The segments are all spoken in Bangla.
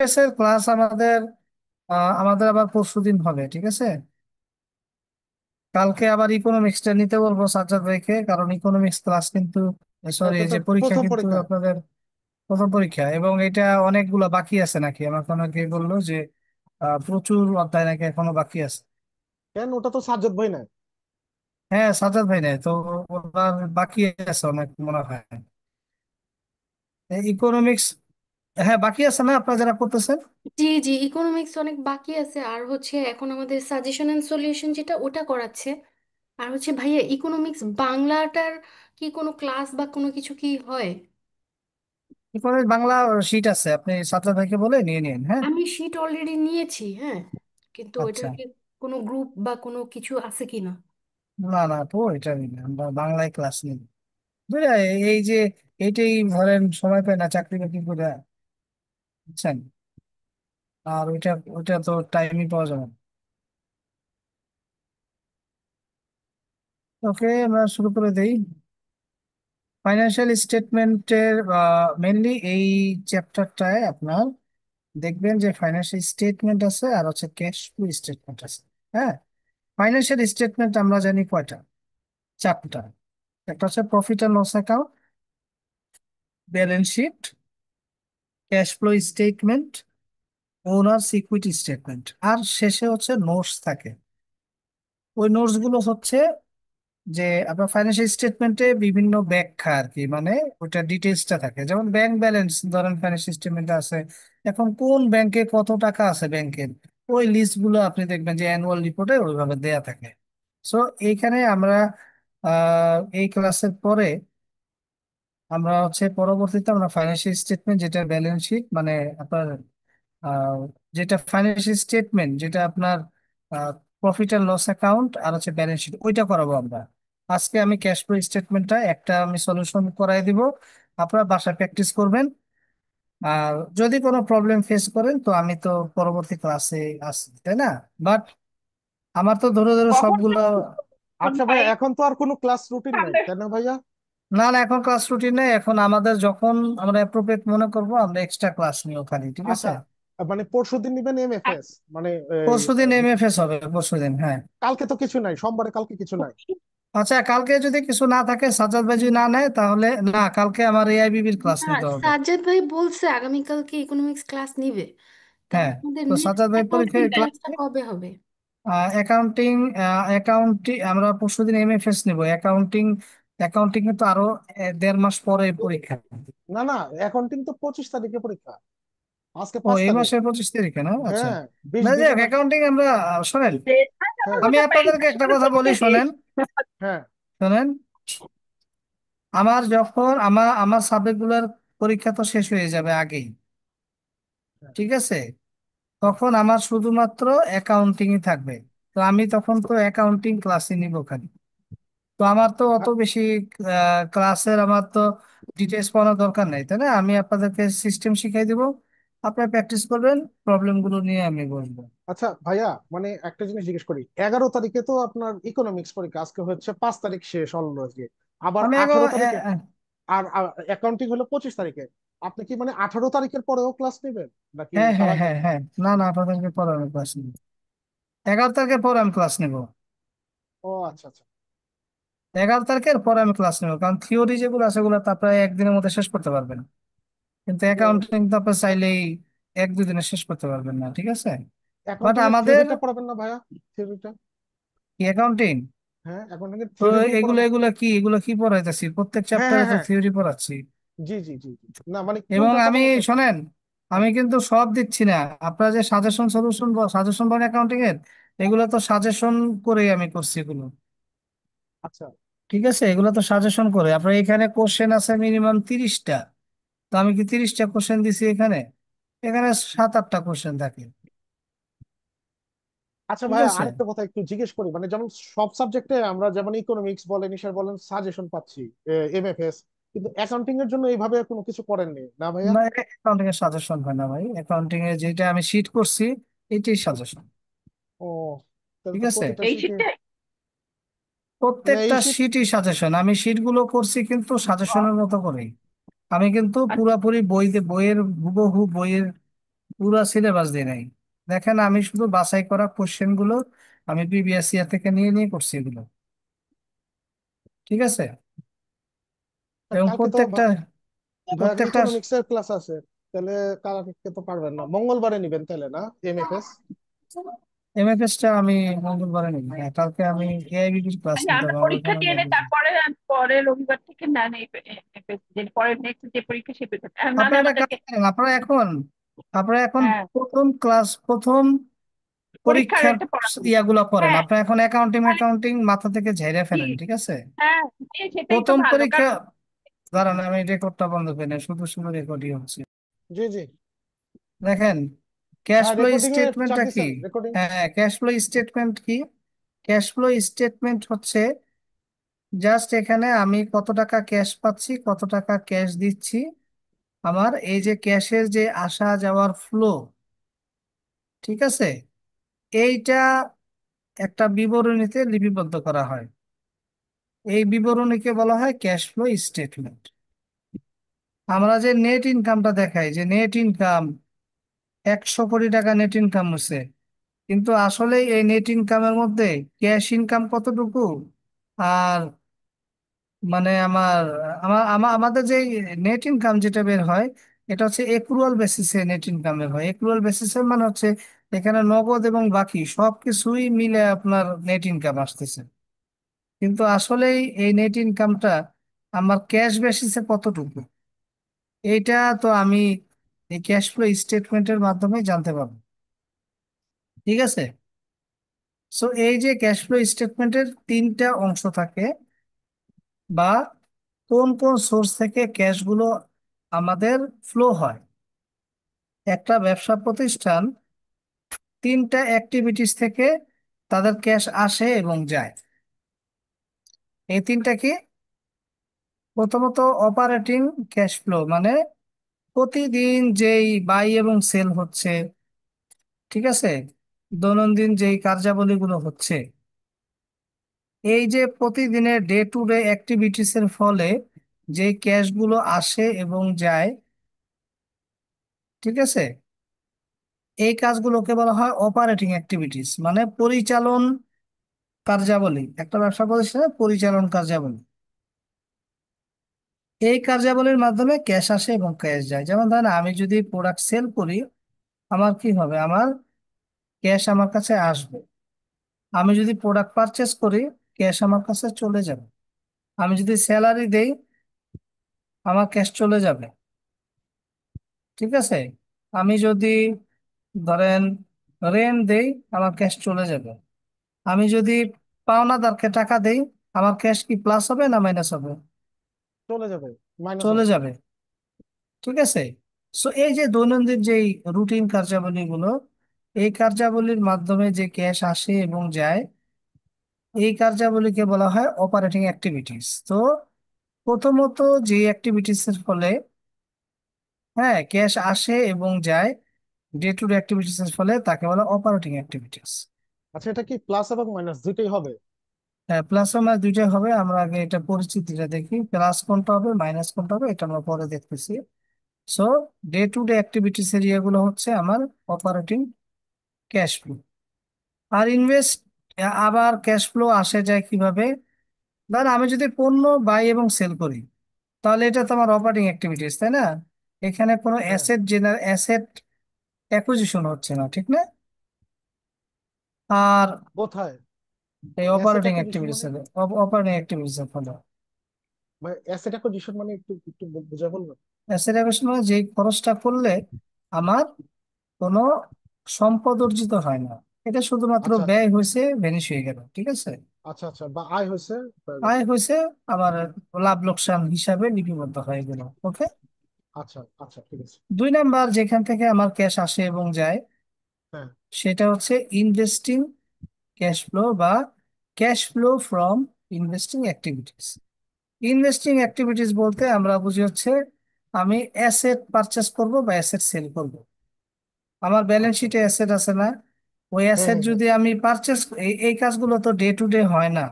এর ক্লাস আমাদের আমাদের আবার পরশুদিন হবে, ঠিক আছে। কালকে আবার ইকোনমিক্সটা নিতে বলবো সাজ্জাদ ভাইকে, কারণ ইকোনমিক্স ক্লাস কিন্তু, সরি, এটা এই তো যে পরীক্ষা প্রথম কিন্তু পরীক্ষা। আপনাদের প্রথম পরীক্ষা, এবং এটা অনেকগুলো বাকি আছে নাকি, আমাকে অনেকে বললো যে প্রচুর অধ্যায় নাকি এখনো বাকি আছে। কেন, ওটা তো সাজ্জাদ ভাই না? হ্যাঁ, সাজ্জাদ ভাই নেই তো, ওনার বাকি আছে অনেক মনে হয়। ইকোনমিক্স, হ্যাঁ বাকি আছে না আপনারা যারা করতেছেন? জি জি, ইকোনমিক্স অনেক বাকি আছে। আর হচ্ছে এখন আমাদের সাজেশন এন্ড সলিউশন যেটা ওটা করাচ্ছে। আর হচ্ছে ভাইয়া, ইকোনমিক্স বাংলাটার কি কোনো ক্লাস বা কোনো কিছু কি হয়? ইকোনমিক্স বাংলা শিট আছে, আপনি সাজ্জাদ ভাইকে বলে নিয়ে নিন, হ্যাঁ। আমি শিট অলরেডি নিয়েছি, হ্যাঁ, কিন্তু আচ্ছা। ওইটার কি কোনো গ্রুপ বা কোনো কিছু আছে কি না? না না, তো এটা নিন, আমরা বাংলায় ক্লাস নিই। বুঝলে, এই যে এইটাই ধরেন সময় পায় না চাকরি বাকরি করে, বুঝছেন। আর ওইটা ওইটা তো টাইমই পাওয়া যাবে না। ওকে, আমরা শুরু করে দেই। ফাইন্যান্সিয়াল স্টেটমেন্টের মেনলি এই চ্যাপ্টারটায় আপনার দেখবেন যে ফাইন্যান্সিয়াল স্টেটমেন্ট আছে আর হচ্ছে ক্যাশ ফ্লো স্টেটমেন্ট আছে। হ্যাঁ, ফাইন্যান্সিয়াল স্টেটমেন্ট আমরা জানি কয়টা, চারটা। একটা হচ্ছে profit and loss account, balance sheet, cash flow statement, owner equity statement, আর শেষে হচ্ছে নোটস থাকে। ওই নোটস গুলো হচ্ছে যে আপনার ফাইন্যান্সিয়াল স্টেটমেন্টে বিভিন্ন ব্যাখ্যা আর কি, মানে ওটা ডিটেলসটা থাকে, যেমন ব্যাংক ব্যালেন্স ধরেন ফাইন্যান্সিয়াল স্টেটমেন্টে আছে, এখন কোন ব্যাংকে কত টাকা আছে ব্যাংকের, ওই লিস্ট গুলো আপনি দেখবেন যে অ্যানুয়াল রিপোর্টে ওইভাবে দেয়া থাকে। সো এইখানে আমরা এই ক্লাসের পরে আমরা হচ্ছে পরবর্তীতে আমরা ফাইন্যান্সিয়াল স্টেটমেন্ট, যেটা ব্যালেন্স শিট মানে আপনার আহ, যেটা ফাইন্যান্সিয়াল স্টেটমেন্ট, যেটা আপনার প্রফিট অ্যান্ড লস অ্যাকাউন্ট আর হচ্ছে ব্যালেন্স শিট, ওইটা করাবো আমরা। আজকে আমি ক্যাশ ফ্লো স্টেটমেন্টটা একটা আমি সলিউশন করাই দিব, আপনারা বাসায় প্র্যাকটিস করবেন। আর যদি কোনো প্রবলেম ফেস করেন তো আমি তো পরবর্তী ক্লাসে আসি, তাই না? বাট আমার তো ধরে ধরে কখন সবগুলো। আচ্ছা ভাই, ভাই? এখন তো আর কোনো ক্লাস রুটিন নাই, সামনে তাই না ভাইয়া? না না, এখন ক্লাস রুটিন নেই, এখন আমাদের যখন আমরা অ্যাপ্রোপ্রিয়েট মনে করবো আমরা এক্সট্রা ক্লাস নিও খালি, ঠিক আচ্ছা, আছে। মানে পরশুদিন নিবেন এমএফএস, মানে এই, পরশুদিন এমএফএস হবে, পরশুদিন, হ্যাঁ। কালকে তো কিছু নাই, সোমবারে কালকে কিছু নাই। আচ্ছা, কালকে যদি কিছু না থাকে, সাজ্জাদ ভাই যদি না নেয় তাহলে, না, কালকে আমার এআইবিবির ক্লাস না, নিতে হবে। সাজ্জাদ ভাই বলছে আগামীকালকে ইকোনমিক্স ক্লাস নিবে। হ্যাঁ, তাহলে আমাদের তো নেক্সট সাজ্জাদ ভাই অ্যাকাউন্টিং পরীক্ষায় ক্লাস, ক্লাসটা কবে হবে? অ্যাকাউন্টিং, অ্যাকাউন্টিং আমরা পরশুদিন এমএফএস নিব। অ্যাকাউন্টিং, অ্যাকাউন্টিং কিন্তু আরো 1.5 মাস পরে পরীক্ষা। না না, অ্যাকাউন্টিং তো 25 তারিখে পরীক্ষা, আজকে ও, পাঁচ এই তারিখ মাসের 25 তারিখে না? আচ্ছা। হ্যাঁ, বিশ না, যাক, দিনের মধ্যে। অ্যাকাউন্টিং আমরা শোনেন, হ্যাঁ আমি আপনাদেরকে একটা কথা বলি, শোনেন। হ্যাঁ শোনেন, আমার যখন আমার আমার সাবজেক্ট গুলোর পরীক্ষা তো শেষ হয়ে যাবে আগেই, হ্যাঁ ঠিক আছে। হ্যাঁ। তখন আমার শুধুমাত্র অ্যাকাউন্টিং ই থাকবে। তো আমি তখন তো অ্যাকাউন্টিং ক্লাসই নিব খালি। তো আমার তো অত আ- বেশি ক্লাসের আমার তো ডিটেলস পড়ানোর দরকার নেই, তাই না? আমি আপনাদেরকে সিস্টেম শিখাই দিব, আপনারা প্র্যাকটিস করবেন, প্রবলেম গুলো নিয়ে আমি বলবো। আচ্ছা ভাইয়া, মানে একটা জিনিস জিজ্ঞেস করি, 11 তারিখে তো আপনার ইকোনমিক্স পরীক্ষা, আজকে হচ্ছে 5 তারিখ শেষ হলো আজকে, আবার আমি আগে 18 তারিখে, আর অ্যাকাউন্টিং হলো 25 তারিখে। আপনি কি মানে 18 তারিখের পরেও ক্লাস নেবেন নাকি হ্যাঁ তার হ্যাঁ আগে? হ্যাঁ হ্যাঁ, না না, আপনাদেরকে পরে আমি ক্লাস নিব, 11 তারিখের পরে আমি ক্লাস নিব। ও আচ্ছা আচ্ছা। 11 তারিখের পরে আমি ক্লাস নেবো, কারণ থিওরি যেগুলো আছে সেগুলো তো আপনারা একদিনের মধ্যে শেষ করতে পারবেন, কিন্তু ও, অ্যাকাউন্টিং তো আপনার চাইলেই 1-2 দিনে শেষ করতে পারবেন না, ঠিক আছে। বাট অ্যাকাউন্টিং এর আমাদের থিওরিটা পড়াবেন না ভাইয়া? থিওরিটা? অ্যাকাউন্টিং, হ্যাঁ, অ্যাকাউন্টিং এর তো থিওরি গুলো এগুলো পড়াবেন। এগুলো কি এগুলো কি পড়াইতেছি, প্রত্যেক হ্যাঁ চ্যাপ্টারে হ্যাঁ তো হ্যাঁ, থিওরি পড়াচ্ছি। জি জি জি জি, না মানে এবং কোনটা আমি, পড়ানো যায়? শোনেন, হ্যাঁ, আমি কিন্তু সব দিচ্ছি না। আপনারা যে সাজেশন সলিউশন বা সাজেশন বলেন অ্যাকাউন্টিং এর, এগুলো তো সাজেশন করেই আমি করছি এগুলো, আচ্ছা ঠিক আছে। এগুলো তো সাজেশন করে, আপনার এখানে কোশ্চেন আছে মিনিমাম 30টা। তো আমি কি 30টা কোশ্চেন দিছি এখানে? এখানে 7-8টা কোশ্চেন থাকে, আচ্ছা ঠিক ভাইয়া, আছে। আরেকটা কথা একটু জিজ্ঞেস করি, মানে যেমন সব সাবজেক্টে আমরা যেমন ইকোনমিক্স বলেন, ইসার বলেন, সাজেশন পাচ্ছি, এমএফএস, কিন্তু অ্যাকাউন্টিং এর জন্য এইভাবে কোনো কিছু করেননি না ভাইয়া? না, অ্যাকাউন্টিং এর সাজেশন হয় না ভাই, অ্যাকাউন্টিং এ যেটা আমি শিট করছি এটাই সাজেশন, ও, তাহলে ঠিক তো আছে। প্রতিটা এই শীটে, শীটে মানে এই প্রত্যেকটা শীট। শিটই সাজেশন, আমি শিট গুলো করছি কিন্তু সাজেশনের মতো করেই। আমি কিন্তু পুরাপুরি বইয়ের হুবহু বইয়ের পুরো সিলেবাস দিয়ে নাই। দেখেন আমি শুধু বাছাই করা কোশ্চেন গুলো আমি প্রিভিয়াস ইয়ার থেকে নিয়ে নিয়ে করছি এগুলো। ঠিক আছে। এবং কালকে তো প্রত্যেকটা ভাইয়ার প্রত্যেকটা ইকোনমিক্স এর ক্লাস আছে, তাহলে কালকে তো পারবেন না, মঙ্গলবারে নিবেন তাহলে না এমএফএস? এমএফএস টা আমি মঙ্গলবারে নিব। হ্যাঁ, কালকে আমি এআইবিটির ক্লাস মানে নিতে আমরা হবে, আমার পরীক্ষা কোনো দিয়ে নেই, তারপরে পরে রবিবার থেকে নেন এই যে পরের নেক্সট যে পরীক্ষা সে পরীক্ষা না না আপনারা একটা কাজ আমাদেরকে। করেন, আপনারা এখন হ্যাঁ, প্রথম পরীক্ষার পরীক্ষার একটা পড়া। ইয়াগুলো করেন। হ্যাঁ, আপনারা এখন অ্যাকাউন্টিং তাহলে অ্যাকাউন্টিং মাথা থেকে ঝেড়ে কি? ফেলেন, ঠিক আছে? হ্যাঁ, সেটাই তো প্রথম ভালো, পরীক্ষা, কারণ দাঁড়ান আমি রেকর্ডটা বন্ধ করি না, শুধু শুধু রেকর্ডই হচ্ছে। জি জি। দেখেন ক্যাশ হ্যাঁ, ফ্লো রেকর্ডিং এ চাপ স্টেটমেন্টটা কি? দিছেন, রেকর্ডিং। হ্যাঁ, ক্যাশ ফ্লো স্টেটমেন্ট কি? ক্যাশ ফ্লো স্টেটমেন্ট হচ্ছে জাস্ট এখানে আমি কত টাকা ক্যাশ পাচ্ছি, কত টাকা ক্যাশ দিচ্ছি, আমার এই যে ক্যাশের যে আসা যাওয়ার ফ্লো, ঠিক আছে, এইটা একটা বিবরণীতে লিপিবদ্ধ করা হয়। এই বিবরণীকে বলা হয় ক্যাশ ফ্লো স্টেটমেন্ট। আমরা যে নেট ইনকামটা দেখাই, যে নেট ইনকাম 100 কোটি টাকা নেট ইনকাম হচ্ছে, কিন্তু আসলে এই নেট ইনকামের মধ্যে ক্যাশ ইনকাম কতটুকু, আর মানে আমাদের যে নেট ইনকাম যেটা বের হয়, এটা হচ্ছে এক্রুয়াল বেসিসে নেট ইনকাম বের হয়। এক্রুয়াল বেসিসে মানে হচ্ছে এখানে নগদ এবং বাকি সবকিছুই মিলে আপনার নেট ইনকাম আসতেছে, কিন্তু আসলেই এই নেট ইনকামটা আমার ক্যাশ বেসিসে কতটুকু, এইটা তো আমি এই ক্যাশ ফ্লো স্টেটমেন্টের মাধ্যমে জানতে পারবো। ঠিক আছে। সো এই যে ক্যাশ ফ্লো স্টেটমেন্টের তিনটা অংশ থাকে, বা কোন কোন সোর্স থেকে ক্যাশ গুলো আমাদের ফ্লো হয়। একটা ব্যবসা প্রতিষ্ঠান তিনটা অ্যাক্টিভিটিস থেকে তাদের ক্যাশ আসে এবং যায়। এই তিনটা কি? প্রথমত অপারেটিং ক্যাশ ফ্লো, মানে প্রতিদিন যেই বাই এবং সেল হচ্ছে, ঠিক আছে, দৈনন্দিন যেই কার্যাবলীগুলো হচ্ছে, এই যে প্রতিদিনের ডে টু ডে অ্যাক্টিভিটিস এর ফলে যে ক্যাশ গুলো আসে এবং যায়, ঠিক আছে, এই কাজগুলোকে বলা হয় অপারেটিং অ্যাক্টিভিটিস, মানে পরিচালন কার্যাবলী। একটা ব্যবসা প্রতিষ্ঠানের পরিচালন কার্যাবলী, এই কার্যাবলীর মাধ্যমে ক্যাশ আসে এবং ক্যাশ যায়। যেমন ধরেন আমি যদি প্রোডাক্ট সেল করি, আমার কি হবে, আমার ক্যাশ আমার কাছে আসবে। আমি যদি প্রোডাক্ট পারচেস করি, ক্যাশ আমার কাছে চলে যাবে। আমি যদি স্যালারি দেই, আমার ক্যাশ চলে যাবে। ঠিক আছে। আমি যদি ধরেন রেন্ট দেই, আমার ক্যাশ চলে যাবে। আমি যদি পাওনাদারকে টাকা দেই, আমার ক্যাশ কি প্লাস হবে না মাইনাস হবে? চলে যাবে, মাইনাস চলে হবে। যাবে। ঠিক আছে। সো এই যে দৈনন্দিন যেই রুটিন কার্যাবলীগুলো, এই কার্যাবলীর মাধ্যমে যে ক্যাশ আসে এবং যায়, এই কার্যাবলীকে বলা হয় অপারেটিং অ্যাক্টিভিটিস। তো প্রথমত যে অ্যাক্টিভিটিস এর ফলে, হ্যাঁ, ক্যাশ আসে এবং যায়, ডে টু ডে অ্যাক্টিভিটিস এর ফলে, তাকে বলা অপারেটিং অ্যাক্টিভিটিস। আচ্ছা, এটা কি প্লাস এবং মাইনাস দুইটাই হবে? হ্যাঁ, প্লাস ও মাইনাস দুইটাই হবে। আমরা আগে এটা পরিচিতিটা দেখি, প্লাস কোনটা হবে মাইনাস কোনটা হবে এটা আমরা পরে দেখতেছি। So day to day activities এর ইয়েগুলো হচ্ছে আমার অপারেটিং ক্যাশ ফ্লো। আর ইনভেস্ট, আবার ক্যাশ ফ্লো আসে যায় কিভাবে? ধর আমি যদি পণ্য বাই এবং সেল করি, তাহলে এটা তো আমার অপারেটিং অ্যাক্টিভিটিস, তাই না? এখানে কোনো হ্যাঁ। অ্যাসেট অ্যাকুইজিশন হচ্ছে না, ঠিক না? আর কোথায়? এই অ্যাসেট অপারেটিং অ্যাকুইজিশন অ্যাক্টিভিটিস মানে? অপারেটিং অ্যাক্টিভিটিস এর ফলে, মানে অ্যাসেট অ্যাকুইজিশন মানে একটু একটু বুঝা বলবেন? অ্যাসেট অ্যাকুইজিশন মানে যেই খরচটা করলে আমার কোনো সম্পদ অর্জিত হয় না, এটা শুধুমাত্র আচ্ছা ব্যয় হয়েছে, ভ্যানিশ হয়ে গেল। ঠিক আছে। আচ্ছা আচ্ছা, বা আয় হয়েছে হয়ে গেল। আয় হয়েছে, আবার লাভ লোকসান হিসাবে লিপিবদ্ধ হয়ে গেল। ওকে। আচ্ছা আচ্ছা, ঠিক আছে। 2 নাম্বার যেখান থেকে আমার ক্যাশ আসে এবং যায়, হ্যাঁ। সেটা হচ্ছে ইনভেস্টিং ক্যাশ ফ্লো, বা cash flow from investing activities. Investing activities বলতে আমরা বুঝি হচ্ছে আমি অ্যাসেট পারচেস করব বা অ্যাসেট সেল করব। আমার ব্যালেন্স আচ্ছা। শিটে অ্যাসেট আছে না? ওই হ্যাঁ অ্যাসেট হ্যাঁ হ্যাঁ। যদি আমি পারচেস, এই কাজগুলো তো ডে টু ডে হয় না।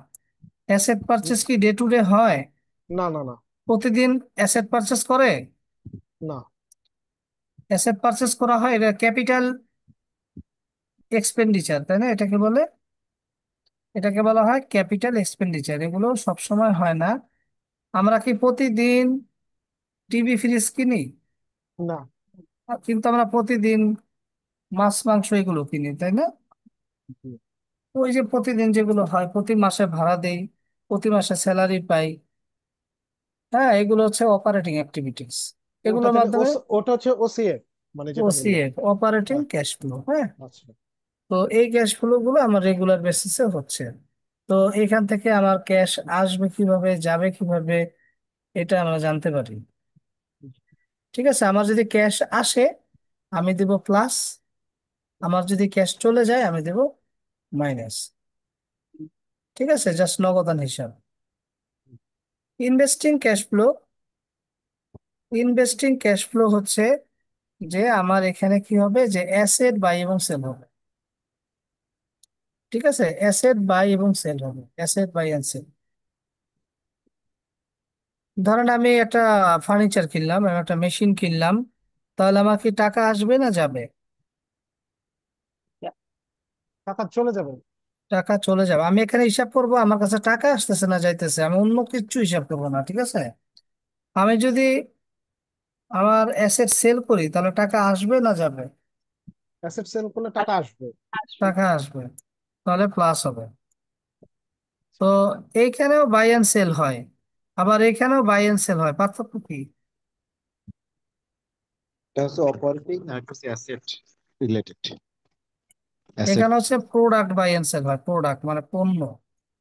অ্যাসেট পারচেস কি ডে টু ডে হয়? না না না। প্রতিদিন অ্যাসেট পারচেস করে? না। অ্যাসেট পারচেস করা হয়, এটা ক্যাপিটাল এক্সপেন্ডিচার, তাই না? এটাকে বলা হয় ক্যাপিটাল এক্সপেন্ডিচার। এগুলো সব সময় হয় না। আমরা কি প্রতিদিন টিভি ফ্রিজ কিনি? না। কিন্তু আমরা প্রতিদিন মাছ মাংস এগুলো কিনি, তাই না? জি। ওই যে প্রতিদিন যেগুলো হয়, প্রতি মাসে ভাড়া দেই, প্রতি মাসে স্যালারি পাই, হ্যাঁ, এগুলো হচ্ছে অপারেটিং অ্যাক্টিভিটিস। ওটা এগুলোর তাহলে মাধ্যমে ওটা হচ্ছে ওসিএফ, মানে যেটা বললেন। ওসিএফ, অপারেটিং ক্যাশ ফ্লো, হ্যাঁ। আচ্ছা। তো এই ক্যাশ ফ্লো গুলো আমার রেগুলার বেসিসে হচ্ছে। তো এখান থেকে আমার ক্যাশ আসবে কিভাবে, যাবে কিভাবে, এটা আমরা জানতে পারি। ঠিক আছে, আমার যদি ক্যাশ আসে আমি দেব প্লাস, আমার যদি ক্যাশ চলে যায় আমি দেব মাইনাস। ঠিক আছে, জাস্ট নগদান হিসাব। Investing cash flow, investing cash flow হচ্ছে যে আমার এখানে কি হবে, যে অ্যাসেট বাই এবং সেল হবে। ঠিক আছে, অ্যাসেট বাই এবং সেল হবে, অ্যাসেট বাই এন্ড সেল। ধরেন আমি একটা ফার্নিচার কিনলাম, আমি একটা মেশিন কিনলাম, তাহলে আমার কি টাকা আসবে না যাবে? টাকা চলে যাবে। টাকা চলে যাবে। আমি এখানে হিসাব করব আমার কাছে টাকা আসতেছে না যাইতেছে, আমি অন্য কিছু হিসাব করবো না। ঠিক আছে, আমি যদি আমার অ্যাসেট সেল করি তাহলে টাকা আসবে না যাবে? অ্যাসেট সেল করলে টাকা আসবে। আসবে। টাকা আসবে, তাহলে প্লাস হবে। তো এইখানেও বাই এন্ড সেল হয়, আবার এখানেও বাই এন্ড সেল হয়, পার্থক্য কি? এটা হচ্ছে অপারেটিং আর একটা হচ্ছে অ্যাসেট রিলেটেড অ্যাসেট। এখানে হচ্ছে প্রোডাক্ট বাই এন্ড সেল হয়, প্রোডাক্ট মানে পণ্য।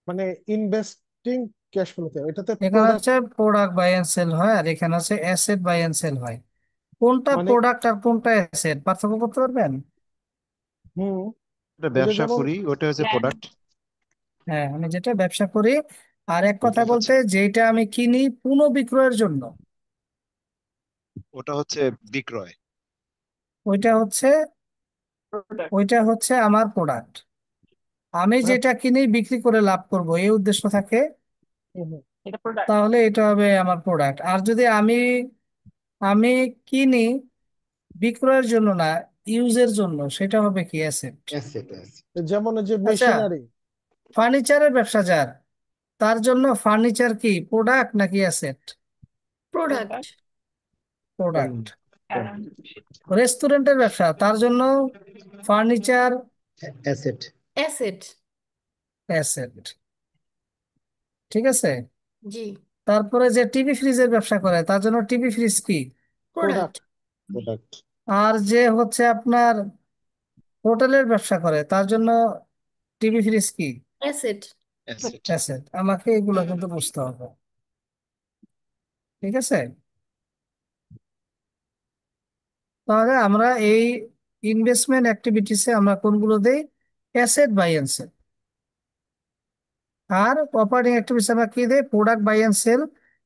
মানে ইনভেস্টিং ক্যাশ ফ্লোতে এটাতে এখানে প্রোডাক্ট। হচ্ছে প্রোডাক্ট বাই এন্ড সেল হয়, আর এখানে হচ্ছে অ্যাসেট বাই এন্ড সেল হয়। কোনটা মানে প্রোডাক্ট আর কোনটা অ্যাসেট পার্থক্য করতে পারবেন? হুম। ওটা ওই যে ব্যবসা যেমন করি ওটা হচ্ছে হ্যাঁ, প্রোডাক্ট। হ্যাঁ, আমি যেটা ব্যবসা করি, আর এক কথা ওটা হচ্ছে বলতে যেটা আমি কিনি পুনঃবিক্রয়ের জন্য, ওটা হচ্ছে বিক্রয়। ওইটা হচ্ছে প্রোডাক্ট। ওইটা হচ্ছে আমার প্রোডাক্ট। আমি মানে যেটা কিনি বিক্রি করে লাভ করব এই উদ্দেশ্য থাকে, হুম, হুম। এটা প্রোডাক্ট। তাহলে এটা হবে আমার প্রোডাক্ট। আর যদি আমি আমি কিনি বিক্রয়ের জন্য না, ইউজের জন্য, সেটা হবে কি, অ্যাসেট। Asset asset. যেমন ওই যে আচ্ছা, মেশিনারি। ফার্নিচারের ব্যবসা যার, তার জন্য ফার্নিচার কি প্রোডাক্ট নাকি অ্যাসেট? প্রোডাক্ট। প্রোডাক্ট। প্রোডাক্ট। কারণ রেস্টুরেন্টের ব্যবসা, তার জন্য ফার্নিচার অ্যাসেট। অ্যাসেট। অ্যাসেট। ঠিক আছে, জি। তারপরে যে টিভি ফ্রিজের ব্যবসা করে তার জন্য টিভি ফ্রিজ কি? প্রোডাক্ট। প্রোডাক্ট। প্রোডাক্ট। আর যে হচ্ছে আপনার হোটেলের ব্যবসা করে তার জন্য টিভি ফ্রিজ কি? অ্যাসেট। অ্যাসেট। অ্যাসেট। আমাকে এগুলো কিন্তু বুঝতে হবে। ঠিক আছে, তাহলে আমরা এই ইনভেস্টমেন্ট অ্যাক্টিভিটিসে আমরা কোনগুলো দেই? Asset buy and sell. আর অপারেটিং অ্যাক্টিভিটিস আমরা কি দেই? Product buy and sell.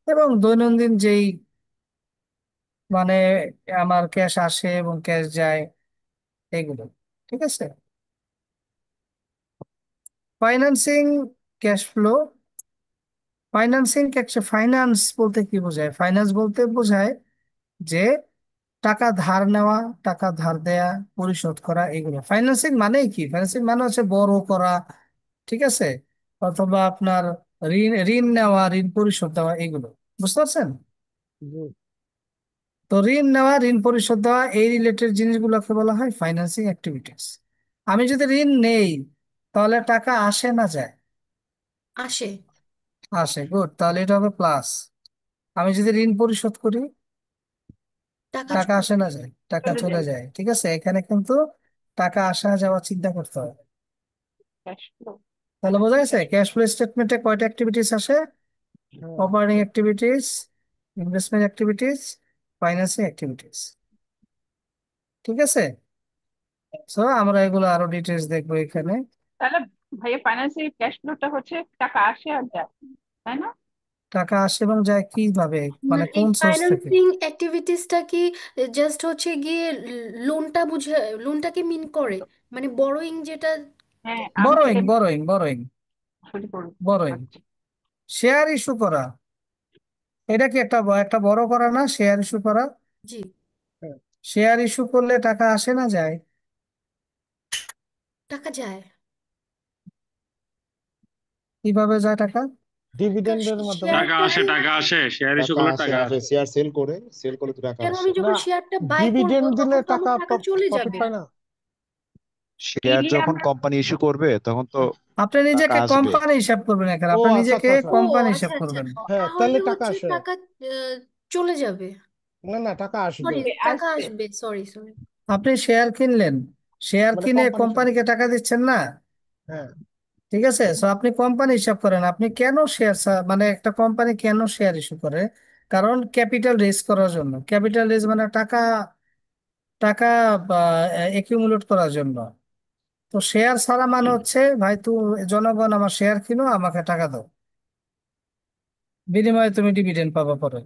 এবং দৈনন্দিন যেই মানে আমার ক্যাশ আসে এবং ক্যাশ যায়, এগুলো। ঠিক আছে, financing cash flow. Financing cash, finance বলতে কি বোঝায়? ফাইন্যান্স বলতে বোঝায় যে টাকা ধার নেওয়া, টাকা ধার দেয়া, পরিশোধ করা, এগুলো ফাইন্যান্সিং মানে কি? ফাইন্যান্সিং মানে হচ্ছে বড় করা, ঠিক আছে, অথবা আপনার ঋণ ঋণ নেওয়া, ঋণ পরিশোধ দেওয়া, এগুলো। বুঝতে পারছেন? জি। তো ঋণ নেওয়া, ঋণ পরিশোধ দেওয়া, এই রিলেটেড জিনিসগুলোকে বলা হয় ফাইন্যান্সিং অ্যাক্টিভিটিস। আমি যদি ঋণ নেই তাহলে টাকা আসে না যায়? আসে। আসে, গুড, তাহলে এটা হবে প্লাস। আমি যদি ঋণ পরিশোধ করি টাকা টাকা চলে আসে না যায়? টাকা চলে চলে যায়। যায়। ঠিক আছে, এখানে কিন্তু টাকা আসা যাওয়া চিন্তা করতে হবে। Cash flow. তাহলে বোঝা ফাইন্যান্সিয়াল গেছে ক্যাশ। ক্যাশ ফ্লো স্টেটমেন্টে কয়টা অ্যাক্টিভিটিস আসে? হ্যাঁ। Operating activities, investment activities, financing activities. ঠিক আছে, সো আমরা এগুলো আরো ডিটেলস দেখবো এখানে। তাহলে ভাইয়া ফাইন্যান্সিয়াল ক্যাশ ফ্লোটা হচ্ছে টাকা আসে আর যায়, তাই না? টাকা আসে এবং যায় কিভাবে, মানে এই কোন সোর্স থেকে? ফাইন্যান্সিং অ্যাক্টিভিটিসটা কি জাস্ট হচ্ছে গিয়ে লোনটা বুঝে, লোনটাকে মিন করে, মানে বড়োইং যেটা? হ্যাঁ, আমি বরোইং, সেটা বরোইং, বরোইং, শুরু করবো। বরোইং, আচ্ছা। শেয়ার ইস্যু করা। এটা কি একটা একটা বড় করা না, শেয়ার ইস্যু করা? জি। হ্যাঁ। শেয়ার ইস্যু করলে টাকা আসে না যায়? টাকা যায়। কিভাবে যায় টাকা? ডিভিডেন্ডের মাধ্যমে। টাকা শেয়ারটা আসে, তো, টাকা আসে, শেয়ার ইস্যু টাকা করলে আসে, টাকা আসে আসে। শেয়ার সেল করে তো টাকা কেন আসে। আমি না, যখন শেয়ারটা বাই করব ডিভিডেন্ড দিলে তখন তো টাকা আমার টাকা চলে প্রফিট যাবে। পায় না? শেয়ার দিলে যখন আমরা কোম্পানি ইস্যু করবে তখন তো আপনি টাকা নিজেকে আসবে। কোম্পানি হিসাব করবেন এখানে, ও আপনি আচ্ছা নিজেকে আচ্ছা আচ্ছা। ও কোম্পানি আচ্ছা হিসাব আচ্ছা, করবেন। হ্যাঁ, তাহলে তাহলে টাকা হচ্ছে আসে। টাকা চলে যাবে। না না, টাকা আসবে। সরি, আসবে টাকা আসবে। আসবে, সরি সরি। আপনি শেয়ার কিনলেন, শেয়ার মানে কিনে কোম্পানি হিসাবে। কোম্পানিকে টাকা দিচ্ছেন না? হ্যাঁ। ঠিক আছে, তো আপনি কোম্পানি হিসাব করেন, আপনি কেন শেয়ার, মানে একটা কোম্পানি কেন শেয়ার ইস্যু করে? কারণ ক্যাপিটাল রেজ করার জন্য। ক্যাপিটাল রেজ মানে টাকা, টাকা একিউমুলেট করার জন্য। তো শেয়ার ছাড়া মানে হচ্ছে, ভাই জনগণ আমার শেয়ার কিনো, আমাকে টাকা দাও, বিনিময়ে তুমি ডিভিডেন্ড পাবা পরে।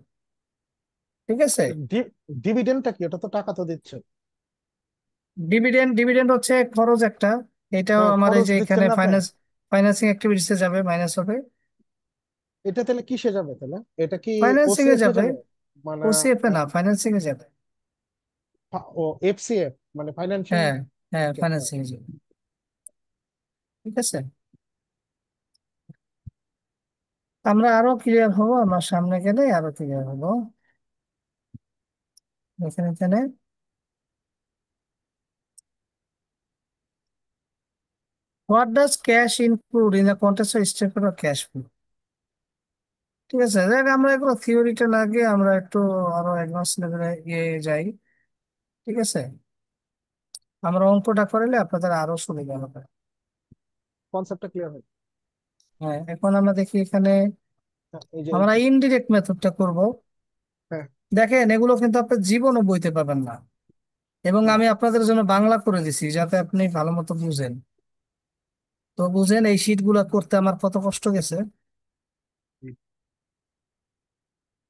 ঠিক আছে। ডিভিডেন্ডটা কি? ওটা তো টাকা তো দিচ্ছে। ডিভিডেন্ড, ডিভিডেন্ড হচ্ছে খরচ একটা, এটাও হ্যাঁ, আমার এই খরচ যে দিচ্ছেন এখানে না আপনি। ফাইন্যান্সিং অ্যাক্টিভিটিসে যাবে, মাইনাস হবে। এটা তাহলে কিসে যাবে তাহলে? এটা কি ফাইন্যান্সিং এ ওসিএফ এ যাবে, যাবে? মানে ওসিএফ এ না, ফাইন্যান্সিং এ যাবে। ও এফসিএফ মানে ফাইন্যান্সিয়াল। হ্যাঁ, হ্যাঁ ফাইন্যান্সিং এ যাবে। ঠিক আছে, আমরা আরো ক্লিয়ার হবো, আমরা সামনে গেলে আরো ক্লিয়ার হবো। এখানে এখানে what does cash include in the context of statement of cash flow? ঠিক আছে, দেখ আমরা এগুলো থিওরিটা না গিয়ে আমরা একটু আরো অ্যাডভান্স লেভেলে গিয়ে যাই। ঠিক আছে, আমরা অঙ্কটা করলে আপনাদের আরো সুবিধা হবে। কনসেপ্টটা ক্লিয়ার হয়। হ্যাঁ, এখন আমরা দেখি এখানে হ্যাঁ, এই যে। আমরা ইনডিরেক্ট মেথডটা করব। হ্যাঁ। দেখেন এগুলো কিন্তু আপনি জীবনও বইতে পাবেন না, এবং না। আমি আপনাদের জন্য বাংলা করে দিছি যাতে আপনি ভালো মতো বুঝেন। তো বুঝেন এই শীট গুলা করতে আমার কত কষ্ট গেছে।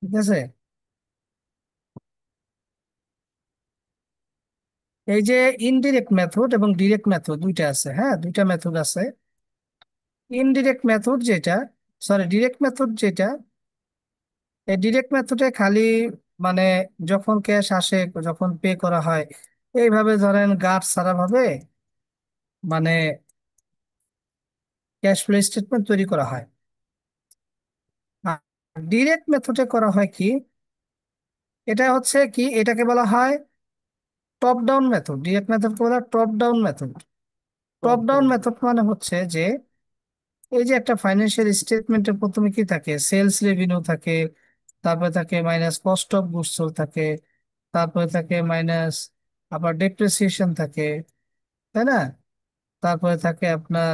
ঠিক আছে, এই যে ইনডিরেক্ট মেথড এবং ডিরেক্ট মেথড দুইটা আছে, হ্যাঁ দুইটা মেথড আছে। ইনডিরেক্ট মেথড যেটা, সরি ডিরেক্ট মেথড যেটা, এই ডিরেক্ট মেথডে খালি মানে যখন ক্যাশ আসে, যখন পে করা হয়, এইভাবে ধরেন গাঁট সারা ভাবে মানে ক্যাশ ফ্লো স্টেটমেন্ট তৈরি করা হয়। ডিরেক্ট মেথডে করা হয় কি, এটা হচ্ছে কি, এটাকে বলা হয় টপ ডাউন মেথড। ডিরেক্ট মেথডকে বলা হয় top down method. Top top down down. Method মানে হচ্ছে যে, এই যে একটা ফাইন্যান্সিয়াল স্টেটমেন্টের প্রথমে কি থাকে, সেলস রেভিনিউ থাকে, তারপরে থাকে minus cost of goods sold থাকে, তারপরে থাকে মাইনাস আবার ডেপ্রিসিয়েশন থাকে, তাই না? তারপরে থাকে আপনার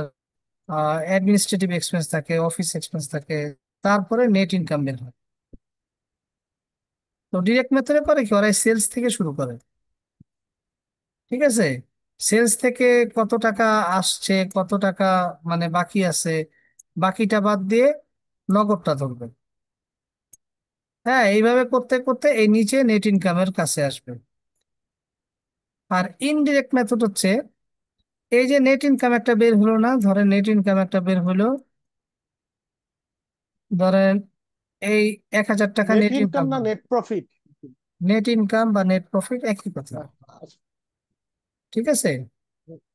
অ্যাডমিনিস্ট্রেটিভ এক্সপেন্স থাকে, অফিস এক্সপেন্স থাকে, তারপরে নেট ইনকাম বের হয়। তো ডিরেক্ট মেথডে করে কি, ওরা সেলস থেকে শুরু করে। ঠিক আছে, সেলস থেকে কত টাকা আসছে, কত টাকা মানে বাকি আছে, বাকিটা বাদ দিয়ে নগদটা ধরবে। হ্যাঁ, এইভাবে করতে করতে এই নিচে নেট ইনকামের কাছে আসবে। আর ইনডিরেক্ট মেথড হচ্ছে, এই যে নেট ইনকাম একটা বের হলো না, ধরেন নেট ইনকাম একটা বের হলো, ধরেন এই 1,000 টাকা নেট নেট ইনকাম ইনকাম না হলো। Net profit? নেট ইনকাম বা নেট প্রফিট একই কথা। ঠিক আছে,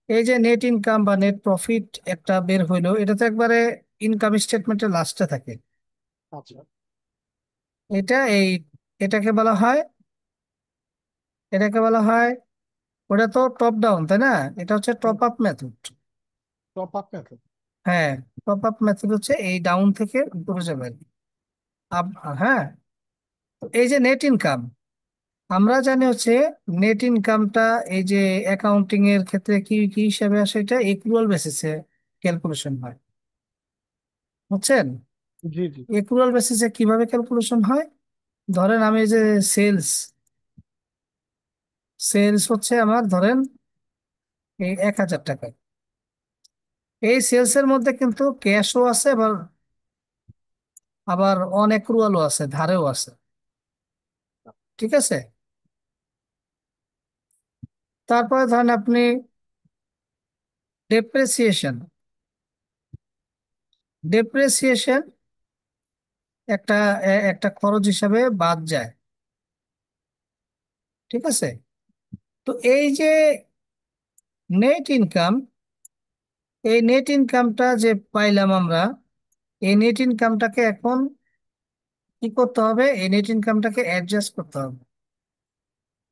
এই যে নেট ইনকাম বা নেট প্রফিট একটা বের হইলো, এটা তো একবারে ইনকাম স্টেটমেন্টের লাস্টে থাকে। আচ্ছা। এটা এই, এটাকে বলা হয়, এটাকে বলা হয়, ওটা তো টপ ডাউন তাই না, এটা হচ্ছে top up method. Top up method. হ্যাঁ, টপ আপ মেথড হচ্ছে এই ডাউন থেকে উপরে যাবে আর কি। হ্যাঁ, তো এই যে নেট ইনকাম, আমরা জানি হচ্ছে নেট ইনকামটা, এই যে অ্যাকাউন্টিং এর ক্ষেত্রে কি কি হিসাবে আসে, এটা এক্রুয়াল বেসিসে ক্যালকুলেশন হয়। বুঝছেন? জি জি। এক্রুয়াল বেসিসে কিভাবে ক্যালকুলেশন হয়, ধরেন আমি এই যে সেলস, সেলস হচ্ছে আমার ধরেন এই 1,000 টাকা, এই সেলস এর মধ্যে কিন্তু ক্যাশও আছে, আবার আবার অন অ্যাক্রুয়ালও আছে, ধারেও আছে। ঠিক আছে, তারপরে ধরেন আপনি ডেপ্রিসিয়েশন, ডেপ্রিসিয়েশন একটা একটা খরচ হিসাবে বাদ যায়। ঠিক আছে, তো এই যে নেট ইনকাম, এই নেট ইনকামটা যে পাইলাম আমরা, এই নেট ইনকামটাকে এখন কি করতে হবে? এই নেট ইনকামটাকে অ্যাডজাস্ট করতে হবে।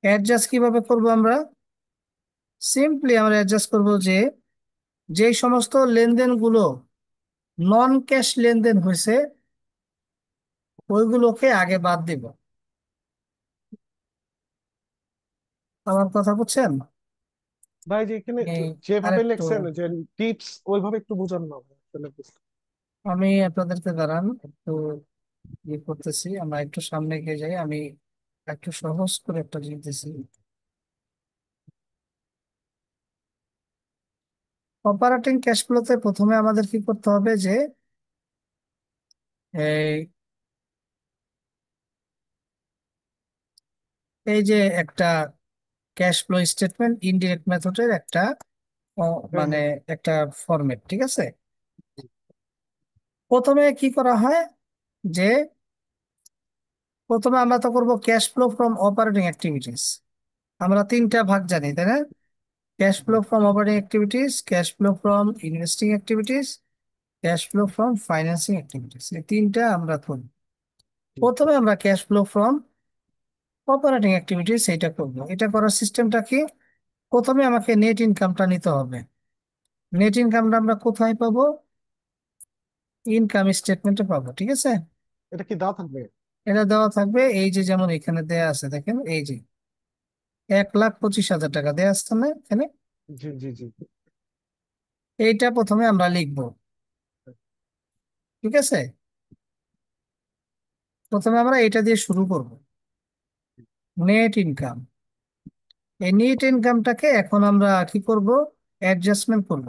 অ্যাডজাস্ট কিভাবে করব আমরা? সিম্পলি আমরা অ্যাডজাস্ট করব যে যেই সমস্ত লেনদেনগুলো নন ক্যাশ লেনদেন হয়েছে ওইগুলোকে আগে বাদ দিব। আমার কথা বুঝছেন? ভাই যে এখানে এই যেভাবে আরেকটু লেখছেন যে টিপস, ওইভাবে একটু বোঝান না আসলে আমি আপনাদেরকে দাঁড়ান একটু ইয়ে করতেছি, আমরা একটু সামনে এগিয়ে যাই। আমি একটু সহজ করে একটা জিনিস দিছি। অপারেটিং ক্যাশ ফ্লোতে প্রথমে আমাদের কি করতে হবে যে এই এই যে একটা ক্যাশ ফ্লো স্টেটমেন্ট ইনডিরেক্ট মেথডের একটা হ্যাঁ মানে হ্যাঁ। একটা ফরম্যাট, ঠিক আছে? প্রথমে কি করা হয় যে প্রথমে আমরা তো করবো cash flow from operating activities. আমরা তিনটা ভাগ জানি, তাই না? Cash flow from operating activities, cash flow from investing activities, cash flow from financing activities. এই তিনটা আমরা করি। প্রথমে আমরা cash flow from operating activities এটা করব। এটা করার সিস্টেমটা কি? প্রথমে আমাকে নেট ইনকামটা নিতে হবে। নেট ইনকামটা আমরা কোথায় পাবো? ইনকাম স্টেটমেন্টে পাবো, ঠিক আছে? এটা কি দেওয়া থাকবে? এটা দেওয়া থাকবে এই যে, যেমন এখানে দেয়া আছে, দেখেন এই যে 1,25,000 টাকা দেয়া আছে না এখানে? জি জি জি। এইটা প্রথমে আমরা লিখবো, ঠিক আছে? প্রথমে আমরা এটা দিয়ে শুরু করব, নেট ইনকাম। এই নেট ইনকামটাকে এখন আমরা কি করব? অ্যাডজাস্টমেন্ট করব।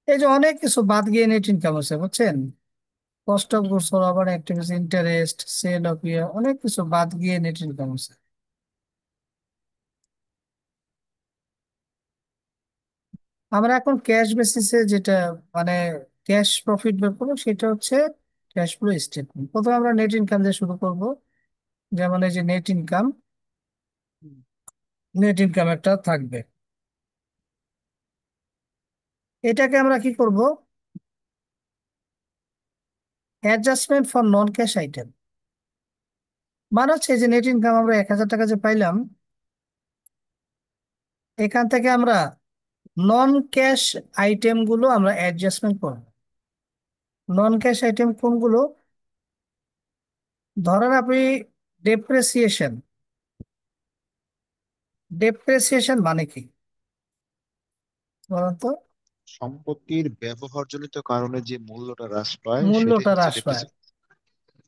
এই যে অনেক কিছু বাদ গিয়ে নেট ইনকাম আছে, বুঝছেন? কস্ট অফ গুডস সোল্ড, আবার অ্যাক্টিভিটিস, ইন্টারেস্ট, সেল অফ ইয়ার, অনেক কিছু বাদ গিয়ে নেট ইনকাম আছে। আমরা এখন ক্যাশ বেসিসে যেটা মানে ক্যাশ প্রফিট বের করবো সেটা হচ্ছে ক্যাশ ফ্লো স্টেটমেন্ট। প্রথমে আমরা নেট ইনকাম দিয়ে শুরু করব। যেমন এই যে নেট ইনকাম, নেট ইনকাম একটা থাকবে। এটাকে আমরা কি করব? Adjustment for non cash item. মানে হচ্ছে এই যে নেট ইনকাম আমরা 1,000 টাকা যে পাইলাম, এখান থেকে আমরা নন ক্যাশ আইটেম গুলো আমরা অ্যাডজাস্টমেন্ট করব। নন ক্যাশ আইটেম কোনগুলো? ধরেন আপনি ডেপ্রিসিয়েশন। ডেপ্রিসিয়েশন মানে কি বলতো? সম্পত্তির ব্যবহারজনিত কারণে যে মূল্যটা হ্রাস পায় সেটাই মূল্যটা হচ্ছে হ্রাস পায়। ডেপ্রিসিয়েশন।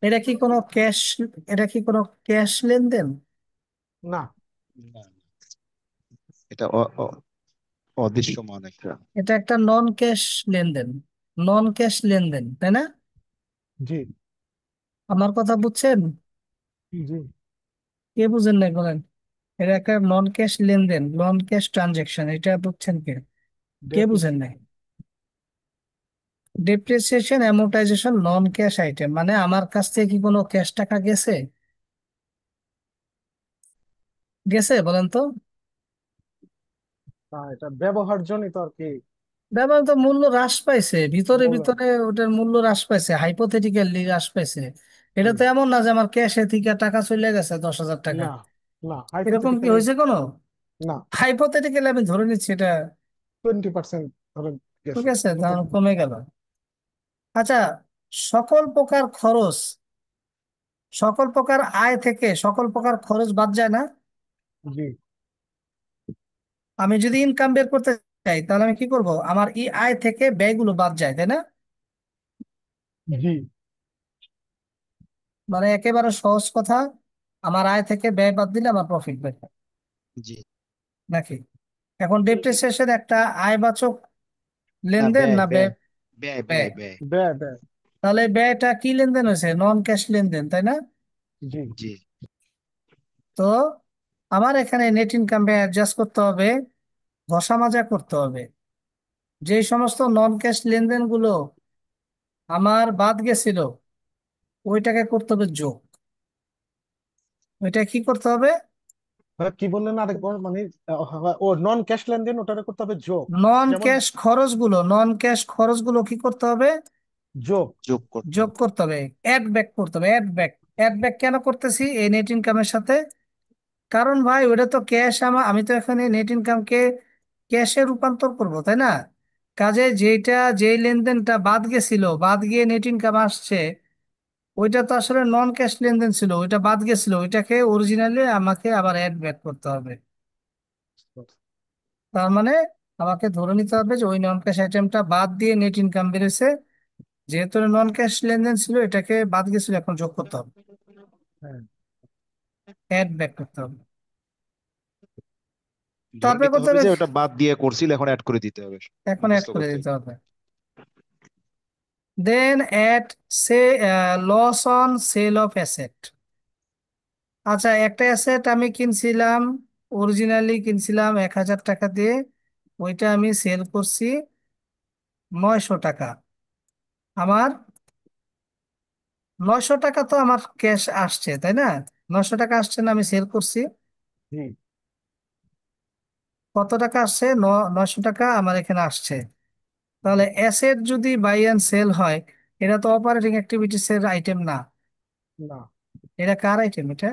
এটা কি কোনো ক্যাশ? এটা কি কোনো ক্যাশ লেনদেন? না। না, এটা অদৃশ্যমান একটা। এটা একটা নন ক্যাশ লেনদেন। নন ক্যাশ লেনদেন, তাই না? জি আমার কথা বুঝছেন? জি। কে বুঝেন নাই বলেন? এটা একটা নন ক্যাশ লেনদেন, নন ক্যাশ ট্রানজেকশন, এটা বুঝছেন কে? কে বুঝেন নাই? ডেপ্রিসিয়েশন অ্যামortization নন ক্যাশ আইটেম, মানে আমার কাছ থেকে কি কোনো ক্যাশ টাকা গেছে? গেছে বলেন তো? এটা ব্যবহারজনিত আর কি। ব্যাপার তো মূল্য হ্রাস পাইছে, ভিতরে মূল্য। ভিতরে ওটার মূল্য হ্রাস পাইছে, হাইপোথেটিক্যালি হ্রাস পাইছে। এটা হুম। তো এমন না যে আমার ক্যাশে থেকে টাকা চলে গেছে 10,000 টাকা। না না, এরকম কি হাইপোথেটিক্যালি। হয়েছে কোনো? না। হাইপোথেটিক্যালি আমি ধরে নিচ্ছি এটা। 20% ধরেন ঠিক গেছে আছে, হতে দাম পারে। কমে গেল। আচ্ছা, সকল প্রকার খরচ, সকল প্রকার আয় থেকে সকল প্রকার খরচ বাদ যায় না? জি আমি যদি ইনকাম বের করতে চাই তাহলে আমি কি করব? আমার এই আয় থেকে ব্যয়গুলো বাদ যায়, তাই না? জি মানে একেবারে সহজ কথা, আমার আয় থেকে ব্যয় বাদ দিলে আমার প্রফিট বের হয়, জি। নাকি? এখন ডেপ্রিসিয়েশন একটা আয়বাচক না, লেনদেন ব্যয় না ব্যয় ব্যয়? ব্যয় ব্যয়। ব্যয় ব্যয়। ব্যয় ব্যয়। তাহলে ব্যয়টা কি লেনদেন হয়েছে? নন ক্যাশ লেনদেন, তাই না? জি জি তো আমার এখানে নেট ইনকাম ব্যয় অ্যাডজাস্ট করতে হবে, ঘষা মাজা করতে হবে। যে সমস্ত নন ক্যাশ লেনদেন গুলো আমার বাদ গেছিল ওইটাকে করতে হবে যোগ। ওইটা কি করতে হবে? কি বললেন আরেকবার, মানে ও নন ক্যাশ লেনদেন ওটারে করতে হবে যোগ। যেমন নন ক্যাশ খরচগুলো কি করতে হবে? যোগ। যোগ করতে যোগ হবে। করতে হবে, অ্যাড ব্যাক করতে হবে, অ্যাড ব্যাক কেন করতেছি এই নেট ইনকামের সাথে? কারণ ভাই ওটা তো ক্যাশ, আমি তো এখানে নেট ইনকামকে ক্যাশে রূপান্তর করব, তাই না? কাজে যেই লেনদেনটা বাদ গেছিল, বাদ গিয়ে নেট ইনকাম আসছে, ওইটা তো আসলে নন ক্যাশ লেনদেন ছিল, ওইটা বাদ গেছিল, ওইটাকে অরিজিনালি আমাকে আবার অ্যাড ব্যাক করতে হবে। তার মানে আমাকে ধরে নিতে হবে যে ওই নন ক্যাশ আইটেমটা বাদ দিয়ে নেট ইনকাম বেড়েছে, যেহেতু নন ক্যাশ লেনদেন ছিল এটাকে বাদ গেছিল, এখন যোগ করতে হবে, হ্যাঁ, অ্যাড ব্যাক করতে হবে। ধরে তারপরে নিতে করতে হবে হবে, যে ওটা বাদ দিয়ে করছিল, এখন অ্যাড করে দিতে হবে, এখন অ্যাড মুখস্থ করে করতে দিতে হবে। হবে। Then at say loss on sale of asset. আচ্ছা, একটা অ্যাসেট আমি কিনছিলাম, অরিজিনালি কিনছিলাম 1,000 টাকা দিয়ে, ওইটা আমি সেল করছি 900 টাকা। আমার 900 টাকা তো আমার ক্যাশ আসছে, তাই না? 900 টাকা আসছে না, আমি সেল করছি। জি। কত টাকা আসছে? 900 টাকা আমার এখানে আসছে। তাহলে অ্যাসেট যদি বাই অ্যান্ড সেল হয়, এটা তো অপারেটিং অ্যাক্টিভিটিস এর আইটেম না। না, এটা কার আইটেম এটা?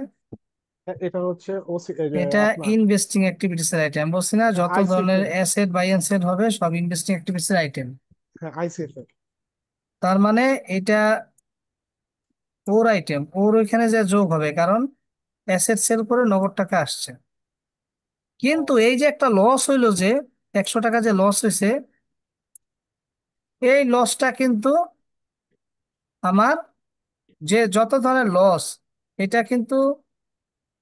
এটা হচ্ছে ও এই যে এটা আপনার ইনভেস্টিং অ্যাক্টিভিটিস এর আইটেম, বলছি না যত আইসিএফ ধরনের এর। অ্যাসেট বাই অ্যান্ড সেল হবে সব ইনভেস্টিং অ্যাক্টিভিটিস এর আইটেম। হ্যাঁ, আইসিএফ এর। তার মানে এটা ওর আইটেম, ওর ওইখানে যে যোগ হবে, কারণ অ্যাসেট সেল করে নগদ টাকা আসছে। কিন্তু ও, এই যে একটা লস হইলো, যে 100 টাকা যে লস হয়েছে, এই লসটা কিন্তু আমার, যে যত ধরনের লস, এটা কিন্তু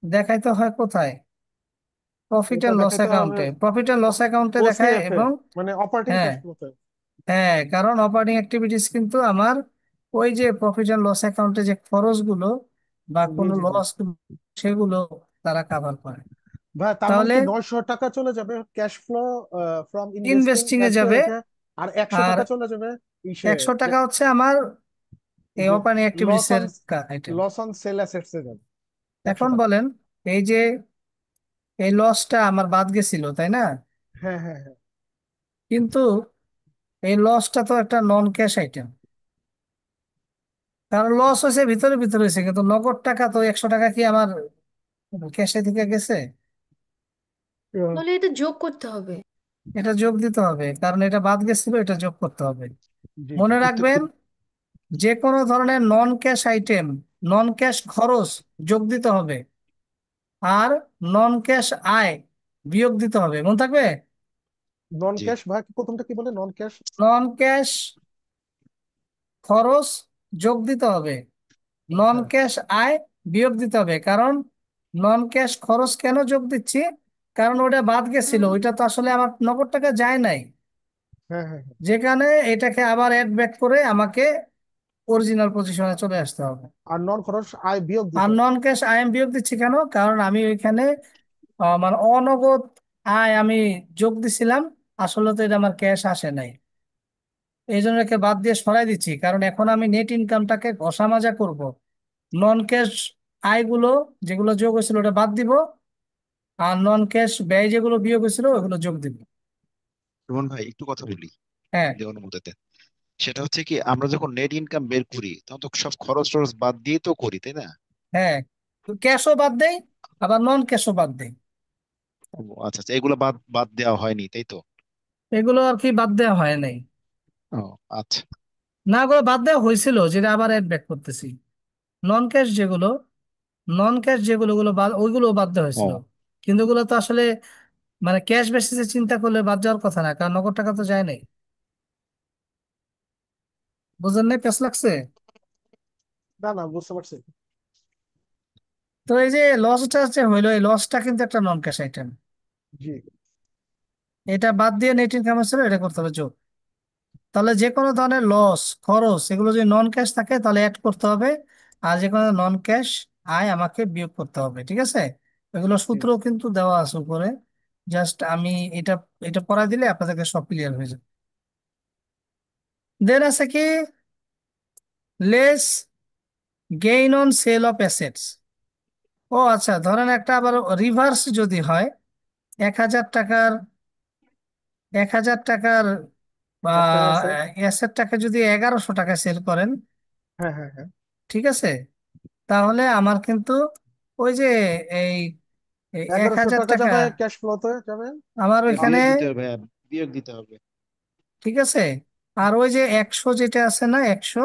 দেখাইতে হয় কোথায়? প্রফিট এটা অ্যান্ড লস দেখাইতে হবে অ্যাকাউন্টে, প্রফিট অ্যান্ড লস অ্যাকাউন্টে দেখায়। ওসিএফ এ, এবং মানে অপারেটিং হ্যাঁ, ক্যাশ ফ্লোতে। হ্যাঁ, কারণ অপারেটিং অ্যাক্টিভিটিস কিন্তু আমার ওই যে প্রফিট অ্যান্ড লস অ্যাকাউন্টে যে খরচগুলো বা জি কোনো জি জি। লস, সেগুলো তারা কাভার করে। ভাই তার মানে তাহলে কি 900 টাকা চলে যাবে cash flow from investing investing A at যাবে, আর 100 আর টাকা চলে যাবে ইসে, 100 টাকা হচ্ছে আমার এই যে অপারেটিং লস অ্যাক্টিভিটিস অন এর item. Loss on sale assets এ যাবে একশো এখন টাকা বলেন, এই যে এই লসটা আমার বাদ গেছিল, তাই না? হ্যাঁ হ্যাঁ হ্যাঁ। কিন্তু এই লসটা তো একটা নন ক্যাশ আইটেম, কারণ লস হয়েছে ভিতরে ভিতরে হয়েছে, কিন্তু নগদ টাকা তো 100 টাকা কি আমার ক্যাশে থেকে গেছে? তাহলে এটা যোগ করতে হবে। এটা যোগ দিতে হবে, কারণ এটা বাদ গেছিল, এটা যোগ করতে হবে। জি জি। মনে রাখবেন, যে কোনো ধরনের নন ক্যাশ আইটেম, নন ক্যাশ খরচ যোগ দিতে হবে, আর নন ক্যাশ আয় বিয়োগ দিতে হবে, মনে থাকবে? নন জি। ক্যাশ ভাই প্রথমটা কি বলে, নন ক্যাশ? নন ক্যাশ খরচ যোগ দিতে হবে, নন হ্যাঁ ক্যাশ আয় বিয়োগ দিতে হবে। কারণ নন ক্যাশ খরচ কেন যোগ দিচ্ছি? কারণ ওটা বাদ গেছিল, ওইটা তো আসলে আমার নগদ টাকা যায় নাই, হ্যাঁ হ্যাঁ হ্যাঁ। যেখানে এটাকে আবার অ্যাড ব্যাক করে আমাকে অরিজিনাল পজিশনে চলে আসতে হবে। আর নন খরচ আয় বিয়োগ আর দিতে হবে। নন ক্যাশ আই এম বিয়োগ দিচ্ছি কেন? কারণ আমি ওইখানে মানে অনগদ আয় আমি যোগ দিছিলাম, আসলে তো এটা আমার ক্যাশ আসে নাই, এই জন্য একে বাদ দিয়ে সরাই দিচ্ছি। কারণ এখন আমি নেট ইনকামটাকে ঘষা মাজা করব, নন ক্যাশ আয়গুলো যেগুলো যোগ হয়েছিল ওটা বাদ দিব, আর নন ক্যাশ ব্যয় যেগুলো বিয়োগ হয়েছিল ওগুলো যোগ দিব। রোহন ভাই একটু কথা বলি, হ্যাঁ, যদি অনুমতি দেন। সেটা হচ্ছে কি, আমরা যখন নেট ইনকাম বের করি তখন তো সব খরচ টরচ বাদ দিয়ে তো করি, তাই না? হ্যাঁ, ক্যাশও বাদ দেই, আবার নন ক্যাশও বাদ দেই। ও, আচ্ছা আচ্ছা, এগুলো বাদ বাদ দেওয়া হয়নি, তাই তো? এগুলো আর কি বাদ দেওয়া হয় নাই, ও, আচ্ছা। না ওগুলো বাদ দেওয়া হয়েছিল, যেটা আবার অ্যাড ব্যাক করতেছি। নন ক্যাশ যেগুলো, নন ক্যাশ যেগুলো ওগুলো ওইগুলো বাদ দেওয়া হয়েছিল, ও, কিন্তু ওগুলো তো আসলে মানে ক্যাশ বেসিসে চিন্তা করলে বাদ যাওয়ার কথা না, কারণ নগদ টাকা তো যায় নাই। বুঝলেন না? পেস লাগছে? না না, বুঝতে পারছি। তো এই যে লসটা যে হইলো, এই লসটা কিন্তু একটা নন ক্যাশ আইটেম, জি এটা বাদ দিয়ে নেট ইনকাম ছিল, এটা করতে হবে যোগ। তাহলে যে কোনো ধরনের লস খরচ এগুলো যদি নন ক্যাশ থাকে তাহলে অ্যাড করতে হবে, আর যে কোনো নন ক্যাশ আয় আমাকে বিয়োগ করতে হবে, ঠিক আছে? এগুলো জি। সূত্র কিন্তু দেওয়া আছে উপরে, জাস্ট আমি এটা এটা পড়া দিলে আপনাদেরকে সব ক্লিয়ার হয়ে যাবে। দেন আছে কি, less gain on sale of assets. ও আচ্ছা, ধরেন একটা আবার রিভার্স যদি হয়, 1,000 টাকার 1,000 টাকার বা একটা আছে। অ্যাসেটটাকে যদি 1,100 টাকা সেল করেন, হ্যাঁ হ্যাঁ হ্যাঁ। ঠিক আছে, তাহলে আমার কিন্তু ওই যে এই এক 1100 হাজার টাকা টাকা যাবে ক্যাশ ফ্লোতে যাবে। আমার এটা ওইখানে, বিয়োগ দিতে হবে ভাইয়া, বিয়োগ দিতে হবে। ঠিক আছে। আর ওই যে 100 যেটা আছে না, 100,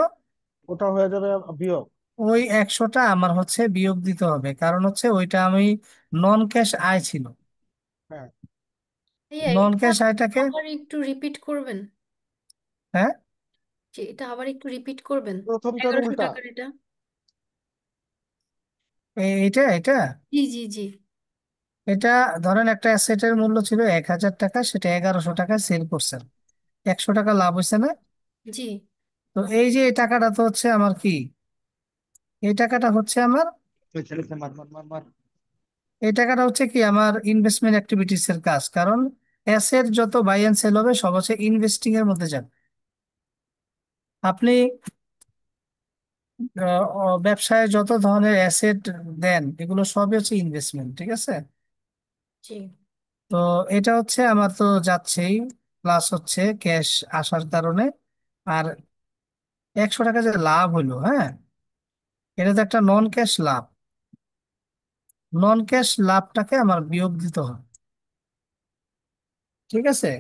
ওটা হয়ে যাবে বিয়োগ। ওই 100টা আমার হচ্ছে বিয়োগ দিতে হবে, কারণ হচ্ছে ওইটা আমি নন ক্যাশ আয় ছিল। হ্যাঁ। ভাইয়া নন এটা ক্যাশ আয়টাকে, আবার একটু রিপিট করবেন, হ্যাঁ, যে এটা আবার একটু রিপিট করবেন, প্রথমটার 1100 উল্টা। টাকার এটা। এইটা এটা জি জি জি। এটা ধরেন একটা অ্যাসেটের মূল্য ছিল 1,000 টাকা, সেটা 1,100 টাকায় সেল করছেন, 100 টাকা লাভ হয়েছে না? জি তো এই যে এই টাকাটা তো হচ্ছে আমার কি, এই টাকাটা হচ্ছে আমার, ওই ছেলেকে মার মার মার মার। এই টাকাটা হচ্ছে কি আমার ইনভেস্টমেন্ট অ্যাক্টিভিটিস এর কাজ, কারণ অ্যাসেট যত বাই এন্ড সেল হবে সব হচ্ছে ইনভেস্টিং এর মধ্যে যাবে। আপনি ব্যবসায় যত ধরনের অ্যাসেট দেন, এগুলো সবই হচ্ছে ইনভেস্টমেন্ট, ঠিক আছে। জি তো এটা হচ্ছে আমার তো যাচ্ছেই, প্লাস হচ্ছে ক্যাশ আসার কারণে। আর 100 টাকা যে লাভ হলো, হ্যাঁ, এটা তো একটা নন ক্যাশ লাভ। নন ক্যাশ লাভটাকে আমার বিয়োগ দিতে হবে, ঠিক আছে।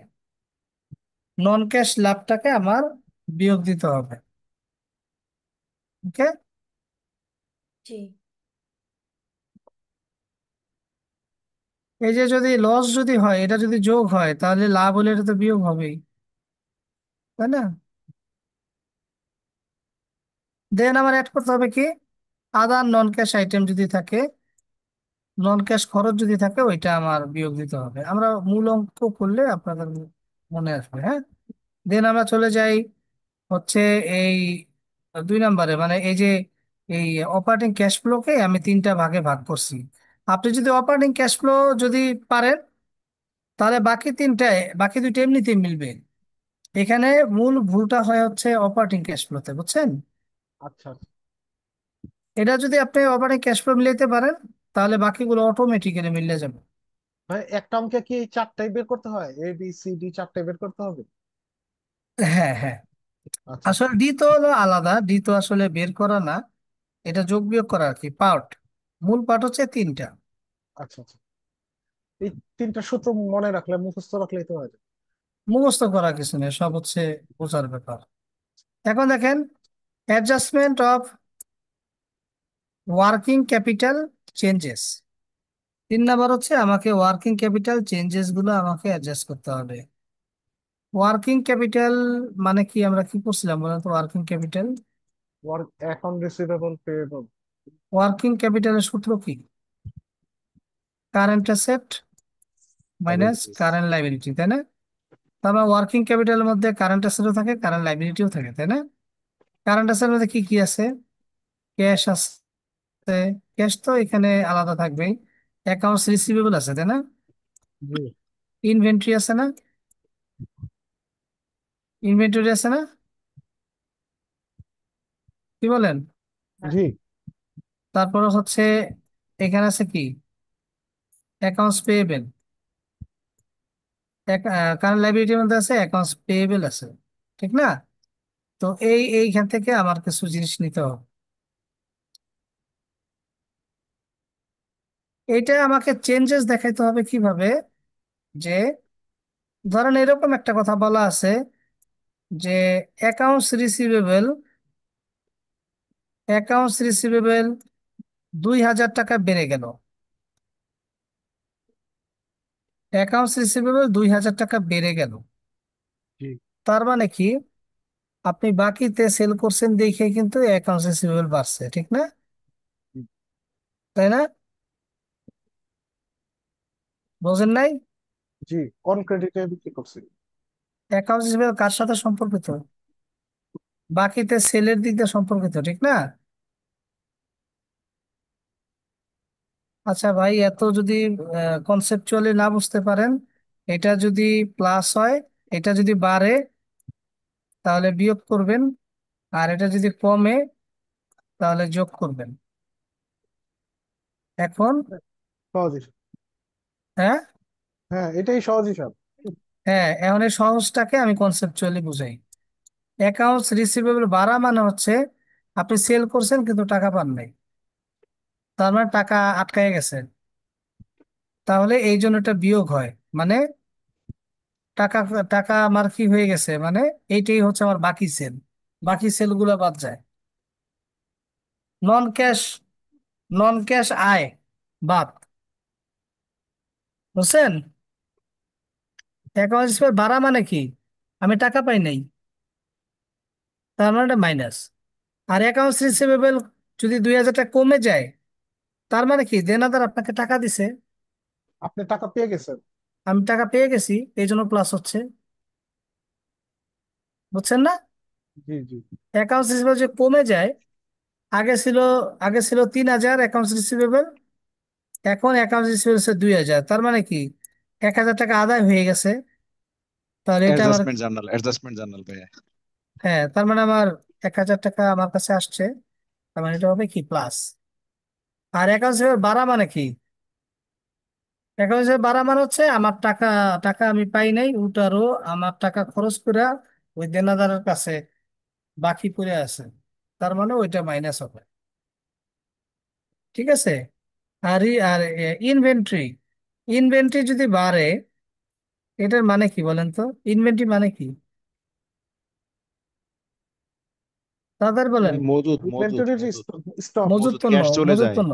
নন ক্যাশ লাভটাকে আমার বিয়োগ দিতে হবে, ওকে। জি। এই যে যদি লস যদি হয়, এটা যদি যোগ হয়, তাহলে লাভ হলে এটা তো বিয়োগ হবেই, তাই না? দেন আমার অ্যাড করতে হবে কি, আদার নন ক্যাশ আইটেম যদি থাকে, নন ক্যাশ খরচ যদি থাকে, ওইটা আমার বিয়োগ দিতে হবে। আমরা মূল অঙ্ক করলে আপনাদের মনে আসবে, হ্যাঁ। দেন আমরা চলে যাই হচ্ছে এই 2 নম্বরে, মানে এই যে এই অপারেটিং ক্যাশ ফ্লোকে আমি 3টা ভাগে ভাগ করছি। আপনি যদি অপারেটিং ক্যাশ ফ্লো যদি পারেন, তাহলে বাকি 2টা এমনিতেই মিলবে। এখানে মূল ভুলটা হয় হচ্ছে অপারেটিং ক্যাশ ফ্লোতে, বুঝছেন। আচ্ছা আচ্ছা। এটা যদি আপনি অপারেটিং ক্যাশ ফ্লো মিলাইতে পারেন, তাহলে বাকিগুলো অটোমেটিক্যালি মিলে যাবে। ভাই একটা অঙ্কে কি চারটাই বের করতে হয়, এ বি সি ডি চারটাই বের করতে হবে? হ্যাঁ হ্যাঁ, আচ্ছা আচ্ছা। আসলে ডি তো হলো আলাদা, ডি তো আসলে বের করা না, এটা যোগ বিয়োগ করা আর কি, পার্ট। মূল পার্ট হচ্ছে 3টা। আচ্ছা আচ্ছা। এই তিনটা সূত্র মনে রাখলে, মুখস্থ রাখলেই তো হয়। মুখস্থ করা কিছু নেই, সব হচ্ছে বোঝার ব্যাপার। এখন দেখেন, adjustment of working capital changes. 3 নম্বর হচ্ছে আমাকে ওয়ার্কিং ক্যাপিটাল চেঞ্জেস গুলো আমাকে অ্যাডজাস্ট করতে হবে। ওয়ার্কিং ক্যাপিটাল মানে কি, আমরা কি করছিলাম বলেন তো? Working capital, work account receivable payable. Working ক্যাপিটালের সূত্র কি? Current asset minus Liabilities। Current liability, তাই না? তারপর ওয়ার্কিং ক্যাপিটালের মধ্যে কারেন্ট অ্যাসেটও থাকে, কারেন্ট লাইবিলিটিও থাকে, তাই না? কারেন্ট অ্যাসেটের মধ্যে কি কি আছে? ক্যাশ আছে, ক্যাশ তো এখানে আলাদা থাকবেই। অ্যাকাউন্টস রিসিভেবল আছে, তাই না? জি ইনভেন্টরি আছে না? ইনভেন্টরি আছে না? কি বলেন? জি তারপরে হচ্ছে এখানে আছে কি, অ্যাকাউন্টস পেয়েবেল। কারেন্ট লাইবিলিটির মধ্যে আছে অ্যাকাউন্টস পেয়েবেল আছে, ঠিক না? তো এইখান থেকে আমার কিছু জিনিস নিতে হবে। এইটা আমাকে চেঞ্জেস দেখাইতে হবে কিভাবে, যে ধরেন এরকম একটা কথা বলা আছে যে অ্যাকাউন্টস রিসিভেবল, অ্যাকাউন্টস রিসিভেবল 2,000 টাকা বেড়ে গেল। অ্যাকাউন্টস রিসিভেবল 2,000 টাকা বেড়ে গেল, জি। তার মানে কি, আপনি বাকিতে সেল করছেন দেখে কিন্তু অ্যাকাউন্টস রিসিভেবল বাড়ছে, ঠিক না? তাই না? বোঝেন নাই? জি অন ক্রেডিটে বিক্রি করছি। অ্যাকাউন্টস রিসিভেবল কার সাথে সম্পর্কিত? বাকিতে সেলের দিক দিয়ে সম্পর্কিত, ঠিক না? আচ্ছা ভাই, এত যদি কনসেপচুয়ালি না বুঝতে পারেন, এটা যদি প্লাস হয়, এটা যদি বাড়ে, তাহলে বিয়োগ করবেন, আর এটা যদি কমে, তাহলে যোগ করবেন। এখন সহজ হিসাব। হ্যাঁ, হ্যাঁ, এটাই সহজ হিসাব। হ্যাঁ, এখন এই সহজটাকে আমি কনসেপচুয়ালি বুঝাই। অ্যাকাউন্টস রিসিভেবল বাড়া মানে হচ্ছে আপনি সেল করছেন কিন্তু টাকা পান নাই, তার মানে টাকা আটকায় গেছে। তাহলে এই জন্য এটা বিয়োগ হয়, মানে টাকা টাকা আমার কি হয়ে গেছে, মানে এইটাই হচ্ছে আমার বাকি সেল, বাকি সেল গুলো বাদ যায়। নন ক্যাশ, নন ক্যাশ আয় বাদ, বুঝছেন? অ্যাকাউন্ট রিসিভেবল বাড়া মানে কি, আমি টাকা পাই নাই, তার মানে এটা মাইনাস। আর অ্যাকাউন্টস রিসিভেবল যদি 2000 টাকা কমে যায়, তার মানে কি দেনাদার আপনাকে টাকা দিছে, আপনি টাকা পেয়ে গেছেন। আমি টাকা পেয়ে গেছি, এই জন্য প্লাস হচ্ছে। বুঝছেন না? জি জি। অ্যাকাউন্টস রিসিভেবল যে কমে যায়, আগে ছিল আগে ছিল 3000 অ্যাকাউন্টস রিসিভেবল, এখন অ্যাকাউন্টস রিসিভেবল হচ্ছে 2000, তার মানে কি 1000 টাকা আদায় হয়ে গেছে। তাহলে এটা আমার, অ্যাডজাস্টমেন্ট জার্নাল ভাইয়া। হ্যাঁ, তার মানে আমার 1000 টাকা আমার কাছে আসছে, তার মানে এটা হবে কি প্লাস। আর অ্যাকাউন্টস রিসিভেবল বাড়া মানে কি, অ্যাকাউন্টস রিসিভেবল বাড়া মানে হচ্ছে আমার টাকা, টাকা আমি পাই নাই, উল্টারও আমার টাকা খরচ করে ওই দেনাদারের কাছে বাকি পড়ে আছে, তার মানে ওইটা মাইনাস হবে। ঠিক আছে? আর ইনভেন্টরি, ইনভেন্টরি যদি বাড়ে, এটার মানে কি বলেন তো? ইনভেন্টরি মানে কি তাদের বলেন? মজুদ মজুদ ইনভেন্টরির মজুদ স্টক। মজুত মজুদ পণ্য, ক্যাশ চলে মজুত যায়, পণ্য।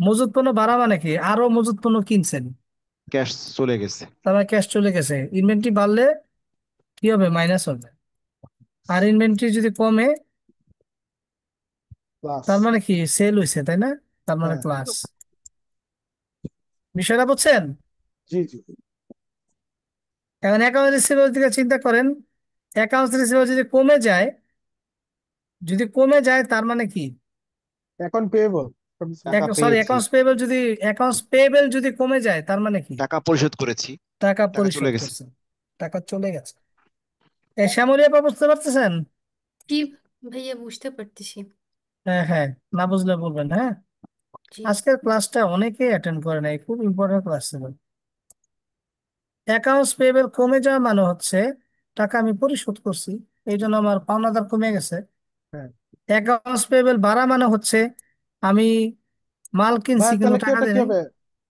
মজুত পণ্য বাড়া মানে কি আরো মজুত পণ্য কিনছেন, ক্যাশ চলে গেছে। তার মানে ক্যাশ চলে গেছে। ইনভেন্টরি বাড়লে কি হবে, মাইনাস হবে। আর ইনভেন্টরি যদি কমে, প্লাস। তার মানে কি সেল হয়েছে, তাই না? তার মানে হ্যাঁ। প্লাস। বিষয়টা বুঝছেন? জি জি। এখন অ্যাকাউন্ট রিসিভেবল দিকে চিন্তা করেন, অ্যাকাউন্ট রিসিভেবল যদি কমে যায়, যদি কমে যায় তার মানে কি, এখন পেয়েবল। টাকা সরি, পেয়েছি, অ্যাকাউন্টস পেয়েবল যদি, অ্যাকাউন্টস পেয়েবল যদি কমে যায় তার মানে কি টাকা পরিশোধ করেছি, টাকা টাকা চলে পরিশোধ গেছে। করছে, টাকা চলে গেছে। এই শ্যামলী আপা বুঝতে পারতেছেন? জি ভাইয়া, বুঝতে পারতেছি। হ্যাঁ, হ্যাঁ, না বুঝলে বলবেন, হ্যাঁ। জি। আজকের ক্লাসটা অনেকেই অ্যাটেন্ড করে নাই, খুব ইম্পর্টেন্ট ক্লাস ছিল। অ্যাকাউন্টস পেয়েবল কমে যাওয়া মানে হচ্ছে টাকা আমি পরিশোধ করছি, এই জন্য আমার পাওনাদার কমে গেছে। হ্যাঁ। অ্যাকাউন্টস পেয়েবল বাড়া মানে হচ্ছে আমি মাল কিনছি ভাই কিন্তু তাহলে কি টাকা ওটা দেয় কি নাই। হবে?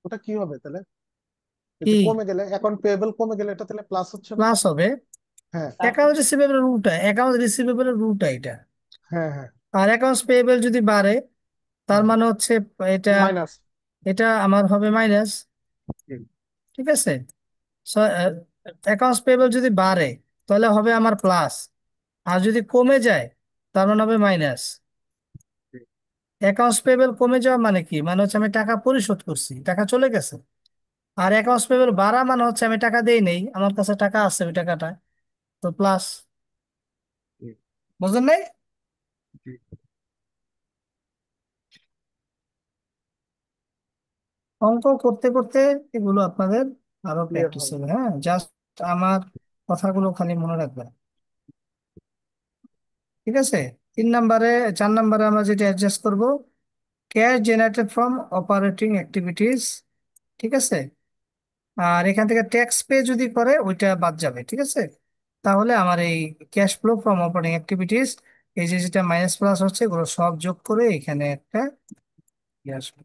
ওটা কি হবে তাহলে? কি এটা কমে গেলে, অ্যাকাউন্ট পেয়েবল কমে গেলে এটা তাহলে প্লাস হচ্ছে না? প্লাস হবে? হ্যাঁ অ্যাকাউন্ট রিসিভেবলের রুলটা, অ্যাকাউন্ট রিসিভেবলের রুলটা এটা। হ্যাঁ হ্যাঁ। আর অ্যাকাউন্টস পেয়েবল যদি বাড়ে, তার মানে হচ্ছে এটা, মাইনাস। এটা আমার হবে মাইনাস। ঠিক আছে? অ্যাকাউন্টস পেয়েবল যদি বাড়ে তাহলে হবে আমার প্লাস, আর যদি কমে যায় তার মানে হবে মাইনাস। অ্যাকাউন্টস পেয়েবল কমে যাওয়া মানে কি, মানে হচ্ছে আমি টাকা পরিশোধ করছি, টাকা চলে গেছে। আর অ্যাকাউন্টস পেয়েবল বাড়া মানে হচ্ছে আমি টাকা দেই নেই, আমার কাছে টাকা আছে ওই টাকাটা, তো প্লাস। বুঝলেন নাই? অঙ্ক করতে করতে এগুলো আপনাদের আরো ক্লিয়ার প্র্যাকটিস হবে। হবে, হ্যাঁ, জাস্ট আমার কথাগুলো খালি মনে রাখবেন। ঠিক আছে? 3 নম্বরে, 4 নম্বরে আমরা যেটা অ্যাডজাস্ট করব, cash generated from operating activities. ঠিক আছে? আর এখান থেকে ট্যাক্স পে যদি করে ওইটা বাদ যাবে। ঠিক আছে? তাহলে আমার এই cash flow from operating activities, এই যে যেটা মাইনাস প্লাস হচ্ছে এগুলো সব যোগ করে এখানে একটা ইয়ে আসবে।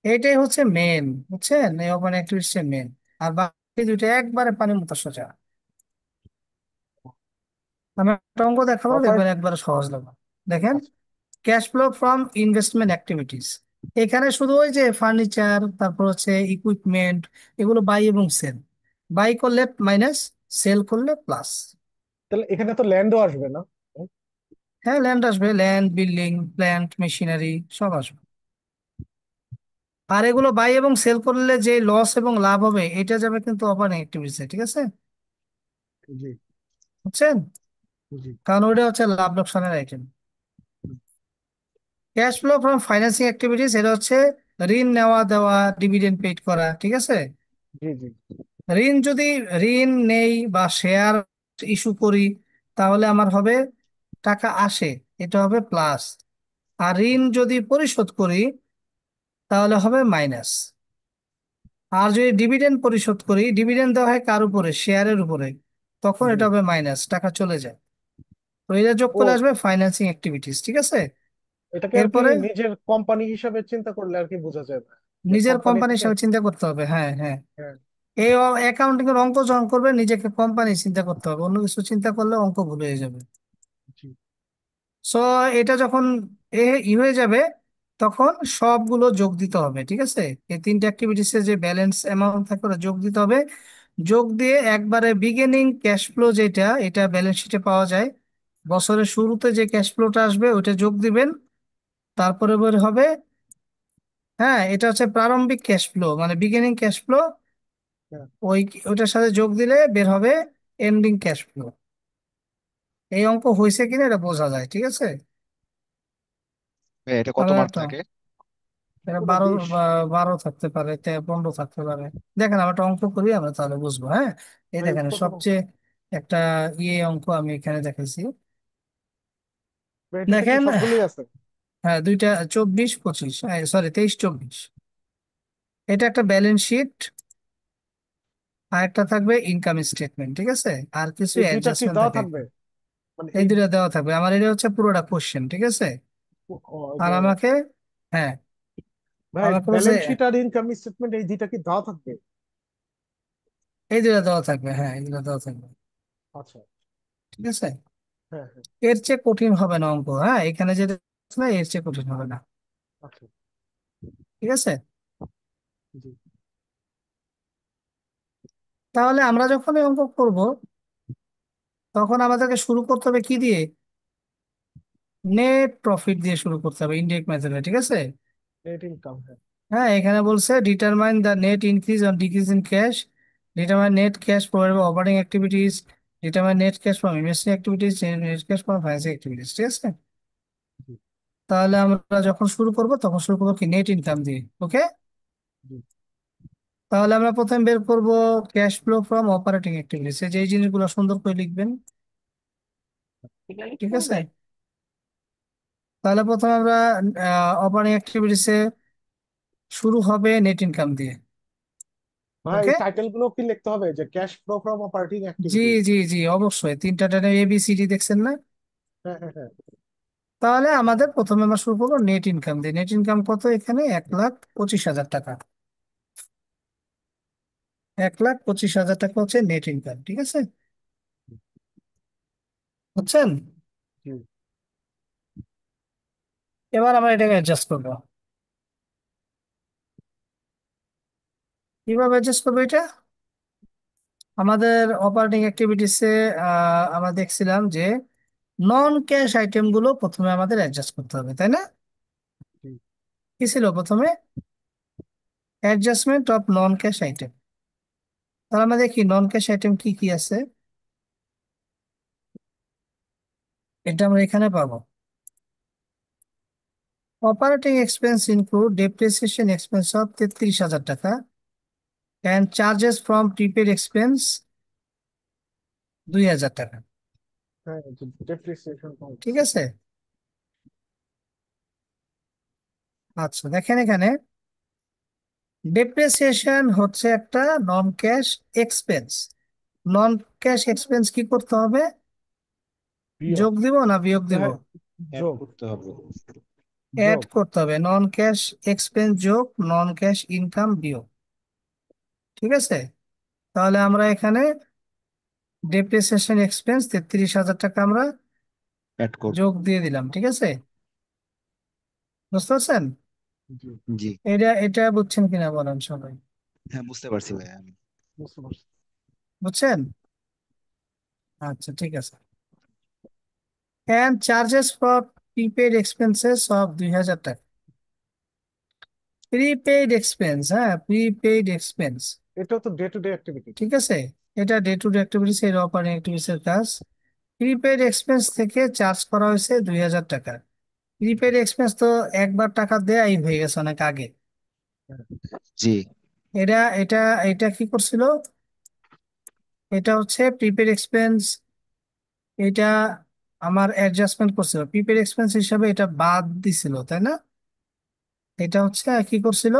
এইটাই হচ্ছে মেন, বুঝছেন? এই অপারেটিং অ্যাক্টিভিটিস মেন। আর বাকি দুইটা একবারে পানির মতো সোজা। আমি একটা অঙ্ক দেখাবো, অপারেট। দেখবেন একবারে সহজ লাগবে। দেখেন, আচ্ছা। Cash flow from investment activities, এখানে শুধু ওই যে ফার্নিচার, তারপর হচ্ছে ইকুইপমেন্ট, এগুলো বাই এবং সেল। বাই করলে মাইনাস, সেল করলে প্লাস। তাহলে এখানে তো ল্যান্ডও আসবে না? হ্যাঁ, ল্যান্ড আসবে, ল্যান্ড, বিল্ডিং, প্ল্যান্ট, মেশিনারি সব আসবে। আর এগুলো বাই এবং সেল করলে যে লস এবং লাভ হবে এটা যাবে কিন্তু অপারেটিং অ্যাক্টিভিটিস। ঠিক আছে? জি বুঝছেন? জি। কারণ ওইটা হচ্ছে লাভ লোকসানের item. Cash flow from financing activities, এটা হচ্ছে ঋণ নেওয়া দেওয়া, ডিভিডেন্ড পেড করা। ঠিক আছে? জি জি। ঋণ যদি, ঋণ নেই বা শেয়ার ইস্যু করি, তাহলে আমার হবে টাকা আসে, এটা হবে প্লাস। আর ঋণ যদি পরিশোধ করি, তাহলে হবে মাইনাস। আর যদি ডিভিডেন্ড পরিশোধ করি, ডিভিডেন্ড দেওয়া হয় কার উপরে, শেয়ারের উপরে, তখন জি। এটা হবে মাইনাস, টাকা চলে যায়। তো এটা যোগ ও, করলে আসবে ফাইন্যান্সিং অ্যাক্টিভিটিস, ঠিক আছে। এটাকে আর কি এরপরে নিজের কোম্পানি হিসাবে চিন্তা করলে আর কি বোঝা যায় না, যে নিজের কোম্পানি কোম্পানি থেকে। হিসাবে চিন্তা করতে হবে, হ্যাঁ হ্যাঁ। হ্যাঁ। এই অ্যাকাউন্টিং এর অঙ্ক যখন করবে নিজেকে কোম্পানি চিন্তা করতে হবে, অন্য কিছু চিন্তা করলে অঙ্ক ভুল হয়ে যাবে। জি। সো এটা যখন হয়ে যাবে, তখন সবগুলো যোগ দিতে হবে, ঠিক আছে। এই তিনটা অ্যাক্টিভিটিসে যে ব্যালেন্স অ্যামাউন্ট থাকে ওটা যোগ দিতে হবে। যোগ দিয়ে একবারে বিগিনিং ক্যাশ ফ্লো যেটা, এটা ব্যালেন্স শিটে পাওয়া যায়, বছরের শুরুতে যে ক্যাশ ফ্লোটা আসবে ওইটা যোগ দিবেন। তারপরে বের হবে, হ্যাঁ, এটা হচ্ছে প্রারম্ভিক ক্যাশ ফ্লো, মানে বিগিনিং ক্যাশ ফ্লো। হ্যাঁ। ওই ওইটার সাথে যোগ দিলে বের হবে এন্ডিং ক্যাশ ফ্লো। এই অঙ্ক হয়েছে কিনা এটা বোঝা যায়, ঠিক আছে। এটা কত তাহলে মার্ক একটা, থাকে? এটা পুরো 12 20। বা 12 থাকতে পারে, 15 থাকতে পারে। দেখেন আমরা একটা অঙ্ক করি, আমরা তাহলে বুঝবো, হ্যাঁ। এই ভাই দেখেন প্রথম, সবচেয়ে একটা অঙ্ক আমি এখানে দেখাইছি। ভাই এটাতে কি দেখেন, সবগুলোই আছে? হ্যাঁ, দুইটা 24-25, সরি 23-24। এটা একটা ব্যালেন্স শিট, আর একটা থাকবে ইনকাম স্টেটমেন্ট, ঠিক আছে। আর কিছু এই দুইটা কি অ্যাডজাস্টমেন্ট দেওয়া থাকে থাকবে? এখানে। মানে এই এই, দুইটা দেওয়া থাকবে, আমার এটা হচ্ছে পুরোটা কোশ্চেন, ঠিক আছে। আর যে আমাকে, হ্যাঁ, ভাই আমাকে বলছে ব্যালেন্স শিট আর ইনকাম স্টেটমেন্ট এই দুইটা কি দেওয়া থাকবে? এই দুইটা দেওয়া থাকবে, হ্যাঁ, এই দুইটা দেওয়া থাকবে, আচ্ছা। ঠিক আছে। হ্যাঁ হ্যাঁ। এর চেয়ে কঠিন হবে না অঙ্ক, হ্যাঁ, এখানে যেটা আছে না, এর চেয়ে কঠিন হবে না, আচ্ছা। ঠিক আছে। জি। তাহলে আমরা যখন এই অঙ্ক করব, তখন আমাদেরকে শুরু করতে হবে কি দিয়ে, নেট প্রফিট দিয়ে শুরু করতে হবে, ইনডাইরেক্ট মেথডে, ঠিক আছে। নেট ইনকাম, হ্যাঁ। হ্যাঁ, এখানে বলছে determine the net increase or decrease in cash, determine net cash provided by operating activities, determine net cash from investing activities, net cash from financing activities, ঠিক আছে। জি। তাহলে আমরা যখন শুরু করব তখন শুরু করবো কি, নেট ইনকাম দিয়ে, ওকে। জি। তাহলে আমরা প্রথমে বের করব cash flow from operating activities, যে এই জিনিসগুলো সুন্দর করে লিখবেন, এগুলো ঠিক লিখতে আছে। হবে। তাহলে প্রথমে আমরা অপারেটিং অ্যাক্টিভিটিসে শুরু হবে নেট ইনকাম দিয়ে, ভাই ওকে। টাইটেল গুলো কি লিখতে হবে, যে ক্যাশ ফ্লো ফ্রম অপারেটিং জি অ্যাক্টিভিটিস? জি জি, অবশ্যই তিনটা টানে ABCD দেখছেন না। হ্যাঁ হ্যাঁ হ্যাঁ। তাহলে আমাদের প্রথমে আমরা শুরু করবো নেট ইনকাম দিয়ে। নেট ইনকাম কত এখানে, 1,25,000 টাকা। 1,25,000 টাকা হচ্ছে নেট ইনকাম, ঠিক আছে, বুঝছেন। জি। এবার আমরা এটাকে অ্যাডজাস্ট করবো, কিভাবে অ্যাডজাস্ট করবো এটা। আমাদের অপারেটিং অ্যাক্টিভিটিসে আমরা দেখছিলাম যে নন ক্যাশ আইটেম গুলো প্রথমে আমাদের অ্যাডজাস্ট করতে হবে, তাই না। জি। কি ছিল প্রথমে, adjustment of non cash item. তাহলে আমরা দেখি নন ক্যাশ আইটেম কি কি আছে, এটা আমরা এখানে পাবো। Operating expense include depreciation expense of 33,000 টাকা and charges from prepaid expense 2,000 টাকা, হ্যাঁ, ডেপ্রিসিয়েশন। ঠিক আছে। আচ্ছা দেখেন এখানে, ডেপ্রিসিয়েশন হচ্ছে একটা নন ক্যাশ এক্সপেন্স। নন ক্যাশ এক্সপেন্স কি করতে হবে, বিয়োগ। যোগ দিব না বিয়োগ দিব, হ্যাঁ, অ্যাড যোগ। করতে হবে। অ্যাড যোগ। করতে হবে। নন ক্যাশ এক্সপেন্স যোগ নন ক্যাশ ইনকাম বিয়োগ, ঠিক আছে। তাহলে আমরা এখানে ডেপ্রিসিয়েশন এক্সপেন্স 33,000 টাকা আমরা অ্যাড করব। যোগ দিয়ে দিলাম, ঠিক আছে, বুঝতে পারছেন। জি। জি। এটা এটা বুঝছেন কিনা বলেন সবাই, হ্যাঁ, বুঝতে পারছি ভাই আমি। বুঝতে পারছি। বুঝছেন। আচ্ছা ঠিক আছে। And charges for prepaid expenses of 2,000 টাকা। প্রিপেইড এক্সপেন্স, হ্যাঁ, প্রিপেইড এক্সপেন্স, এটা তো ডে টু ডে অ্যাক্টিভিটি। ঠিক আছে। এটা ডে টু ডে অ্যাক্টিভিটিস, এর অপারেটিং অ্যাক্টিভিটিস এর কাজ। প্রিপেইড এক্সপেন্স থেকে চার্জ করা হয়েছে 2,000 টাকা। প্রিপেইড এক্সপেন্স তো একবার টাকা দেয়াই হয়ে গেছে অনেক আগে। জি। এটা এটা এটা কি করছিল, এটা হচ্ছে প্রিপেইড এক্সপেন্স, এটা আমার অ্যাডজাস্টমেন্ট করছিল প্রিপেইড এক্সপেন্স হিসাবে, এটা বাদ দিছিল, তাই না। এটা হচ্ছে কি করছিল,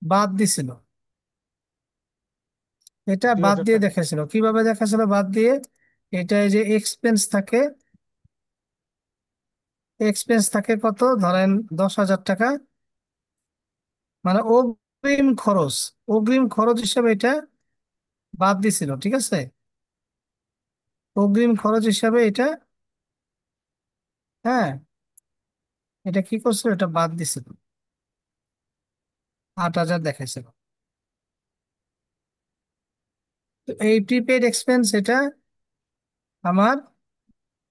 বাদ দিছিল। এটা দুই বাদ হাজার দিয়ে টাকা দেখাছিল, কিভাবে দেখাছিল বাদ দিয়ে? এটা এই যে এক্সপেন্স থাকে, এক্সপেন্স থাকে কত, ধরেন 10,000 টাকা, মানে অগ্রিম খরচ, অগ্রিম খরচ হিসাবে এটা বাদ দিছিল, ঠিক আছে? অগ্রিম খরচ হিসাবে এটা, হ্যাঁ, এটা কি করছিল, এটা বাদ দিছিল, 8,000 দেখাইছিল। তো এই প্রিপেড এক্সপেন্স এটা আমার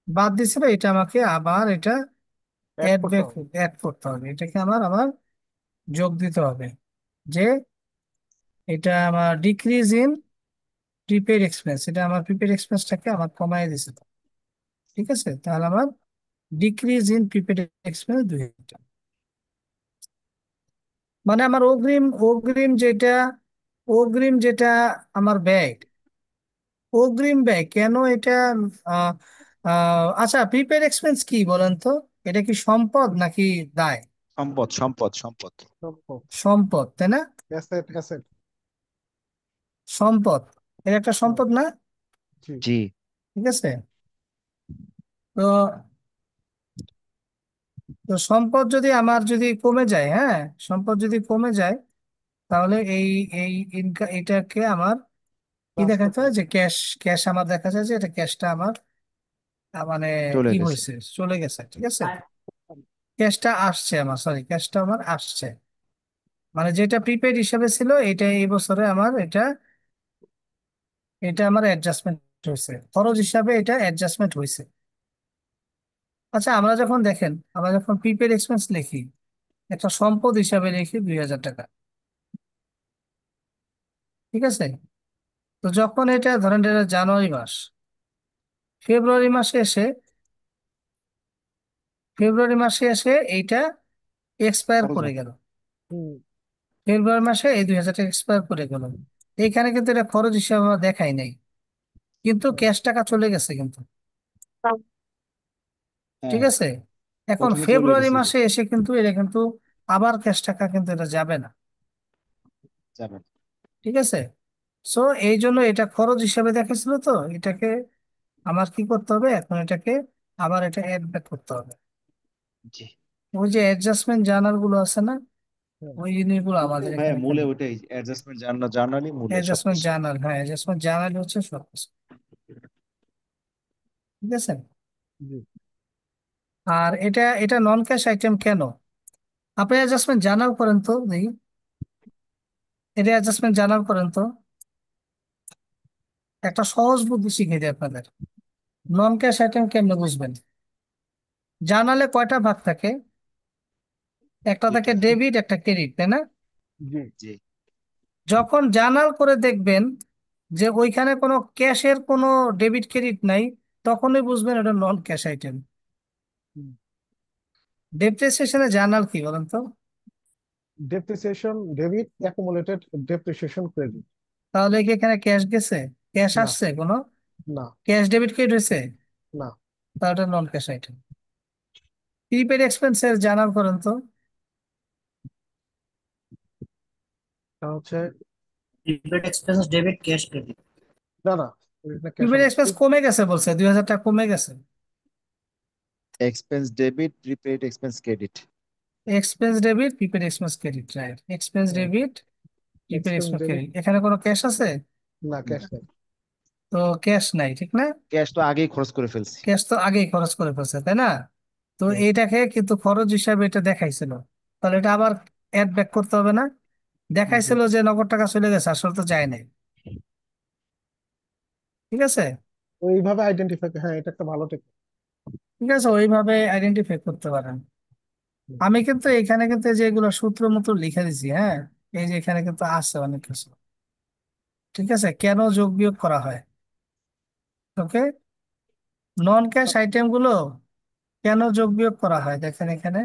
বাদ দিছিল, এটা আমাকে আবার এটা অ্যাড অ্যাড করতে ব্যাক, হবে। অ্যাড করতে হবে, এটাকে আমার আবার যোগ দিতে হবে, যে এটা আমার ডিক্রিজ ইন প্রিপেড এক্সপেন্স, এটা আমার প্রিপেড এক্সপেন্সটাকে আমার কমায় দিছে। ঠিক আছে, তাহলে আমার ডিক্রিজ ইন প্রিপেড এক্সপেন্স 2,000 টাকা। মানে আমার অগ্রিম, অগ্রিম যেটা আমার ব্যয়, অগ্রিম ব্যয় কেন এটা, আহ, আচ্ছা, প্রিপেড এক্সপেন্স কি বলেন তো? এটা কি সম্পদ নাকি দায়? সম্পদ, সম্পদ, সম্পদ। সম্পদ, তাই না? Asset, asset. সম্পদ, এটা একটা সম্পদ না? জি। জি। ঠিক আছে। তো তো সম্পদ যদি আমার যদি কমে যায়, হ্যাঁ, সম্পদ যদি কমে যায়, তাহলে এই এই ইনকাম এটাকে আমার কি প্লাস দেখাতে করতে হয়, হবে। যে ক্যাশ, ক্যাশ আমার দেখা যায় যে এটা ক্যাশটা আমার মানে চলে কি গেছে। হয়েছে, চলে গেছে, ঠিক আছে? ক্যাশটা আসছে আমার, সরি, ক্যাশটা আমার আসছে, মানে যেটা প্রিপেড হিসাবে ছিল এটা এই বছরে আমার এটা, এটা আমার অ্যাডজাস্টমেন্ট হয়েছে, খরচ হিসাবে এটা অ্যাডজাস্টমেন্ট হয়েছে। আচ্ছা, আমরা যখন প্রিপেড এক্সপেন্স লিখি, একটা সম্পদ হিসাবে লিখি 2,000 টাকা, ঠিক আছে? তো যখন এটা ধরেন এটা জানুয়ারি মাস, ফেব্রুয়ারি মাসে এসে, ফেব্রুয়ারি মাসে এসে এইটা এক্সপায়ার খরচ করে হবে। গেল, হুম। ফেব্রুয়ারি মাসে এই 2,000 টাকা এক্সপায়ার করে গেল। এইখানে কিন্তু এটা খরচ হিসাবে আমরা দেখাই নাই, কিন্তু ক্যাশ টাকা চলে গেছে কিন্তু, ঠিক হ্যাঁ, আছে? এখন প্রথমে চলে ফেব্রুয়ারি গেছে। মাসে এসে কিন্তু এটা কিন্তু আবার ক্যাশ টাকা কিন্তু এটা যাবে না, যাবেন। ঠিক আছে? সো এই জন্য এটা খরচ হিসাবে দেখেছিল, তো এটাকে আমার কি করতে হবে, এখন এটাকে আবার এটা অ্যাড ব্যাক করতে হবে। জি। ওই যে অ্যাডজাস্টমেন্ট জার্নাল গুলো আছে না, হ্যাঁ। ওই জিনিসগুলো মূলে আমাদের ভাইয়া, এখানে মূলে খেলে। ওইটাই অ্যাডজাস্টমেন্ট, জার্নালি মূলে অ্যাডজাস্টমেন্ট সবকিছু। জার্নাল, হ্যাঁ, অ্যাডজাস্টমেন্ট জার্নাল হচ্ছে সবকিছু, ঠিক আছে? জি। আর এটা এটা নন ক্যাশ আইটেম কেন? আপনি অ্যাডজাস্টমেন্ট জার্নাল করেন তো দেখি, এটা অ্যাডজাস্টমেন্ট জার্নাল করেন তো, একটা সহজ বুদ্ধি শিখিয়ে দিই আপনাদের। নন ক্যাশ আইটেম কেমনে বুঝবেন? জার্নালে কয়টা ভাগ থাকে? একটা থাকে দুইটা। ডেবিট, একটা ক্রেডিট, তাই না? জি। জি। যখন জার্নাল করে দেখবেন যে ওইখানে কোনো ক্যাশের কোনো ডেবিট ক্রেডিট নাই, তখনই বুঝবেন এটা নন ক্যাশ আইটেম। ডেপ্রিসিয়েশনের জার্নাল কি বলেন তো? Depreciation debit, accumulated depreciation credit. তাহলে কি এখানে ক্যাশ গেছে, ক্যাশ না। আসছে কোনো, না। ক্যাশ ডেবিট ক্রেডিট হয়েছে? না। তাহলে এটা নন ক্যাশ আইটেম। প্রিপেড এক্সপেন্সের জার্নাল করেন তো। এটা হচ্ছে, prepaid expense debit, cash credit. না না, এটা ক্যাশ প্রিপেড হবে। এক্সপেন্স কমে গেছে বলছে, 2,000 টাকা কমে গেছে। Expense debit, prepaid expense credit. Expense debit, prepaid expense credit, right, expense debit, prepaid expense expense debit. Credit, এখানে কোনো ক্যাশ আছে? না, ক্যাশ নেই। তো ক্যাশ নাই, ঠিক না? ক্যাশ তো আগেই খরচ করে ফেলছি। ক্যাশ তো আগেই খরচ করে ফেলছে, তাই না? তো হুম। এইটাকে কিন্তু খরচ হিসাবে এটা দেখাইছিল, তাহলে এটা আবার অ্যাড ব্যাক করতে হবে না? জি। দেখাইছিল যে নগদ টাকা চলে গেছে, আসলে তো যায় নাই, ঠিক আছে? ওইভাবে আইডেন্টিফাই, হ্যাঁ, এটা একটা ভালো টেকনিক। ঠিক আছে, ওইভাবে আইডেন্টিফাই করতে পারেন। আমি কিন্তু এখানে কিন্তু এই যে এগুলো সূত্র মতো লিখে দিছি, হ্যাঁ, এই যে এখানে কিন্তু আছে অনেক কিছু, ঠিক আছে, কেন যোগ বিয়োগ করা হয়, ওকে? নন ক্যাশ আইটেম গুলো কেন যোগ বিয়োগ করা হয় দেখেন এখানে,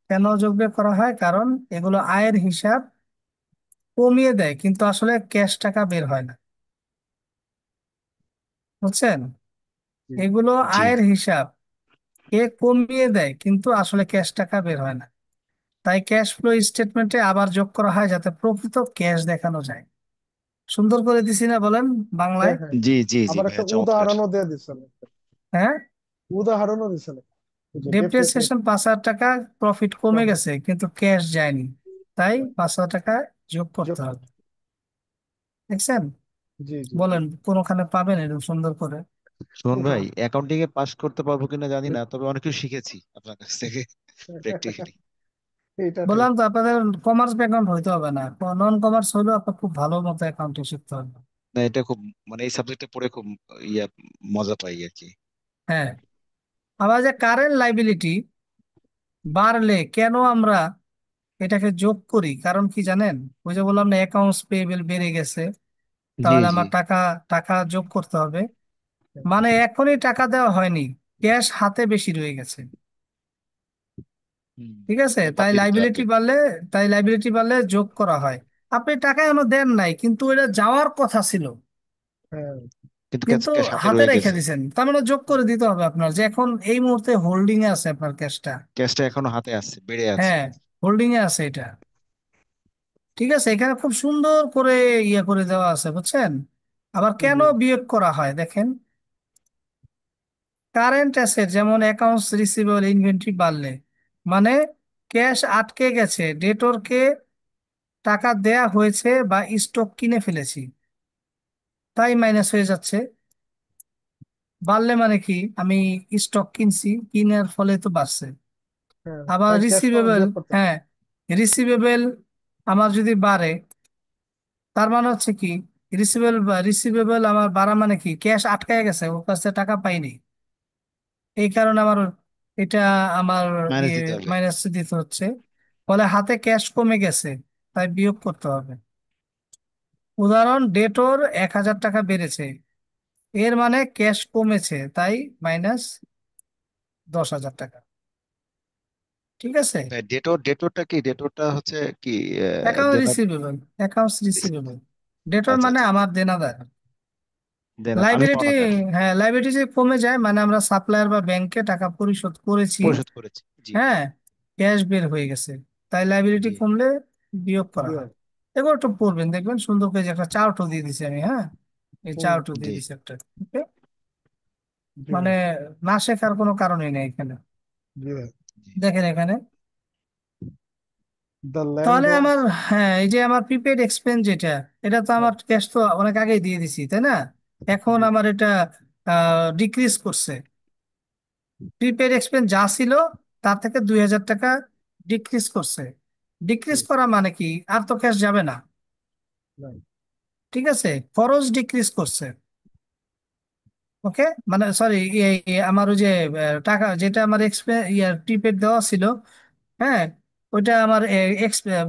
কেন যোগ বিয়োগ করা হয়, কারণ এগুলো আয়ের হিসাব কমিয়ে দেয়, কিন্তু আসলে ক্যাশ টাকা বের হয় না, বুঝছেন? জি। এগুলো জি। আয়ের হিসাব, এ কমিয়ে দেয় কিন্তু আসলে ক্যাশ টাকা বের হয় না। তাই ক্যাশ ফ্লো স্টেটমেন্টে আবার যোগ করা হয় যাতে প্রকৃত ক্যাশ দেখানো যায়। সুন্দর করে দিছি না বলেন হ্যাঁ বাংলায়? হ্যাঁ। জি জি জি আবার একটা ভাইয়া, চমৎকার। উদাহরণও দিয়ে দিচ্ছেন, হ্যাঁ, উদাহরণও দিচ্ছেন, এই যে ডেপ্রিসিয়েশন। ডেপ্রিসিয়েশন 5,000 টাকা, প্রফিট কমে গেছে কিন্তু ক্যাশ যায়নি, তাই 5,000 টাকা যোগ করতে হবে। দেখছেন? জি জি জি। বলেন কোনখানে পাবেন এরকম সুন্দর করে? শোন ভাই, অ্যাকাউন্টিং এ পাশ করতে পারবো কিনা জানি না, তবে অনেক কিছু শিখেছি আপনার কাছ থেকে প্র্যাকটিক্যালি। এইটা ঠিক। বললাম তো আপনাদের কমার্স ব্যাকগ্রাউন্ড হইতে হবে না, নন কমার্স হলেও আপনার খুব ভালো মতো অ্যাকাউন্টিং শিখতে হবে। না, এটা খুব মানে এই সাবজেক্টে পড়ে খুব ইয়া মজা পাই আর কি। হ্যাঁ, আবার যে কারেন্ট লাইবিলিটি বাড়লে কেন আমরা এটাকে যোগ করি, কারণ কি জানেন? ওই যে বললাম না, অ্যাকাউন্টস পেয়েবল বেড়ে গেছে, জি তাহলে জি। আমার টাকা টাকা যোগ করতে হবে। মানে এখনই টাকা দেওয়া হয়নি, ক্যাশ হাতে বেশি রয়ে গেছে। হুম, ঠিক আছে, বাদ দিয়ে দিতে হবে। তাই লাইবিলিটি বাড়লে যোগ করা হয়। আপনি টাকা এখনো দেন নাই কিন্তু এটা যাওয়ার কথা ছিল, হ্যাঁ কিন্তু ক্যাশ কিন্তু ক্যাশ হাতে হাতে রয়ে রেখে গেছে। দিছেন, তার মানে যোগ করে দিতে হবে আপনার, যে এখন এই মুহূর্তে হোল্ডিং এ আছে আপনার ক্যাশটা। ক্যাশটা এখনো হাতে আছে, বেড়ে আছে। হ্যাঁ, হোল্ডিং এ আছে এটা। ঠিক আছে, এখানে খুব সুন্দর করে ইয়ে করে দেওয়া আছে, বুঝছেন? আবার কেন জি বিয়োগ করা হয় দেখেন, কারেন্ট অ্যাসেট যেমন অ্যাকাউন্টস রিসিভেবল ইনভেন্টরি বাড়লে, মানে ক্যাশ আটকে গেছে, ডেটরকে টাকা দেয়া হয়েছে বা স্টক কিনে ফেলেছি, তাই মাইনাস হয়ে যাচ্ছে। বাড়লে মানে কি, আমি স্টক কিনছি, কিনার ফলে তো বাড়ছে। হ্যাঁ, আবার তাই ক্যাশ ফ্লো রিসিভেবল, বিয়োগ করতে হবে। হ্যাঁ, রিসিভেবল আমার যদি বাড়ে, তার মানে হচ্ছে কি, রিসিভেবল আমার বাড়া মানে কি, ক্যাশ আটকায় গেছে, ওর কাছে টাকা পাইনি, এই কারণে আমার এটা আমার মাইনাস ইয়ে দিতে হবে। মাইনাস দিতে হচ্ছে। ফলে হাতে ক্যাশ কমে গেছে, তাই বিয়োগ করতে হবে। উদাহরণ, ডেটর 1,000 টাকা বেড়েছে, এর মানে ক্যাশ কমেছে, তাই মাইনাস 10,000 টাকা। ঠিক আছে, ডেটোরটা কি? ডেটোরটা হচ্ছে কি? দেনা। অ্যাকাউন্টস রিসিভেবল, ডেটর আচ্ছা মানে আচ্ছা। আমার দেনাদার। দেনা, আমি লাইবিলিটি, পাওনাদার। হ্যাঁ, লাইবিলিটি যে কমে যায় মানে আমরা সাপ্লায়ার বা ব্যাংকে টাকা পরিশোধ করেছি। পরিশোধ করেছি, জি। হ্যাঁ, ক্যাশ বের হয়ে গেছে, তাই লাইবিলিটি জি কমলে বিয়োগ করা হয়। বিয়োগ। এগুলো একটু পড়বেন, দেখবেন সুন্দর করে, যে একটা চার্টও দিয়ে দিছি আমি, হ্যাঁ, এই হুম। চার্টও দিয়ে জি দিছি একটা। ওকে, জি মানে ভাই। না শেখার কোনো কারণই নেই এখানে। জি ভাই। জি। দেখেন এখানে, দ্য ল্যান্ড তাহলে ওয়াজ। আমার, হ্যাঁ, এই যে আমার প্রিপেড এক্সপেন্স যেটা, এটা তো হ্যাঁ। আমার ক্যাশ তো অনেক আগেই দিয়ে দিছি, তাই না? এখন জি আমার এটা ডিক্রিজ করছে। প্রিপেড এক্সপেন্স যা ছিল তার থেকে 2,000 টাকা ডিক্রিজ করছে। জি। ডিক্রিজ করা মানে কি, আর তো ক্যাশ যাবে না। নাই। ঠিক আছে, খরচ ডিক্রিজ করছে। ওকে, মানে সরি, আমার ওই যে টাকা যেটা আমার প্রিপেড দেওয়া ছিল, হ্যাঁ, ওইটা আমার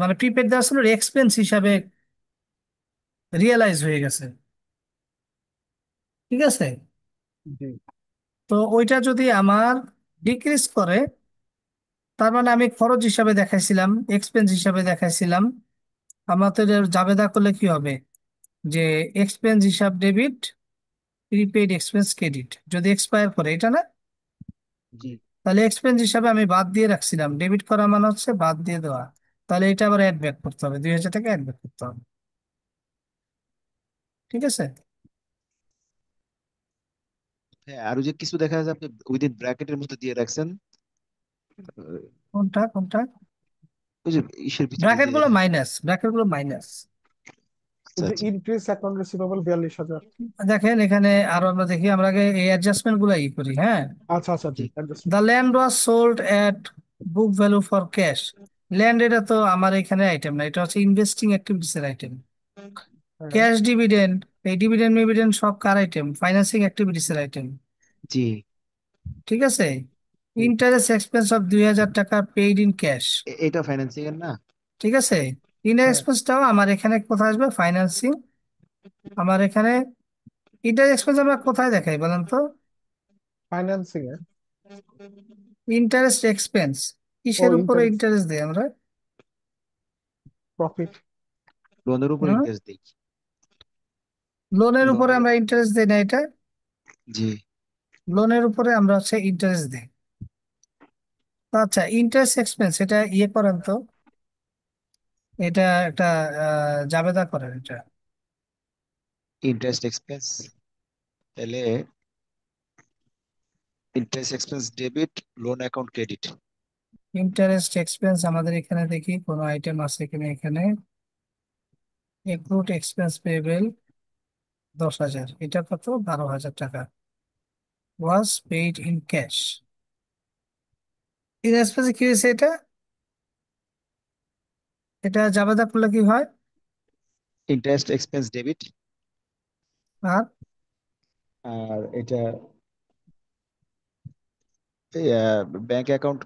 মানে প্রিপেড দেওয়া ছিল এক্সপেন্স হিসাবে রিয়েলাইজ হয়ে গেছে। ঠিক আছে, জি তো ওইটা যদি আমার ডিক্রিজ করে, তার মানে আমি খরচ হিসাবে দেখাইছিলাম, এক্সপেন্স হিসাবে দেখাইছিলাম, আমার তো এটা জাবেদা করলে কি হবে, যে এক্সপেন্স হিসাব ডেবিট, প্রিপেইড এক্সপেন্স ক্রেডিট, যদি এক্সপায়ার করে, এটা না? জি। তাহলে এক্সপেন্স হিসাবে আমি বাদ দিয়ে রাখছিলাম, ডেবিট করা মানে হচ্ছে বাদ দিয়ে দেওয়া, তাহলে এটা আবার অ্যাড ব্যাক করতে হবে, 2,000 টাকা অ্যাড ব্যাক করতে হবে। ঠিক আছে, হ্যাঁ, আর ওই যে কিছু দেখা যাচ্ছে আপনি উইদিন ব্র্যাকেটের মধ্যে দিয়ে রাখছেন। কোনটা কোনটা? ওই যে ইসের ভিতরে যে। ব্র্যাকেট গুলো মাইনাস। এই আচ্ছা যে আচ্ছা। Increase account receivable 42,000। দেখেন এখানে আরো আমরা দেখি, আমরা আগে এই অ্যাডজাস্টমেন্ট গুলো করি, হ্যাঁ। আচ্ছা আচ্ছা, জি জি the adjustment. Land was sold at book value for cash. Land, এটা তো আমার এখানে আইটেম না, এটা হচ্ছে ইনভেস্টিং অ্যাক্টিভিটিস এর আইটেম। হ্যাঁ। ক্যাশ ডিভিডেন্ড, এই ডিভিডেন্ড মিভিডেন্ড সব কার আইটেম? ফাইন্যান্সিং অ্যাক্টিভিটিস এর আইটেম। জি ঠিক আছে, জি। ইন্টারেস্ট এক্সপেন্স অফ 2,000 টাকা পেইড ইন ক্যাশ। এটা ফাইন্যান্সিং এর না? ঠিক আছে, ইন্টারেস্ট হ্যাঁ। এক্সপেন্সটাও আমার এখানে কোথায় আসবে? ফাইন্যান্সিং। আমার এখানে ইন্টারেস্ট এক্সপেন্স আমরা কোথায় দেখাই বলেন তো? ফাইন্যান্সিং এ। ইন্টারেস্ট এক্সপেন্স ও কিসের উপরে ইন্টারেস্ট। ইন্টারেস্ট দেই আমরা? প্রফিট। লোনের উপর হুম, ইন্টারেস্ট দিই। লোনের উপরে লোনের। আমরা ইন্টারেস্ট দিই না এটা, জি। লোনের উপরে আমরা হচ্ছে ইন্টারেস্ট দিই। আচ্ছা, ইন্টারেস্ট এক্সপেন্স এটা ইয়ে করেন তো, এটা একটা জাবেদা করেন এটা। ইন্টারেস্ট এক্সপেন্স, তাহলে interest expense debit, loan account credit. Interest expense আমাদের এখানে দেখি কোনো আইটেম আছে কিনা এখানে। এক্রুড এক্সপেন্স পেয়েবল 10,000, এটা কত? 12,000 টাকা। Was paid in cash. In এক্সপেন্সে কি হয়েছে এটা? এটা জাবেদা করলে কি হয়? ইন্টারেস্ট এক্সপেন্স ডেবিট, আর আর এটা ব্যাংক অ্যাকাউন্ট